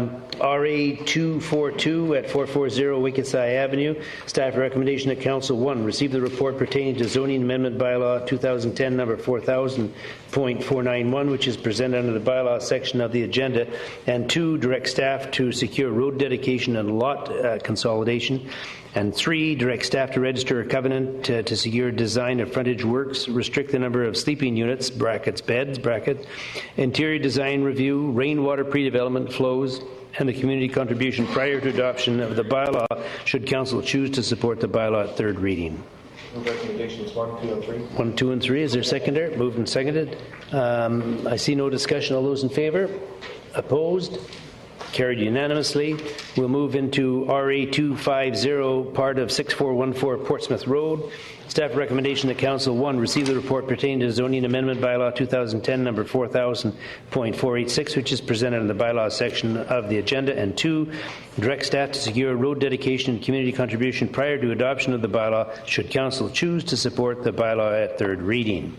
242 at 440 Wicketsai Avenue. Staff recommendation that Council 1 receive the report pertaining to zoning amendment bylaw 2010 number 4000.491, which is presented under the bylaw section of the agenda, and 2 direct staff to secure road dedication and lot consolidation. And 3, direct staff to register a covenant to secure design of frontage works, restrict the number of sleeping units, brackets, beds, bracket, interior design review, rainwater pre-development flows, and the community contribution prior to adoption of the bylaw, should council choose to support the bylaw at third reading. Recommendations 1, 2, and 3. 1, 2, and 3. Is there a seconder? Moved and seconded. I see no discussion. All those in favour? Opposed? Carried unanimously. We'll move into RA 250, part of 6414 Portsmouth Road. Staff recommendation that Council 1 receive the report pertaining to zoning amendment bylaw 2010 number 4000.486, which is presented in the bylaw section of the agenda, and 2, direct staff to secure road dedication and community contribution prior to adoption of the bylaw, should Council choose to support the bylaw at third reading.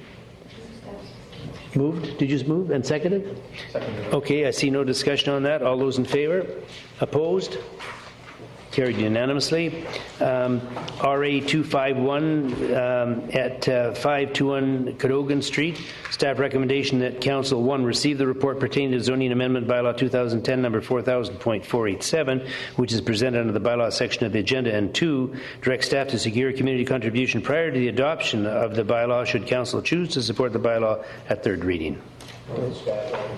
Moved? Did you just move and seconded? Seconded. Okay, I see no discussion on that. All those in favour? Opposed? Carried unanimously. RA 251 at 521 Cadogan Street. Staff recommendation that Council 1 receive the report pertaining to zoning amendment bylaw 2010 number 4000.487, which is presented under the bylaw section of the agenda, and 2, direct staff to secure community contribution prior to the adoption of the bylaw, should Council choose to support the bylaw at third reading.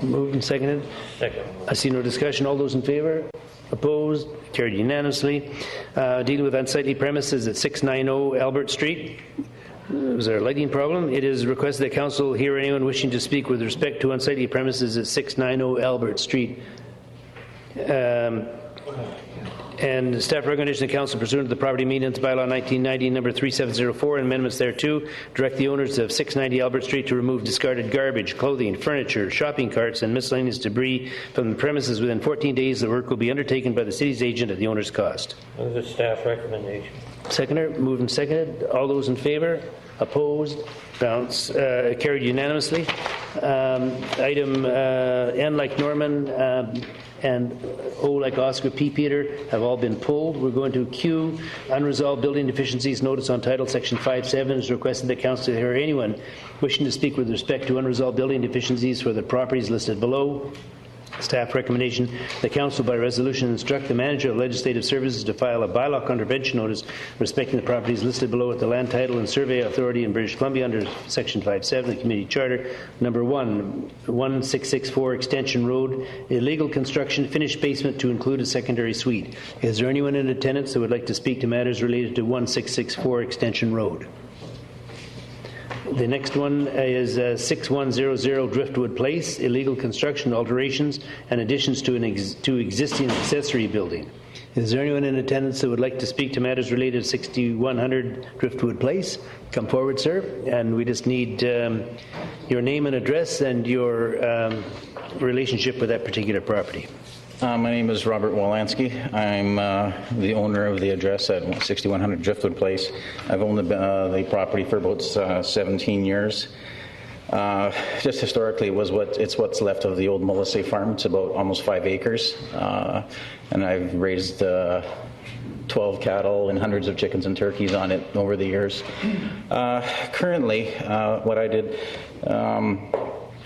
Moved and seconded. Second. I see no discussion. All those in favour? Opposed? Carried unanimously. Dealing with unsightly premises at 690 Albert Street. Was there a lighting problem? It is requested that Council hear anyone wishing to speak with respect to unsightly premises at 690 Albert Street. And staff recommendation of Council pursuant to the Property Maintenance Bylaw 1990 number 3704 and amendments thereto, direct the owners of 690 Albert Street to remove discarded garbage, clothing, furniture, shopping carts, and miscellaneous debris from the premises within 14 days. The work will be undertaken by the city's agent at the owner's cost. Move the staff recommendation. Seconder, moved and seconded. All those in favour? Opposed? Bounce. Carried unanimously. Item N like Norman and O like Oscar P. Peter have all been pulled. We're going to Q, unresolved building deficiencies. Notice on title section 5.7 is requested that Council hear anyone wishing to speak with respect to unresolved building deficiencies for the properties listed below. Staff recommendation: the Council by resolution instruct the Manager of Legislative Services to file a bylaw contravention notice respecting the properties listed below at the Land Title and Survey Authority in British Columbia under Section 5.7 of the Community Charter. Number 1, 1664 Extension Road, illegal construction, finished basement to include a secondary suite. Is there anyone in attendance that would like to speak to matters related to 1664 Extension Road? The next one is 6100 Driftwood Place, illegal construction, alterations, and additions to existing accessory building. Is there anyone in attendance that would like to speak to matters related to 6100 Driftwood Place? Come forward, sir. And we just need your name and address and your relationship with that particular property. My name is Robert Wolanski. I'm the owner of the address at 6100 Driftwood Place. I've owned the property for about 17 years. Just historically, it's what's left of the old Melissa farm. It's about almost 5 acres, and I've raised 12 cattle and hundreds of chickens and turkeys on it over the years. Currently, what I did,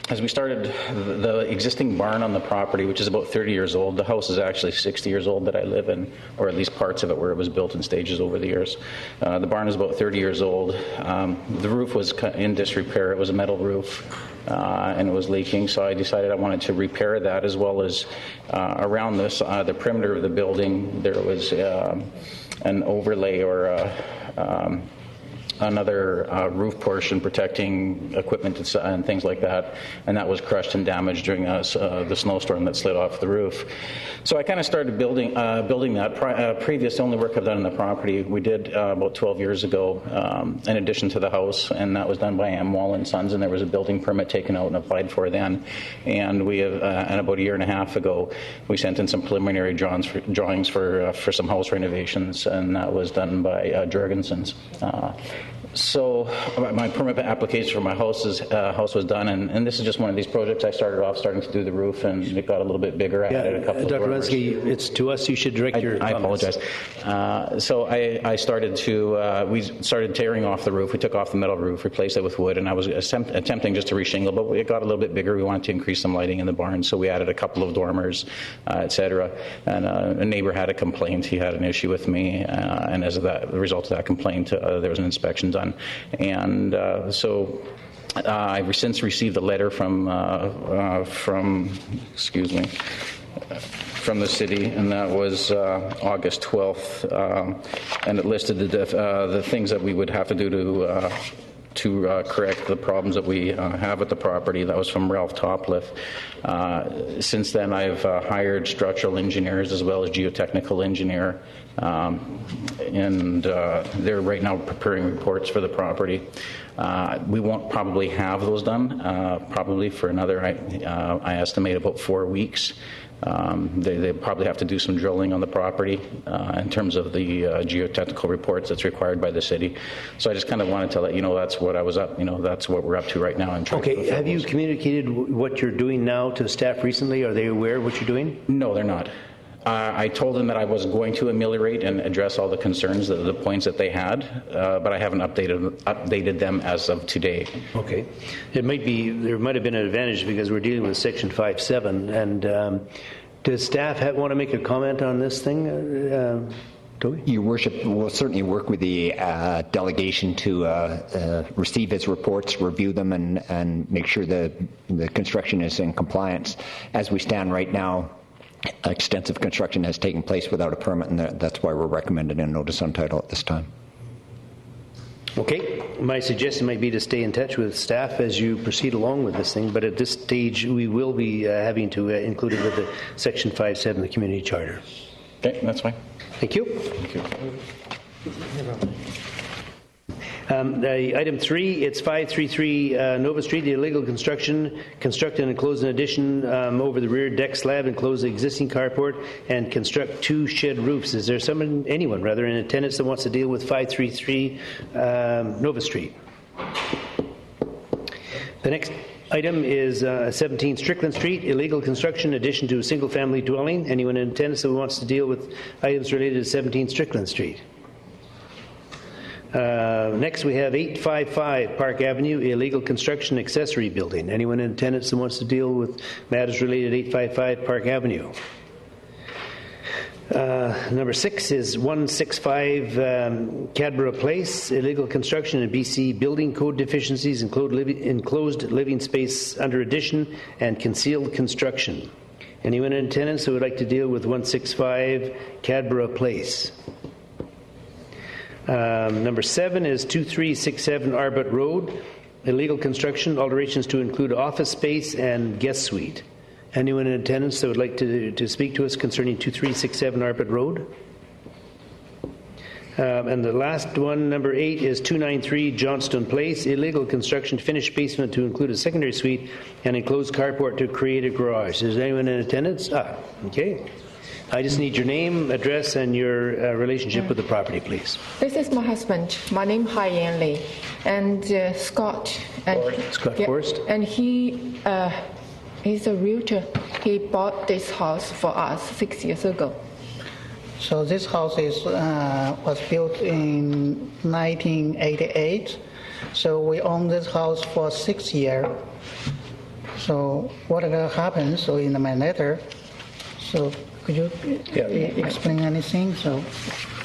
as we started the existing barn on the property, which is about 30 years old, the house is actually 60 years old that I live in, or at least parts of it where it was built in stages over the years. The barn is about 30 years old. The roof was in disrepair. It was a metal roof, and it was leaking, so I decided I wanted to repair that, as well as around this, the perimeter of the building, there was an overlay or another roof portion protecting equipment and things like that, and that was crushed and damaged during the snowstorm that slid off the roof. So I kind of started building that. Previous only work I've done on the property we did about 12 years ago, in addition to the house, and that was done by M. Wall & Sons, and there was a building permit taken out and applied for then. And we have, and about a year and a half ago, we sent in some preliminary drawings for some house renovations, and that was done by Jorgensen's. So my permit application for my house was done, and this is just one of these projects. I starting to do the roof, and it got a little bit bigger. I added a couple of Dr. dormers. Waleński, it's to us. You should direct your comments. I apologize. So I started to, we started tearing off the roof. We took off the metal roof, replaced it with wood, and I was attempting just to reshingle, but it got a little bit bigger. We wanted to increase some lighting in the barn, so we added a couple of dormers, etc. And a neighbor had a complaint. He had an issue with me, and as the result of that complaint, there was an inspection done. And so I've since received a letter from the city, and that was August 12th, and it listed the things that we would have to do to correct the problems that we have at the property. That was from Ralph Topliff. Since then, I've hired structural engineers as well as geotechnical engineer, and they're right now preparing reports for the property. We won't probably have those done probably for another, I estimate, about 4 weeks. They probably have to do some drilling on the property in terms of the geotechnical reports that's required by the city. So I just kind of wanted to let you know that's what I was up. That's what we're up to right now. Okay. Have you communicated what you're doing now to staff recently? Are they aware of what you're doing? No, they're not. I told them that I was going to ameliorate and address all the concerns, the points that they had, but I haven't updated them as of today. Okay. There might have been an advantage because we're dealing with Section 5.7, and does staff want to make a comment on this thing? Your Worship, we'll certainly work with the delegation to receive its reports, review them, and make sure the construction is in compliance. As we stand right now, extensive construction has taken place without a permit, and that's why we're recommending a notice on title at this time. Okay. My suggestion might be to stay in touch with staff as you proceed along with this thing, but at this stage we will be having to include it with the Section 5.7 of the Community Charter. Okay, that's fine. Thank you. Thank you. Item 3, it's 533 Nova Street, the illegal construction, construct and enclose an addition over the rear deck slab, enclose the existing carport, and construct 2 shed roofs. Is there anyone in attendance that wants to deal with 533 Nova Street? The next item is 17 Strickland Street, illegal construction, addition to a single-family dwelling. Anyone in attendance that wants to deal with items related to 17 Strickland Street? Next, we have 855 Park Avenue, illegal construction accessory building. Anyone in attendance that wants to deal with matters related to 855 Park Avenue? Number 6 is 165 Cadborough Place, illegal construction and BC building code deficiencies, enclosed living space under addition, and concealed construction. Anyone in attendance who would like to deal with 165 Cadborough Place? Number 7 is 2367 Arbut Road, illegal construction, alterations to include office space and guest suite. Anyone in attendance that would like to speak to us concerning 2367 Arbut Road? And the last one, number 8, is 293 Johnston Place, illegal construction, finished basement to include a secondary suite and enclosed carport to create a garage. Is anyone in attendance? Okay. I just need your name, address, and your relationship with the property, please. This is my husband. My name is Hai Yan Lee, and Scott. Scott Forrest. And he's a realtor. He bought this house for us 6 years ago. So this house was built in 1988. So we own this house for 6 years. So what happened? So in my letter, so could you explain anything? So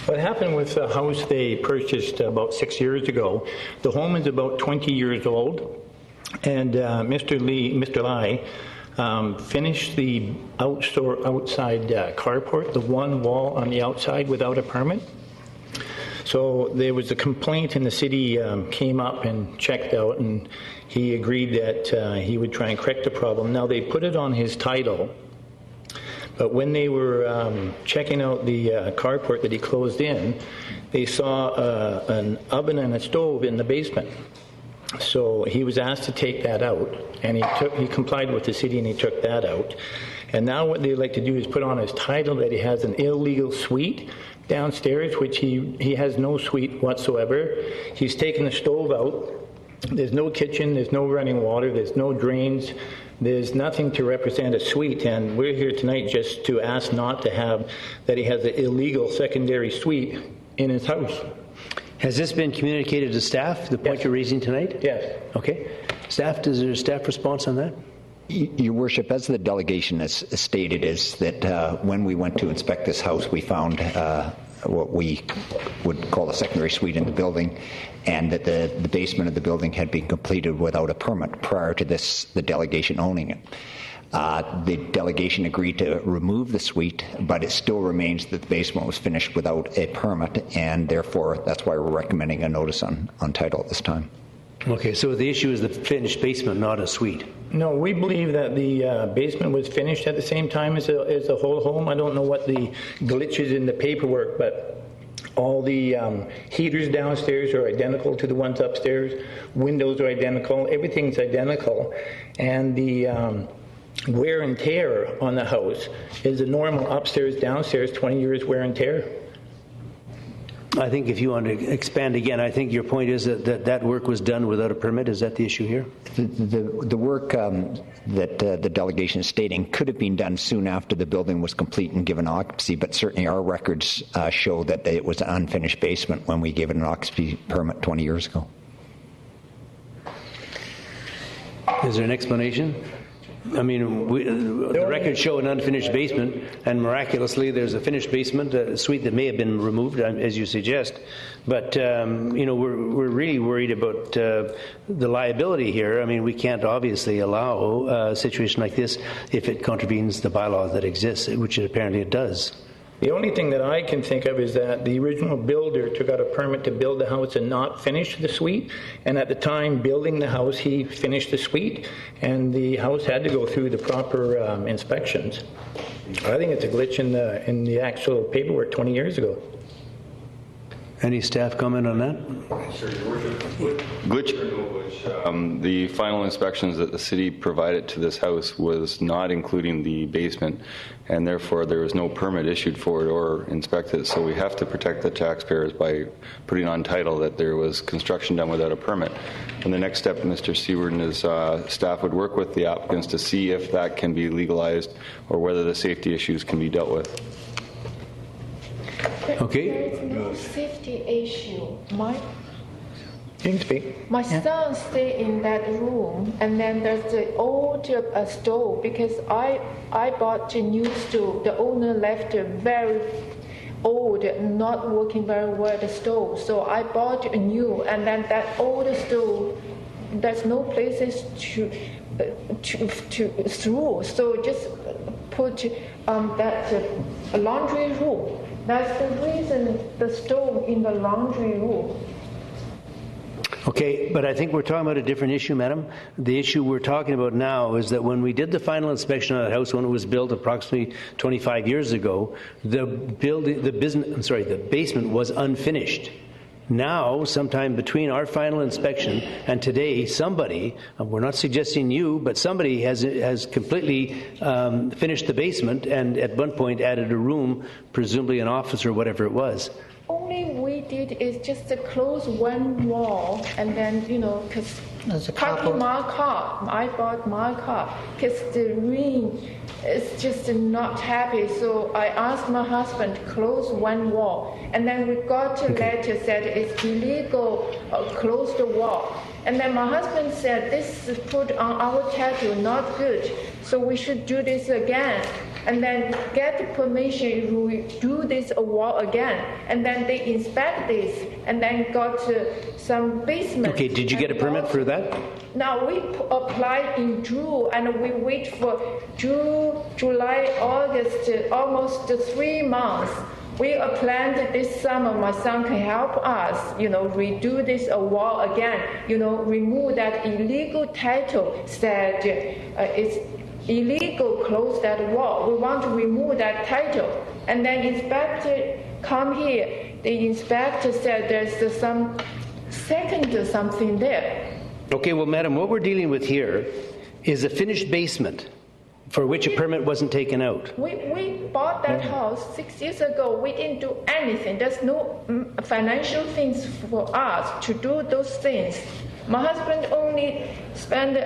what happened with the house they purchased about 6 years ago? The home is about 20 years old, and Mr. Lai finished the outside carport, the one wall on the outside, without a permit. So there was a complaint, and the city came up and checked out, and he agreed that he would try and correct the problem. Now they put it on his title, but when they were checking out the carport that he closed in, they saw an oven and a stove in the basement. So he was asked to take that out, and he complied with the city, and he took that out. And now what they'd like to do is put on his title that he has an illegal suite downstairs, which he has no suite whatsoever. He's taken the stove out. There's no kitchen, there's no running water, there's no drains, there's nothing to represent a suite, and we're here tonight just to ask not to have that he has an illegal secondary suite in his house. Has this been communicated to staff, the point you're raising tonight? Yes. Okay. Staff, is there a staff response on that? Your Worship, as the delegation has stated, is that when we went to inspect this house, we found what we would call a secondary suite in the building, and that the basement of the building had been completed without a permit prior to the delegation owning it. The delegation agreed to remove the suite, but it still remains that the basement was finished without a permit, and therefore that's why we're recommending a notice on title at this time. Okay, so the issue is the finished basement, not a suite. No, we believe that the basement was finished at the same time as the whole home. I don't know what the glitch is in the paperwork, but all the heaters downstairs are identical to the ones upstairs. Windows are identical. Everything's identical. And the wear and tear on the house is a normal upstairs, downstairs, 20 years wear and tear. I think if you want to expand again, I think your point is that work was done without a permit. Is that the issue here? The work that the delegation is stating could have been done soon after the building was complete and given occupancy, but certainly our records show that it was an unfinished basement when we gave it an occupancy permit 20 years ago. Is there an explanation? I mean, the records show an unfinished basement, and miraculously there's a finished basement, a suite that may have been removed, as you suggest. But, we're really worried about the liability here. I mean, we can't obviously allow a situation like this if it contravenes the bylaw that exists, which apparently it does. The only thing that I can think of is that the original builder took out a permit to build the house and not finish the suite. And at the time building the house, he finished the suite, and the house had to go through the proper inspections. I think it's a glitch in the actual paperwork 20 years ago. Any staff comment on that? Sure, Your Worship. Glitch, the final inspections that the city provided to this house was not including the basement, and therefore there was no permit issued for it or inspected. So we have to protect the taxpayers by putting on title that there was construction done without a permit. And the next step, Mr. Seward and his staff would work with the applicants to see if that can be legalized or whether the safety issues can be dealt with. Okay. There is no safety issue. You can speak. My son stay in that room, and then there's the old stove, because I bought a new stove. The owner left a very old, not working very well, the stove. So I bought a new, and then that old stove, there's no places to through. So just put that laundry room. That's the reason the stove in the laundry room. Okay, but I think we're talking about a different issue, madam. The issue we're talking about now is that when we did the final inspection on that house when it was built approximately 25 years ago, the basement was unfinished. Now, sometime between our final inspection and today, somebody, we're not suggesting you, but somebody has completely finished the basement and at one point added a room, presumably an office or whatever it was. Only we did is just to close one wall and then, because As a parking couple. my car, I bought my car, because the rain is just not happy. So I asked my husband to close one wall. And then we got a letter said it's illegal, close the wall. And then my husband said, this is put on our title, not good. So we should do this again. And then get the permission to do this wall again. And then they inspect this and then got some basement. Okay, did you get a permit for that? Now we applied in June and we wait for June, July, August, almost 3 months. We planned this summer, my son can help us, redo this wall again, remove that illegal title said it's illegal close that wall. We want to remove that title. And then inspector come here. The inspector said there's some second something there. Okay, well, madam, what we're dealing with here is a finished basement for which a permit wasn't taken out. We bought that house 6 years ago. We didn't do anything. There's no financial things for us to do those things. My husband only spent,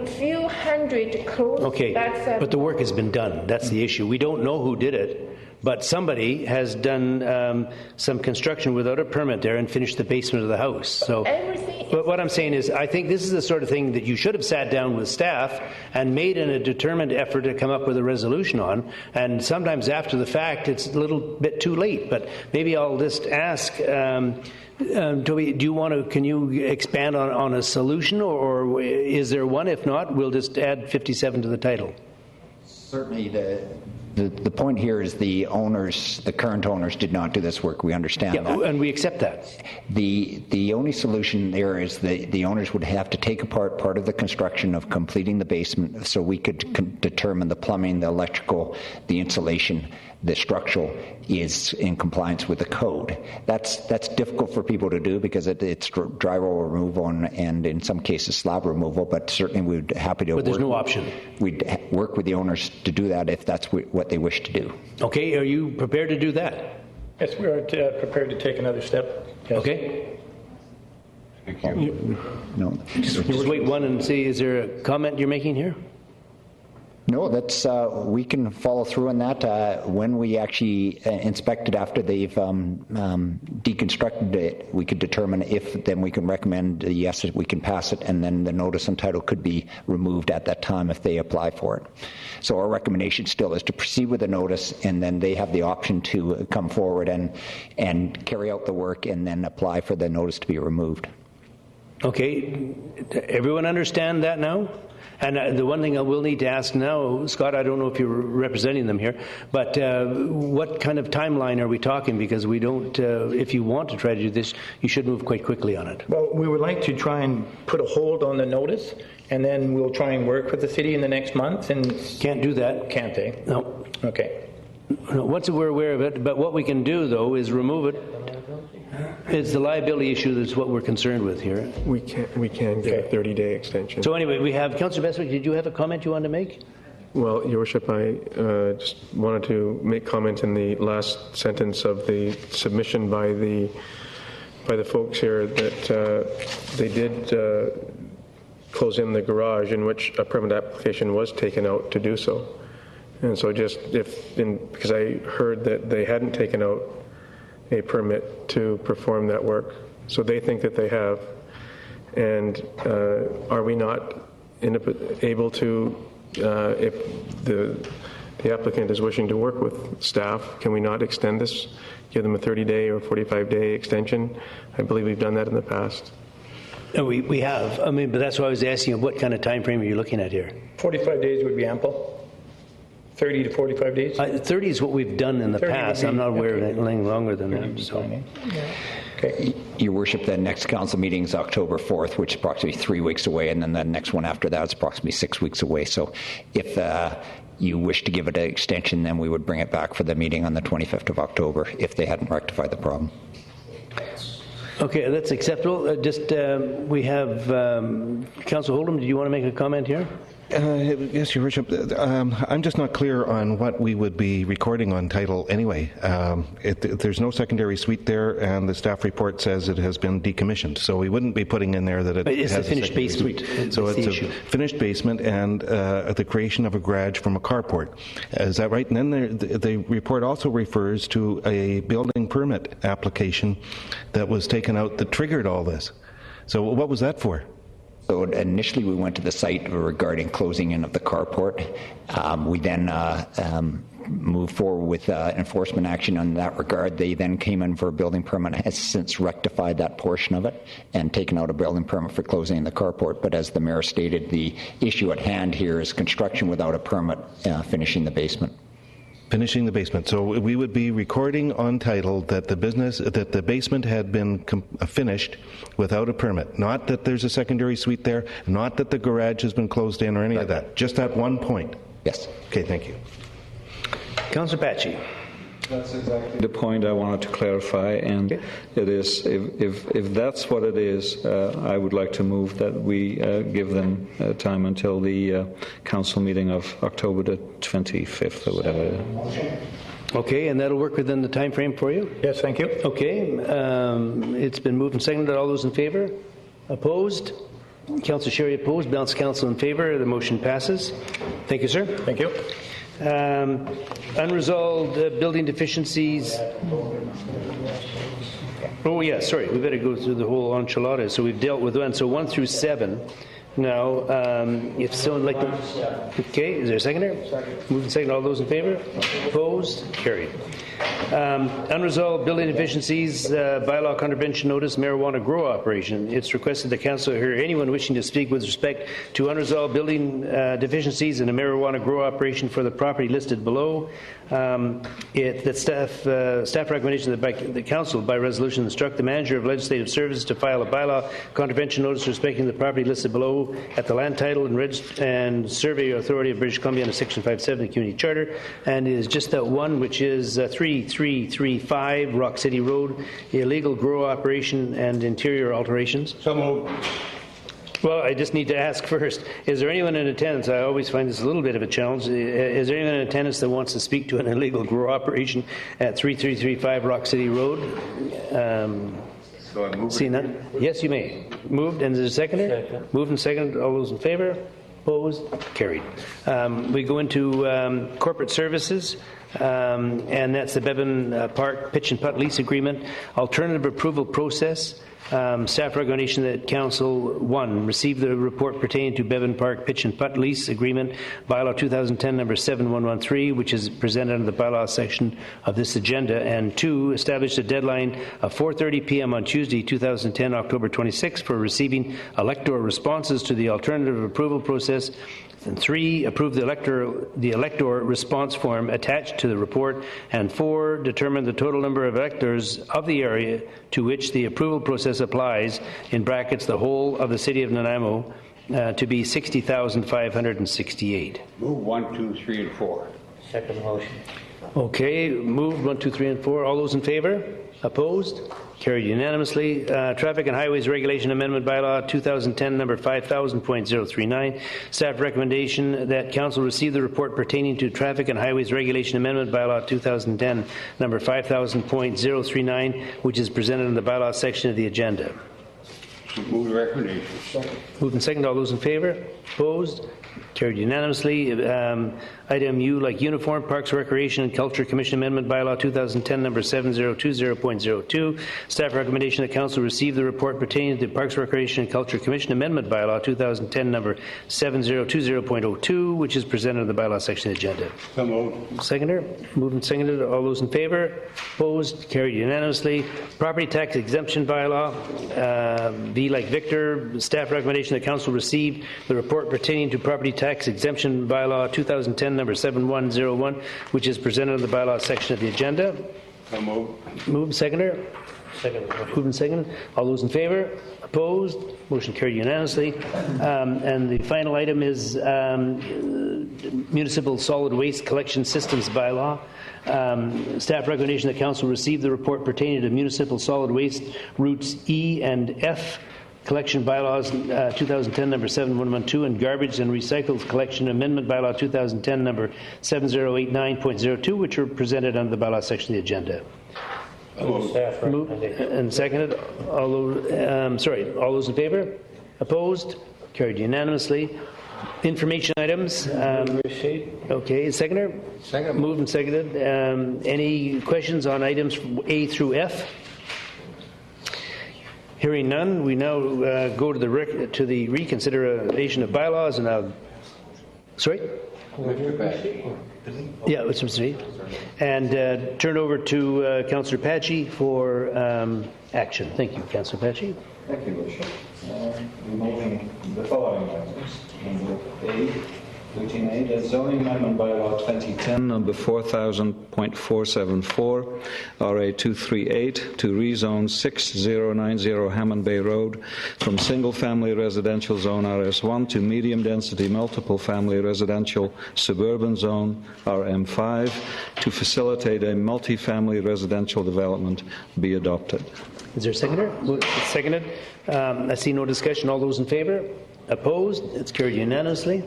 few hundred close. Okay, but the work has been done. That's the issue. We don't know who did it, but somebody has done some construction without a permit there and finished the basement of the house. So, but what I'm saying is, I think this is the sort of thing that you should have sat down with staff and made a determined effort to come up with a resolution on. And sometimes after the fact, it's a little bit too late. But maybe I'll just ask. Toby, can you expand on a solution, or is there one? If not, we'll just add 57 to the title. Certainly, the point here is the current owners did not do this work. We understand that. And we accept that. The only solution there is the owners would have to take apart part of the construction of completing the basement so we could determine the plumbing, the electrical, the insulation, the structural is in compliance with the code. That's difficult for people to do because it's drywall removal and in some cases slab removal, but certainly we'd happy to. But there's no option. We'd work with the owners to do that if that's what they wish to do. Okay, are you prepared to do that? Yes, we are prepared to take another step. Yes. Okay. Thank you. No. Just wait one and see, is there a comment you're making here? No, that's we can follow through on that. When we actually inspect it after they've deconstructed it, we could determine if then we can recommend yes, we can pass it, and then the notice and title could be removed at that time if they apply for it. So our recommendation still is to proceed with the notice, and then they have the option to come forward and carry out the work and then apply for the notice to be removed. Okay, everyone understand that now? And the one thing I will need to ask now, Scott, I don't know if you're representing them here, but what kind of timeline are we talking? Because we don't, if you want to try to do this, you should move quite quickly on it. Well, we would like to try and put a hold on the notice, and then we'll try and work with the city in the next month. And can't do that. Can't they? No. Okay. No, once we're aware of it, but what we can do, though, is remove it. It's the liability issue that's what we're concerned with here. We can get a 30-day extension. So anyway, we have, Councillor Bestwick, did you have a comment you wanted to make? Well, Your Worship, I just wanted to make comment in the last sentence of the submission by the folks here that they did close in the garage in which a permit application was taken out to do so. And so just because I heard that they hadn't taken out a permit to perform that work. So they think that they have. And are we not able to, if the applicant is wishing to work with staff, can we not extend this, give them a 30-day or 45-day extension? I believe we've done that in the past. No, we have. But that's why I was asking what kind of time frame are you looking at here? 45 days would be ample. 30 to 45 days? 30 is what we've done in the past. I'm not aware of anything longer than that. So. Okay. Your Worship, the next council meeting is October 4th, which is approximately 3 weeks away, and then the next one after that is approximately 6 weeks away. So if you wish to give it an extension, then we would bring it back for the meeting on the 25th of October if they hadn't rectified the problem. Okay, that's acceptable. We have Councillor Oldham. Do you want to make a comment here? Yes, Your Worship. I'm just not clear on what we would be recording on title anyway. There's no secondary suite there, and the staff report says it has been decommissioned. So we wouldn't be putting in there that it It's has a finished basement. Suite. So it's a finished basement and the creation of a garage from a carport. Is that right? And then the report also refers to a building permit application that was taken out that triggered all this. So what was that for? So initially we went to the site regarding closing in of the carport. We then moved forward with enforcement action in that regard. They then came in for a building permit, has since rectified that portion of it and taken out a building permit for closing the carport. But as the mayor stated, the issue at hand here is construction without a permit, finishing the basement. Finishing the basement. So we would be recording on title that the basement had been finished without a permit. Not that there's a secondary suite there, not that the garage has been closed in or any of that. Just that one point. Yes. Okay, thank you. Councillor Patsy. That's exactly the point I wanted to clarify, and it is, if that's what it is, I would like to move that we give them time until the council meeting of October the 25th or whatever. Okay, and that'll work within the time frame for you? Yes, thank you. Okay, it's been moved and seconded. All those in favor? Opposed? Councillor Sherry opposed. Balance council in favor. The motion passes. Thank you, sir. Thank you. Unresolved building deficiencies. Oh, yeah, sorry. We better go through the whole enchilada. So we've dealt with one. So 1 through 7. Now, if someone like to... Okay, is there a seconder? Moved and seconded. All those in favor? Opposed? Carried. Unresolved building deficiencies, bylaw contravention notice, marijuana grow operation. It's requested the council hear anyone wishing to speak with respect to unresolved building deficiencies in a marijuana grow operation for the property listed below. Staff recommendation that the council by resolution instruct the manager of legislative services to file a bylaw contravention notice respecting the property listed below at the Land Title and Survey Authority of British Columbia under Section 570 of the Community Charter, and it is just that one, which is 3335 Rock City Road, illegal grow operation and interior alterations. So moved. Well, I just need to ask first, is there anyone in attendance? I always find this a little bit of a challenge. Is there anyone in attendance that wants to speak to an illegal grow operation at 3335 Rock City Road? So I move. See none? Yes, you may. Moved, and is there a seconder? Second. Moved and seconded. All those in favor? Opposed? Carried. We go into corporate services. And that's the Bevan Park Pitch and Putt lease agreement. Alternative approval process. Staff recommendation that Council 1 receive the report pertaining to Bevan Park Pitch and Putt lease agreement, bylaw 2010 number 7113, which is presented under the bylaw section of this agenda, and 2, establish a deadline of 4:30 p.m. on Tuesday, 2010, October 26, for receiving elector responses to the alternative approval process. And 3, approve the elector response form attached to the report. And 4, determine the total number of electors of the area to which the approval process applies, in brackets the whole of the city of Nanaimo, to be 60,568. Move 1, 2, 3, and 4. Second motion. Okay, moved 1, 2, 3, and 4. All those in favor? Opposed? Carried unanimously. Traffic and Highways Regulation Amendment Bylaw 2010 number 5000.039. Staff recommendation that Council receive the report pertaining to Traffic and Highways Regulation Amendment Bylaw 2010 number 5000.039, which is presented in the bylaw section of the agenda. Move the recommendation. Moved and seconded. All those in favor? Opposed? Carried unanimously. Item U, like uniform, Parks, Recreation and Culture Commission Amendment Bylaw 2010 number 7020.02. Staff recommendation that Council receive the report pertaining to the Parks, Recreation and Culture Commission Amendment Bylaw 2010 number 7020.02, which is presented in the bylaw section of the agenda. So moved. Seconder. Moved and seconded. All those in favor? Opposed? Carried unanimously. Property Tax Exemption Bylaw. V like Victor. Staff recommendation that Council receive the report pertaining to Property Tax Exemption Bylaw 2010 number 7101, which is presented in the bylaw section of the agenda. So moved. Moved, seconder. Second. Moved and seconded. All those in favor? Opposed? Motion carried unanimously. And the final item is Municipal Solid Waste Collection Systems Bylaw. Staff recommendation that Council receive the report pertaining to municipal solid waste routes E and F Collection Bylaws 2010 number 7112 and Garbage and Recycled Collection Amendment Bylaw 2010 number 7089.02, which are presented under the bylaw section of the agenda. Moved and seconded. All those in favor? Opposed? Carried unanimously. Information items. Okay, seconder? Second. Moved and seconded. Any questions on items A through F? Hearing none, we now go to the reconsideration of bylaws and sorry? Yeah, it's Mr. And turn over to Councillor Patchy for action. Thank you, Councillor Patchy. Thank you, Bishop. Removing the following items. Number A, routine A, the zoning amendment bylaw 2010, number 4000.474, RA 238, to rezone 6090 Hammond Bay Road from single-family residential zone RS1 to medium-density multiple-family residential suburban zone RM5 to facilitate a multi-family residential development be adopted. Is there a seconder? Seconded. I see no discussion. All those in favor? Opposed? It's carried unanimously.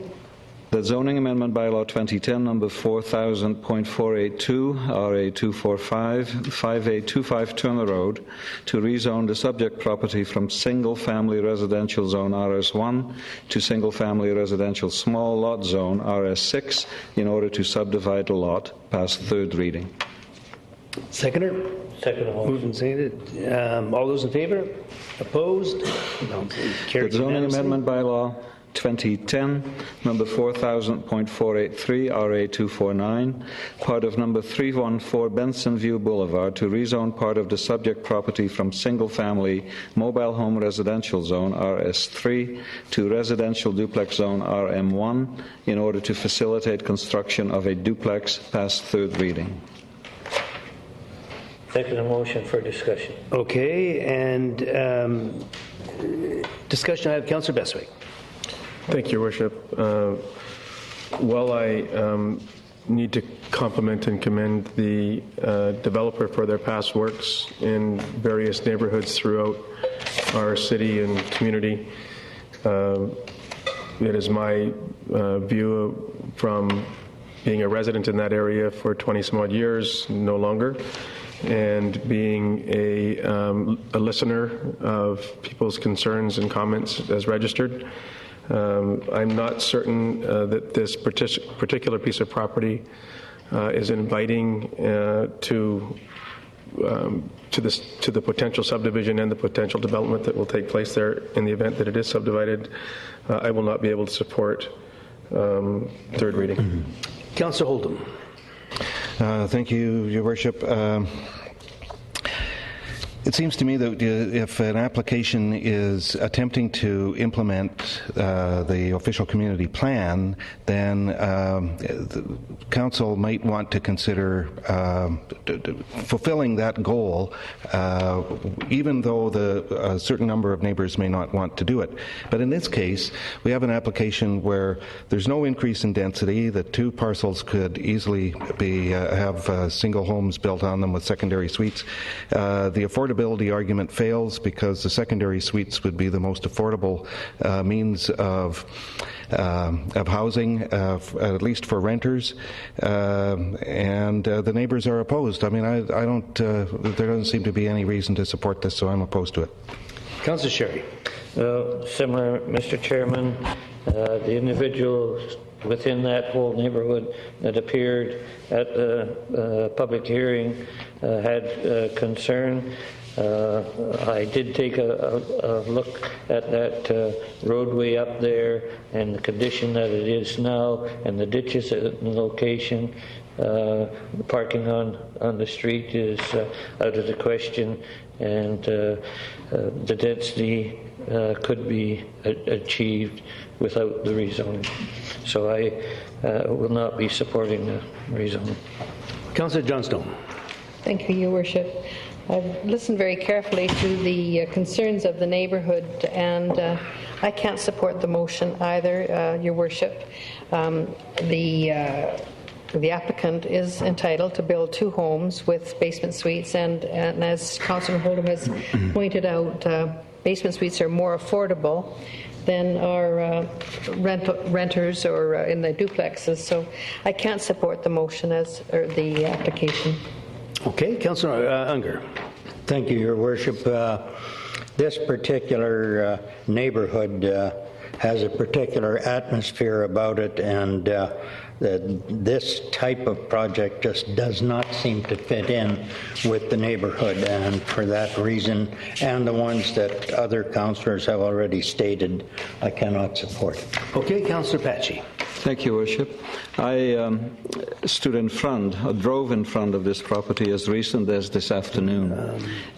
The zoning amendment bylaw 2010 number 4000.482 RA 245 5825 Turner Road to rezone the subject property from single-family residential zone RS1 to single-family residential small lot zone RS6 in order to subdivide the lot, past third reading. Seconder? Second. Moved and seconded. All those in favor? Opposed? No. The zoning amendment bylaw 2010, number 4000.483, RA 249, part of number 314 Benson View Boulevard to rezone part of the subject property from single-family mobile home residential zone RS3 to residential duplex zone RM1 in order to facilitate construction of a duplex, past third reading. Second motion for discussion. Okay, and discussion. I have Councillor Bestwick. Thank you, Your Worship. While I need to compliment and commend the developer for their past works in various neighborhoods throughout our city and community, it is my view from being a resident in that area for 20-some odd years, no longer, and being a listener of people's concerns and comments as registered. I'm not certain that this particular piece of property is inviting to the potential subdivision and the potential development that will take place there in the event that it is subdivided. I will not be able to support third reading. Councillor Oldham. Thank you, Your Worship. It seems to me that if an application is attempting to implement the official community plan, then the council might want to consider fulfilling that goal, even though a certain number of neighbors may not want to do it. But in this case, we have an application where there's no increase in density. The two parcels could easily have single homes built on them with secondary suites. The affordability argument fails because the secondary suites would be the most affordable means of housing, at least for renters, and the neighbors are opposed. I mean, I don't. There doesn't seem to be any reason to support this, so I'm opposed to it. Councillor Sherry. Similar, Mr. Chairman. The individuals within that whole neighborhood that appeared at the public hearing had concern. I did take a look at that roadway up there and the condition that it is now, and the ditches at the location. The parking on the street is out of the question, and the density could be achieved without the rezoning. So I will not be supporting the rezoning. Councillor Johnstone. Thank you, Your Worship. I've listened very carefully to the concerns of the neighbourhood, and I can't support the motion either, Your Worship. The the applicant is entitled to build 2 homes with basement suites, and as Councillor Holdham has pointed out, basement suites are more affordable than our renters or in the duplexes. So I can't support the motion or the application. Okay, Councillor Unger. Thank you, Your Worship. This particular neighborhood has a particular atmosphere about it, and this type of project just does not seem to fit in with the neighborhood, and for that reason, and the ones that other councillors have already stated, I cannot support it. Okay, Councillor Patchy. Thank you, Worship. I drove in front of this property as recent as this afternoon,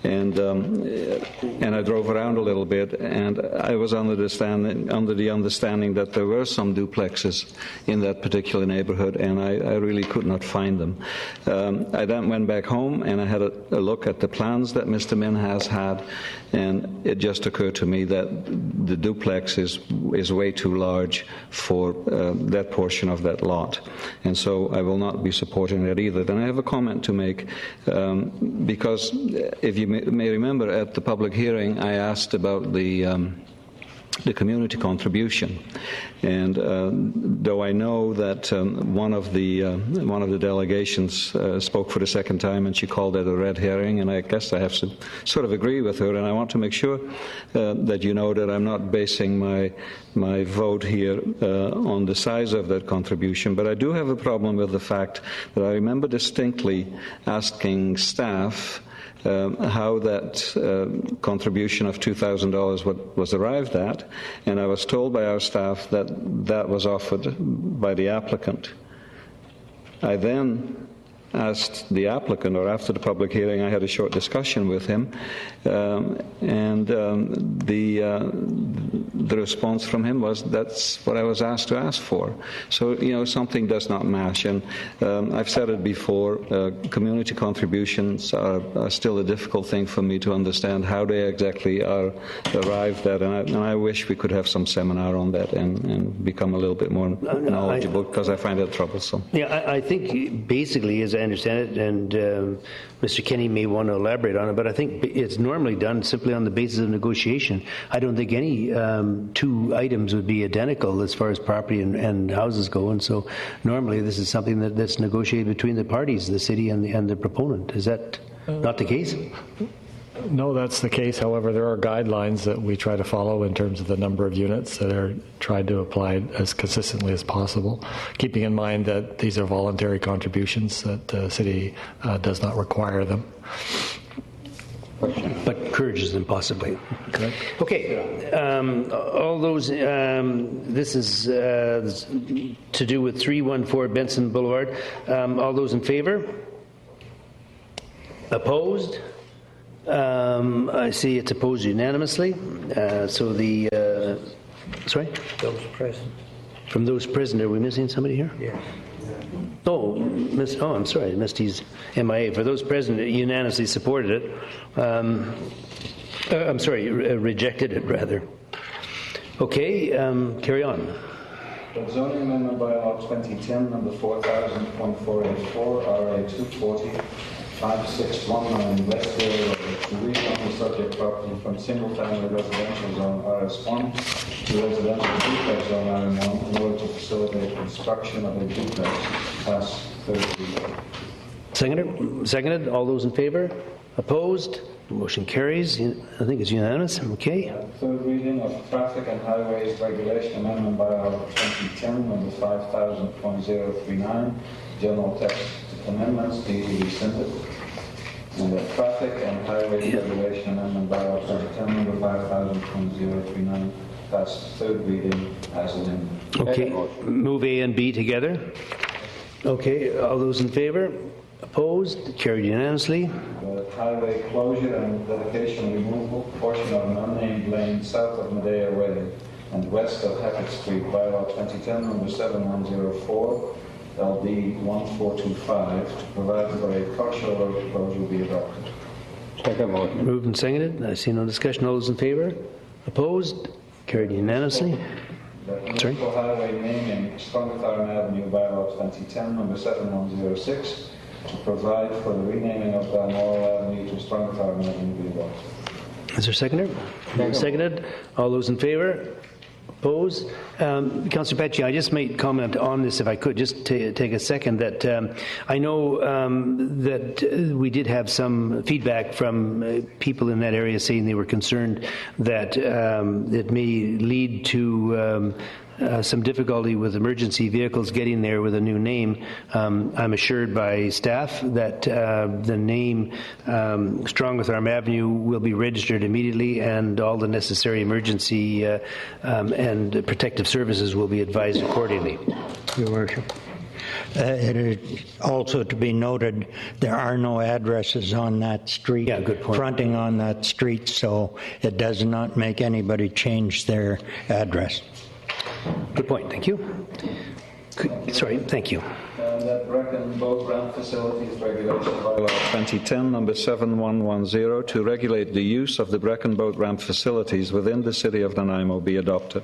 and I drove around a little bit, and I was under the understanding that there were some duplexes in that particular neighborhood, and I really could not find them. I then went back home and I had a look at the plans that Mr. Min has had, and it just occurred to me that the duplex is way too large for that portion of that lot, and so I will not be supporting that either. Then I have a comment to make, because if you may remember at the public hearing, I asked about the community contribution, and though I know that one of the delegations spoke for the second time, and she called it a red herring, and I guess I have to sort of agree with her, and I want to make sure that you know that I'm not basing my vote here on the size of that contribution, but I do have a problem with the fact that I remember distinctly asking staff how that contribution of $2,000 was arrived at, and I was told by our staff that that was offered by the applicant. I then asked the applicant, or after the public hearing, I had a short discussion with him, and the response from him was, that's what I was asked to ask for. So, something does not match, and I've said it before, community contributions are still a difficult thing for me to understand how they exactly are arrived at, and I wish we could have some seminar on that and become a little bit more knowledgeable, because I find it troublesome. Yeah, I think basically, as I understand it, and Mr. Kenny may want to elaborate on it, but I think it's normally done simply on the basis of negotiation. I don't think any 2 items would be identical as far as property and houses go, and so normally this is something that's negotiated between the parties, the city and the proponent. Is that not the case? No, that's the case. However, there are guidelines that we try to follow in terms of the number of units that are tried to apply as consistently as possible, keeping in mind that these are voluntary contributions, that the city does not require them. But encourages them possibly. Correct. Okay. All those, this is to do with 314 Benson Boulevard. All those in favor? Opposed? I see it's opposed unanimously. So the, sorry? Those present. From those present, are we missing somebody here? Yes. Oh, I'm sorry, Misty's MIA. For those present, unanimously supported it. I'm sorry, rejected it, rather. Okay, carry on. The zoning amendment bylaw 2010, number 4000.484, RA 240, 5619 Westville to rezone the subject property from single-family residential zone RS1 to residential duplex zone RM1 in order to facilitate construction of a duplex. Pass third reading. Seconded. All those in favor? Opposed? Motion carries. I think it's unanimous. Okay. Third reading of Traffic and Highways Regulation Amendment Bylaw 2010, number 5000.039, general text amendments need to be rescinded. And the Traffic and Highways Regulation Amendment Bylaw 2010, number 5000.039, passed third reading as amended. Okay. Move A and B together. Okay. All those in favor? Opposed? Carried unanimously. The highway closure and dedication removal portion of an unnamed lane south of Medea Way and west of Hackett Street, bylaw 2010, number 7104, LD 1425, to provide for a partial road closure be adopted. Second motion. Moved and seconded. I see no discussion. All those in favor? Opposed? Carried unanimously. That municipal highway naming Strongtharn Avenue bylaw 2010, number 7106, to provide for the renaming of Balmoral Avenue to Strongtharn Avenue be adopted. Is there a seconder? Seconded. All those in favor? Opposed? Councillor Pecci, I just might comment on this if I could, just take a second, that I know that we did have some feedback from people in that area saying they were concerned that it may lead to some difficulty with emergency vehicles getting there with a new name. I'm assured by staff that the name Strongtharn Avenue will be registered immediately, and all the necessary emergency and protective services will be advised accordingly. Your Worship. It is also to be noted there are no addresses on that street, good point, fronting on that street, so it does not make anybody change their address. Good point. Thank you. Sorry. Thank you. That Brecon Boat Ramp Facilities Regulation Bylaw 2010, number 7110, to regulate the use of the Brecon Boat Ramp facilities within the city of Nanaimo be adopted.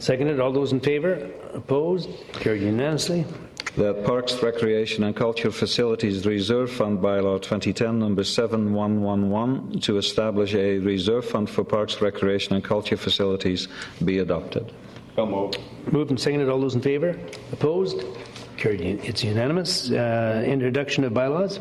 Seconded. All those in favor? Opposed? Carried unanimously. That Parks, Recreation and Culture Facilities Reserve Fund Bylaw 2010, number 7111, to establish a reserve fund for parks, recreation and culture facilities be adopted. Moved and seconded. All those in favor? Opposed? Carried. It's unanimous. Introduction of bylaws.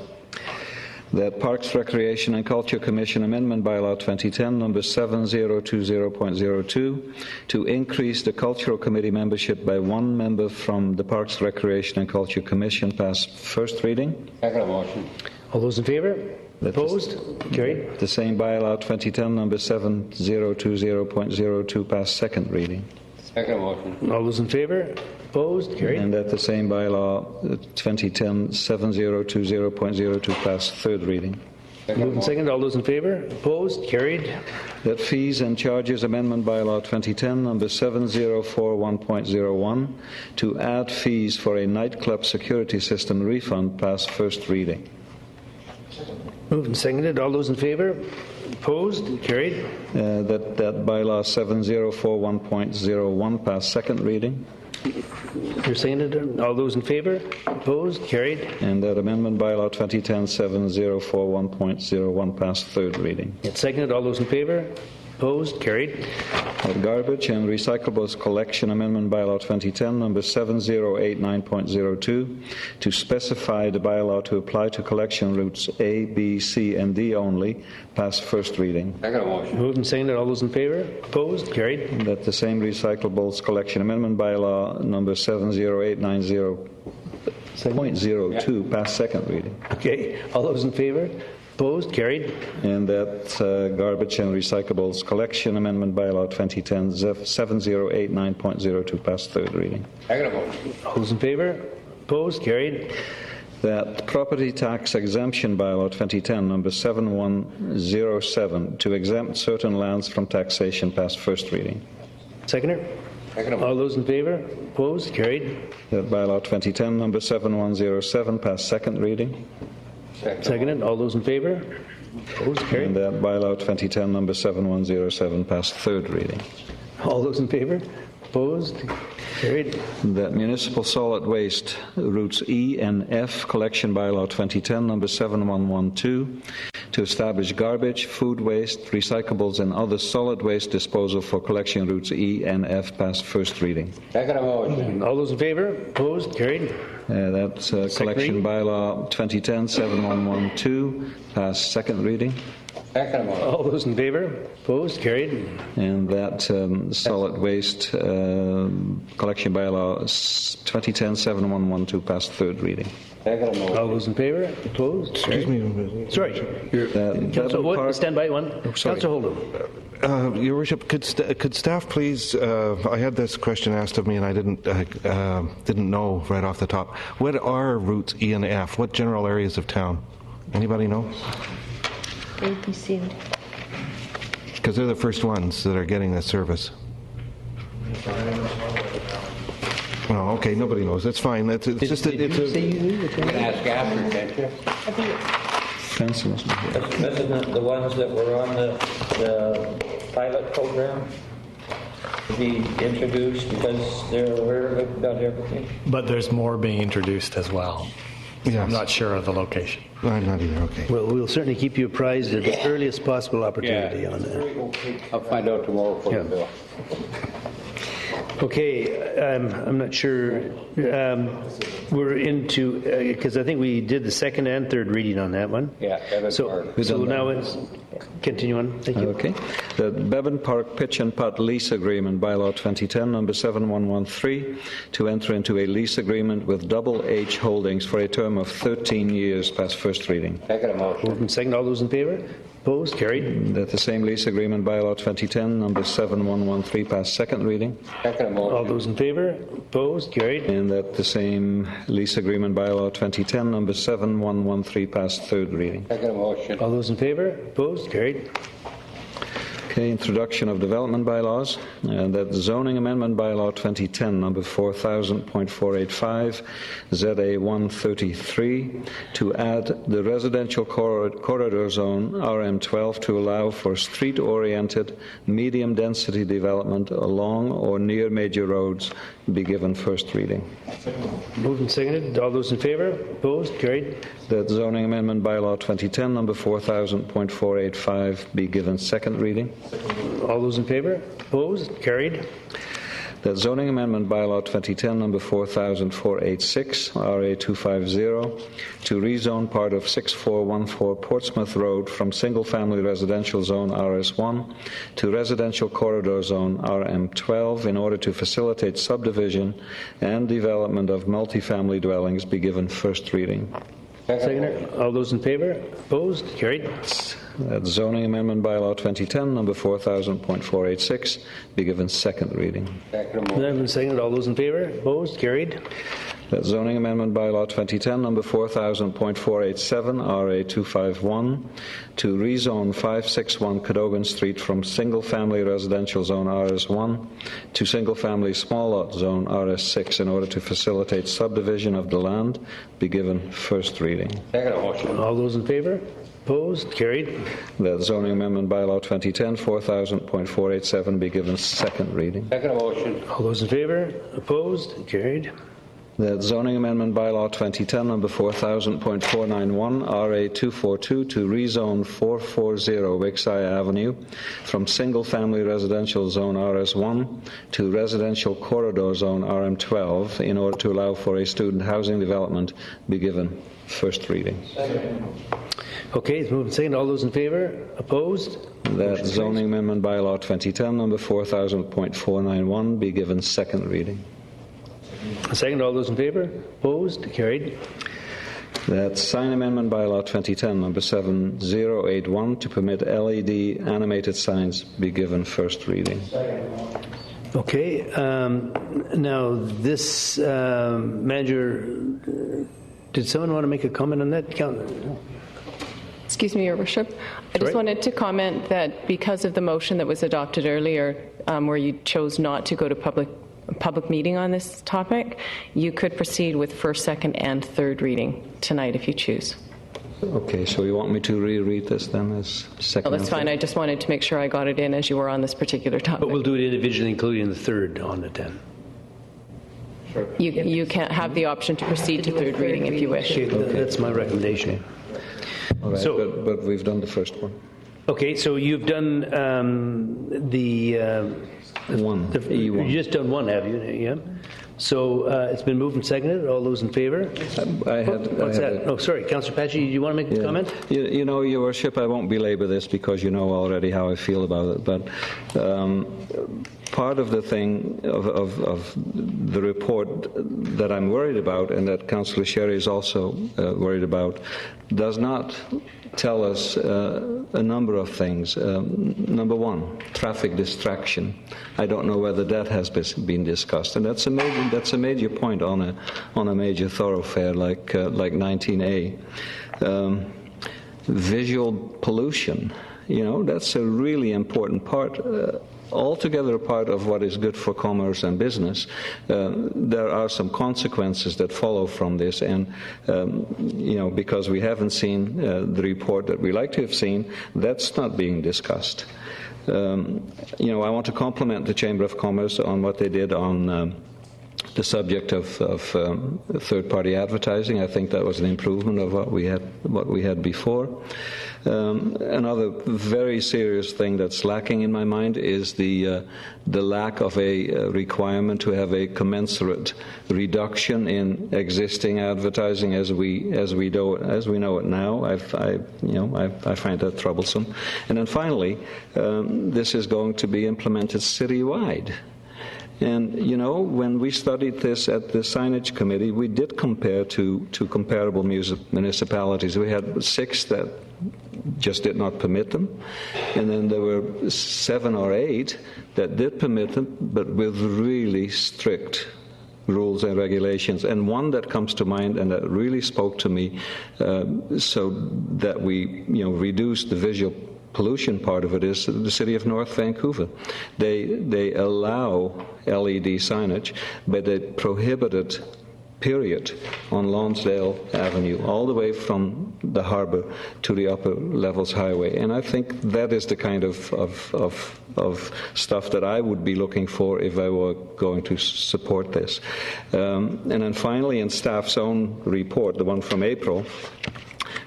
That Parks, Recreation and Culture Commission Amendment Bylaw 2010, number 7020.02, to increase the Cultural Committee membership by one member from the Parks, Recreation and Culture Commission, pass first reading. Second motion. All those in favor? Opposed? Carried. The same Bylaw 2010, number 7020.02, pass second reading. Second motion. All those in favor? Opposed? Carried. And that the same Bylaw 2010, 7020.02, pass third reading. Moved and seconded. All those in favor? Opposed? Carried. That Fees and Charges Amendment Bylaw 2010, number 7041.01, to add fees for a nightclub security system refund, pass first reading. Moved and seconded. All those in favor? Opposed? Carried. That Bylaw 7041.01 pass second reading. You're seconded. All those in favor? Opposed? Carried. And that Amendment Bylaw 2010 7041.01 pass third reading. It's seconded. All those in favor? Opposed? Carried. That Garbage and Recyclables Collection Amendment Bylaw 2010, number 7089.02, to specify the bylaw to apply to collection routes A, B, C, and D only, pass first reading. Second motion. Moved and seconded. All those in favor? Opposed? Carried. And that the same Recyclables Collection Amendment Bylaw number 70890.02 pass second reading. Okay. All those in favor? Opposed? Carried. And that Garbage and Recyclables Collection Amendment Bylaw 2010 7089.02 pass third reading. Second motion. All those in favor? Opposed? Carried. That Property Tax Exemption Bylaw 2010 number 7107, to exempt certain lands from taxation, pass first reading. Seconder? Second. All those in favor? Opposed? Carried. That Bylaw 2010 number 7107, pass second reading. Seconded. All those in favor? Opposed? Carried. And that Bylaw 2010 number 7107, pass third reading. All those in favor? Opposed? Carried. That Municipal Solid Waste Routes E and F Collection Bylaw 2010 number 7112, to establish garbage, food waste, recyclables and other solid waste disposal for collection routes E and F, pass first reading. Second motion. All those in favor? Opposed? Carried. That's Collection Bylaw 2010 7112, pass second reading. Second motion. All those in favor? Opposed? Carried. And that Solid Waste Collection Bylaw 2010 7112, pass third reading. Second motion. All those in favor? Opposed? Excuse me. Sorry. Councillor Wood, stand by one. Councillor Holden. Your Worship, could staff please? I had this question asked of me, and I didn't know right off the top. What are routes E and F? What general areas of town? Anybody know? ABC. Because they're the first ones that are getting this service. Oh, okay. Nobody knows. That's fine. It's just that it's You can ask after, can't you? Isn't it the ones that were on the pilot program? Be introduced because they're aware of it, about everything. But there's more being introduced as well. Yes. I'm not sure of the location. I'm not either, okay. Well, we'll certainly keep you apprised at the earliest possible opportunity on that. I'll find out tomorrow for Yeah. the bill. Okay, I'm not sure. We're into, because I think we did the second and third reading on that one. Yeah, Bevan So, Park. so now it's, continue on. Thank you. Okay. The Bevan Park Pitch and Putt Lease Agreement, Bylaw 2010, number 7113, to enter into a lease agreement with Double H Holdings for a term of 13 years, past first reading. Second motion. Moved and second. All those in favor? Opposed? Carried. That the same lease agreement, Bylaw 2010, number 7113, pass second reading. Second motion. All those in favor? Opposed? Carried. And that the same lease agreement, Bylaw 2010, number 7113, pass third reading. Second motion. All those in favor? Opposed? Carried. Okay, introduction of development bylaws, and that zoning amendment bylaw 2010, number 4000.485, ZA 133, to add the residential corridor zone, RM12, to allow for street-oriented, medium-density development along or near major roads, be given first reading. Moved and seconded. All those in favor? Opposed? Carried. That zoning amendment bylaw 2010, number 4000.485, be given second reading. All those in favor? Opposed? Carried. That zoning amendment bylaw 2010, number 400486, RA 250, to rezone part of 6414 Portsmouth Road from single-family residential zone RS1 to residential corridor zone RM12 in order to facilitate subdivision and development of multifamily dwellings, be given first reading. Seconder. All those in favor? Opposed? Carried. That zoning amendment bylaw 2010, number 4000.486, be given second reading. Second Moved and seconded. All those in favor? Opposed? Carried. That zoning amendment bylaw 2010, number 4000.487, RA 251, to rezone 561 Cadogan Street from single-family residential zone RS1 to single-family small lot zone RS6 in order to facilitate subdivision of the land, be given first reading. Second motion. All those in favor? Opposed? Carried. That zoning amendment bylaw 2010, 4000.487, be given second reading. Second motion. All those in favor? Opposed? Carried. That zoning amendment bylaw 2010, number 4000.491, RA 242, to rezone 440 Wickseye Avenue from single-family residential zone RS1 to residential corridor zone RM12 in order to allow for a student housing development, be given first reading. Okay, it's moved and seconded. All those in favor? Opposed? That zoning amendment bylaw 2010, number 4000.491, be given second reading. Second. All those in favor? Opposed? Carried. That sign amendment bylaw 2010, number 7081, to permit LED animated signs, be given first reading. Okay. Now, this manager, did someone want to make a comment on that? Excuse me, Your Worship. I just wanted to comment that because of the motion that was adopted earlier, where you chose not to go to public meeting on this topic, you could proceed with first, second, and third reading tonight if you choose. Okay, so you want me to reread this then as second? No, that's fine. I just wanted to make sure I got it in as you were on this particular topic. But we'll do it individually, including the third on it then. You can't have the option to proceed to third reading if you wish. Okay, that's my recommendation. All right, So- but we've done the first one. Okay, so you've done E1. You just done one, have you? Yeah. So it's been moved and seconded. All those in favor? What's that? Oh, sorry, Councillor Pachi, you want to make a comment? You know, Your Worship, I won't belabor this because you know already how I feel about it, but part of the thing of the report that I'm worried about and that Councillor Sherry is also worried about does not tell us a number of things. Number one, traffic distraction. I don't know whether that has been discussed, and that's a major point on a major thoroughfare like 19A. Visual pollution. That's a really important part. Altogether a part of what is good for commerce and business. There are some consequences that follow from this, and because we haven't seen the report that we like to have seen, that's not being discussed. I want to compliment the Chamber of Commerce on what they did on the subject of third-party advertising. I think that was an improvement of what we had before. Another very serious thing that's lacking in my mind is the lack of a requirement to have a commensurate reduction in existing advertising as we know it now. I find that troublesome. And then finally, this is going to be implemented citywide. And, when we studied this at the signage committee, we did compare to comparable municipalities. We had 6 that just did not permit them. And then there were 7 or 8 that did permit them, but with really strict rules and regulations. And one that comes to mind and that really spoke to me, so that we, reduced the visual pollution part of it, is the city of North Vancouver. They allow LED signage, but they prohibit it, period, on Lonsdale Avenue, all the way from the harbor to the Upper Levels Highway. And I think that is the kind of stuff that I would be looking for if I were going to support this. And then finally, in staff's own report, the one from April,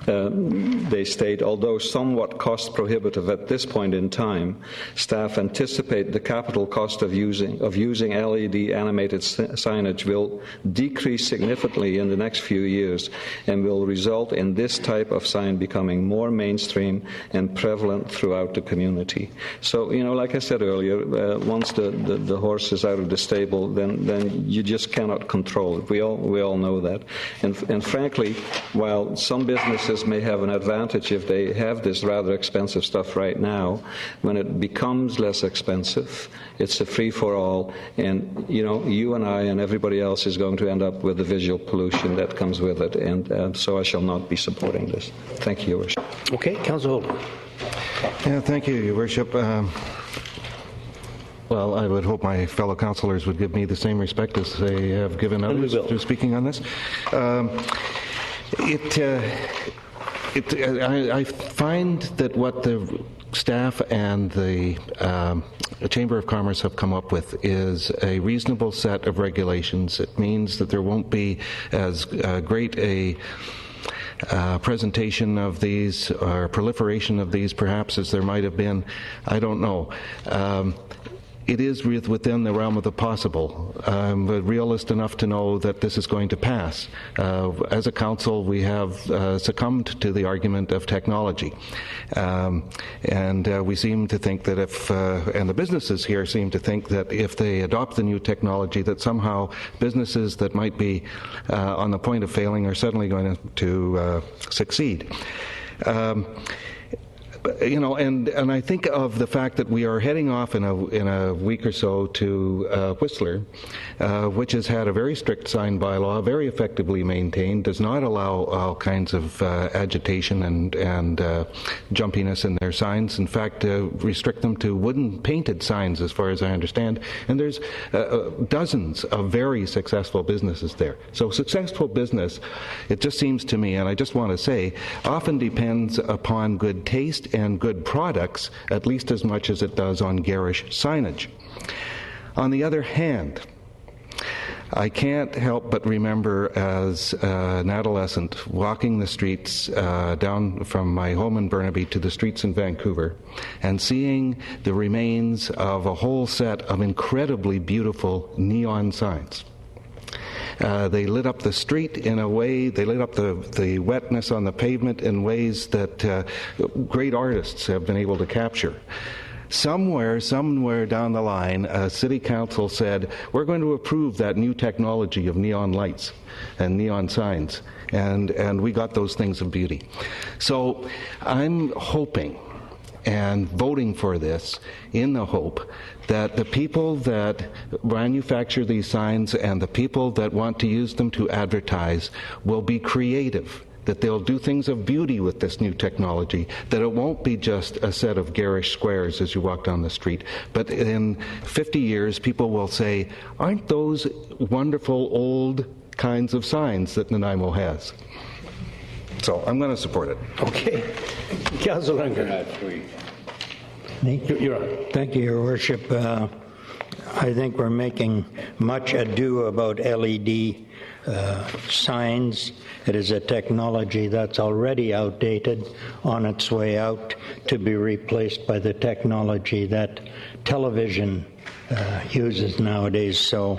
they state, although somewhat cost prohibitive at this point in time, staff anticipate the capital cost of using LED animated signage will decrease significantly in the next few years and will result in this type of sign becoming more mainstream and prevalent throughout the community. So, like I said earlier, once the horse is out of the stable, then you just cannot control it. We all know that. And frankly, while some businesses may have an advantage if they have this rather expensive stuff right now, when it becomes less expensive, it's a free-for-all, and you and I and everybody else is going to end up with the visual pollution that comes with it, and so I shall not be supporting this. Thank you, Your Worship. Okay, Councillor Holden. Yeah, thank you, Your Worship. Well, I would hope my fellow councillors would give me the same respect as they have given others to speaking on this. I find that what the staff and the Chamber of Commerce have come up with is a reasonable set of regulations. It means that there won't be as great a presentation of these or proliferation of these perhaps as there might have been. I don't know. It is within the realm of the possible. I'm a realist enough to know that this is going to pass. As a council, we have succumbed to the argument of technology. And we seem to think that and the businesses here seem to think that if they adopt the new technology, that somehow businesses that might be on the point of failing are suddenly going to succeed. And I think of the fact that we are heading off in a week or so to Whistler, which has had a very strict sign bylaw, very effectively maintained, does not allow all kinds of agitation and jumpiness in their signs. In fact, restrict them to wooden painted signs, as far as I understand. And there's dozens of very successful businesses there. So successful business, it just seems to me, and I just want to say, often depends upon good taste and good products, at least as much as it does on garish signage. On the other hand, I can't help but remember as an adolescent walking the streets down from my home in Burnaby to the streets in Vancouver and seeing the remains of a whole set of incredibly beautiful neon signs. They lit up the street in a way, they lit up the wetness on the pavement in ways that great artists have been able to capture. Somewhere down the line, City Council said, we're going to approve that new technology of neon lights and neon signs, and we got those things of beauty. So I'm hoping and voting for this in the hope that the people that manufacture these signs and the people that want to use them to advertise will be creative that they'll do things of beauty with this new technology, that it won't be just a set of garish squares as you walk down the street, but in 50 years people will say, aren't those wonderful old kinds of signs that Nanaimo has? So I'm going to support it. Okay. Councillor Unger. You're on. Thank you, Your Worship. I think we're making much ado about LED signs. It is a technology that's already outdated, on its way out to be replaced by the technology that television uses nowadays. So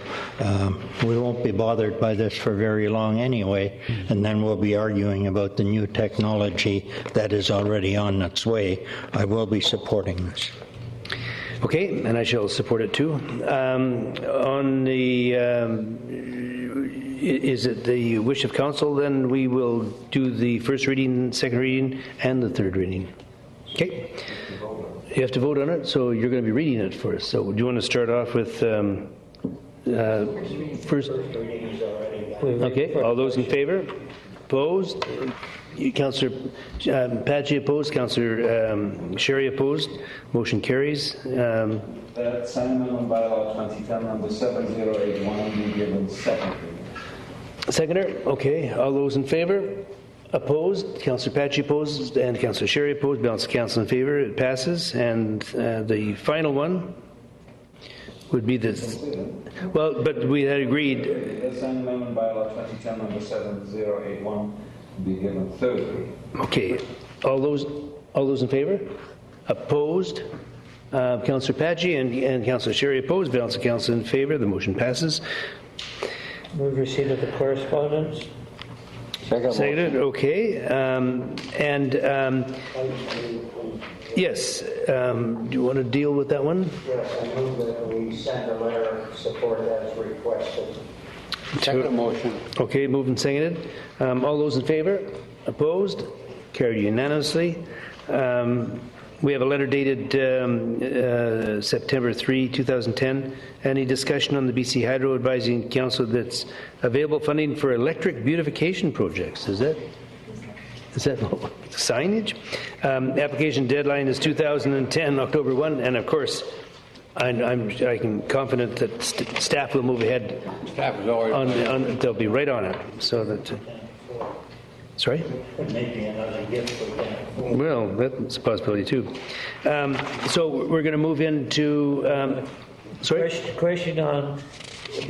we won't be bothered by this for very long anyway, and then we'll be arguing about the new technology that is already on its way. I will be supporting this. Okay, and I shall support it too. On the, is it the wish of council, then we will do the first reading, second reading, and the third reading. Okay. You have to vote on it, so you're going to be reading it first. So do you want to start off with first? Okay, all those in favor? Opposed? Councillor Pachi opposed, Councillor Sherry opposed. Motion carries. That sign amendment bylaw 2010 number 7081 be given second reading. Seconder, okay. All those in favor? Opposed? Councillor Pachi opposed and Councillor Sherry opposed. Balance of council in favor. It passes. And the final one would be this. Well, but we had agreed. The sign amendment bylaw 2010 number 7081 be given third reading. Okay. All those in favor? Opposed? Councillor Pachi and Councillor Sherry opposed. Balance of council in favor. The motion passes. Move receipt of the correspondence. Seconded. Okay. Yes. Do you want to deal with that one? Yes, I move that we send a letter of support as requested. Second motion. Okay, moved and seconded. All those in favor? Opposed? Carried unanimously. We have a letter dated September 3, 2010. Any discussion on the BC Hydro Advising Council that's available funding for electric beautification projects? Is that signage? Application deadline is 2010, October 1, and of course, I'm confident that staff will move ahead. Staff is already they'll be right on it. So that. Sorry? Maybe another gift for them. Well, that's a possibility too. So we're going to move into. Sorry? Question on.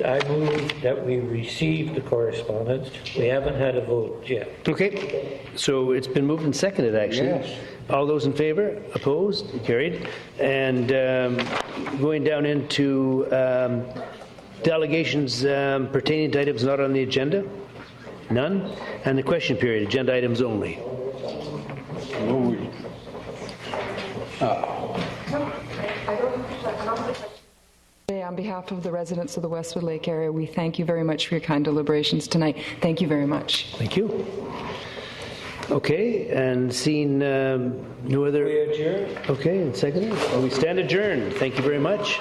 I move that we receive the correspondence. We haven't had a vote yet. Okay. So it's been moved and seconded, actually. Yes. All those in favor? Opposed? Carried. And going down into delegations pertaining to items not on the agenda. None. And the question period, agenda items only. On behalf of the residents of the Westwood Lake area, we thank you very much for your kind deliberations tonight. Thank you very much. Thank you. Okay, and seeing no other... We adjourn. Okay, and second, we stand adjourned. Thank you very much.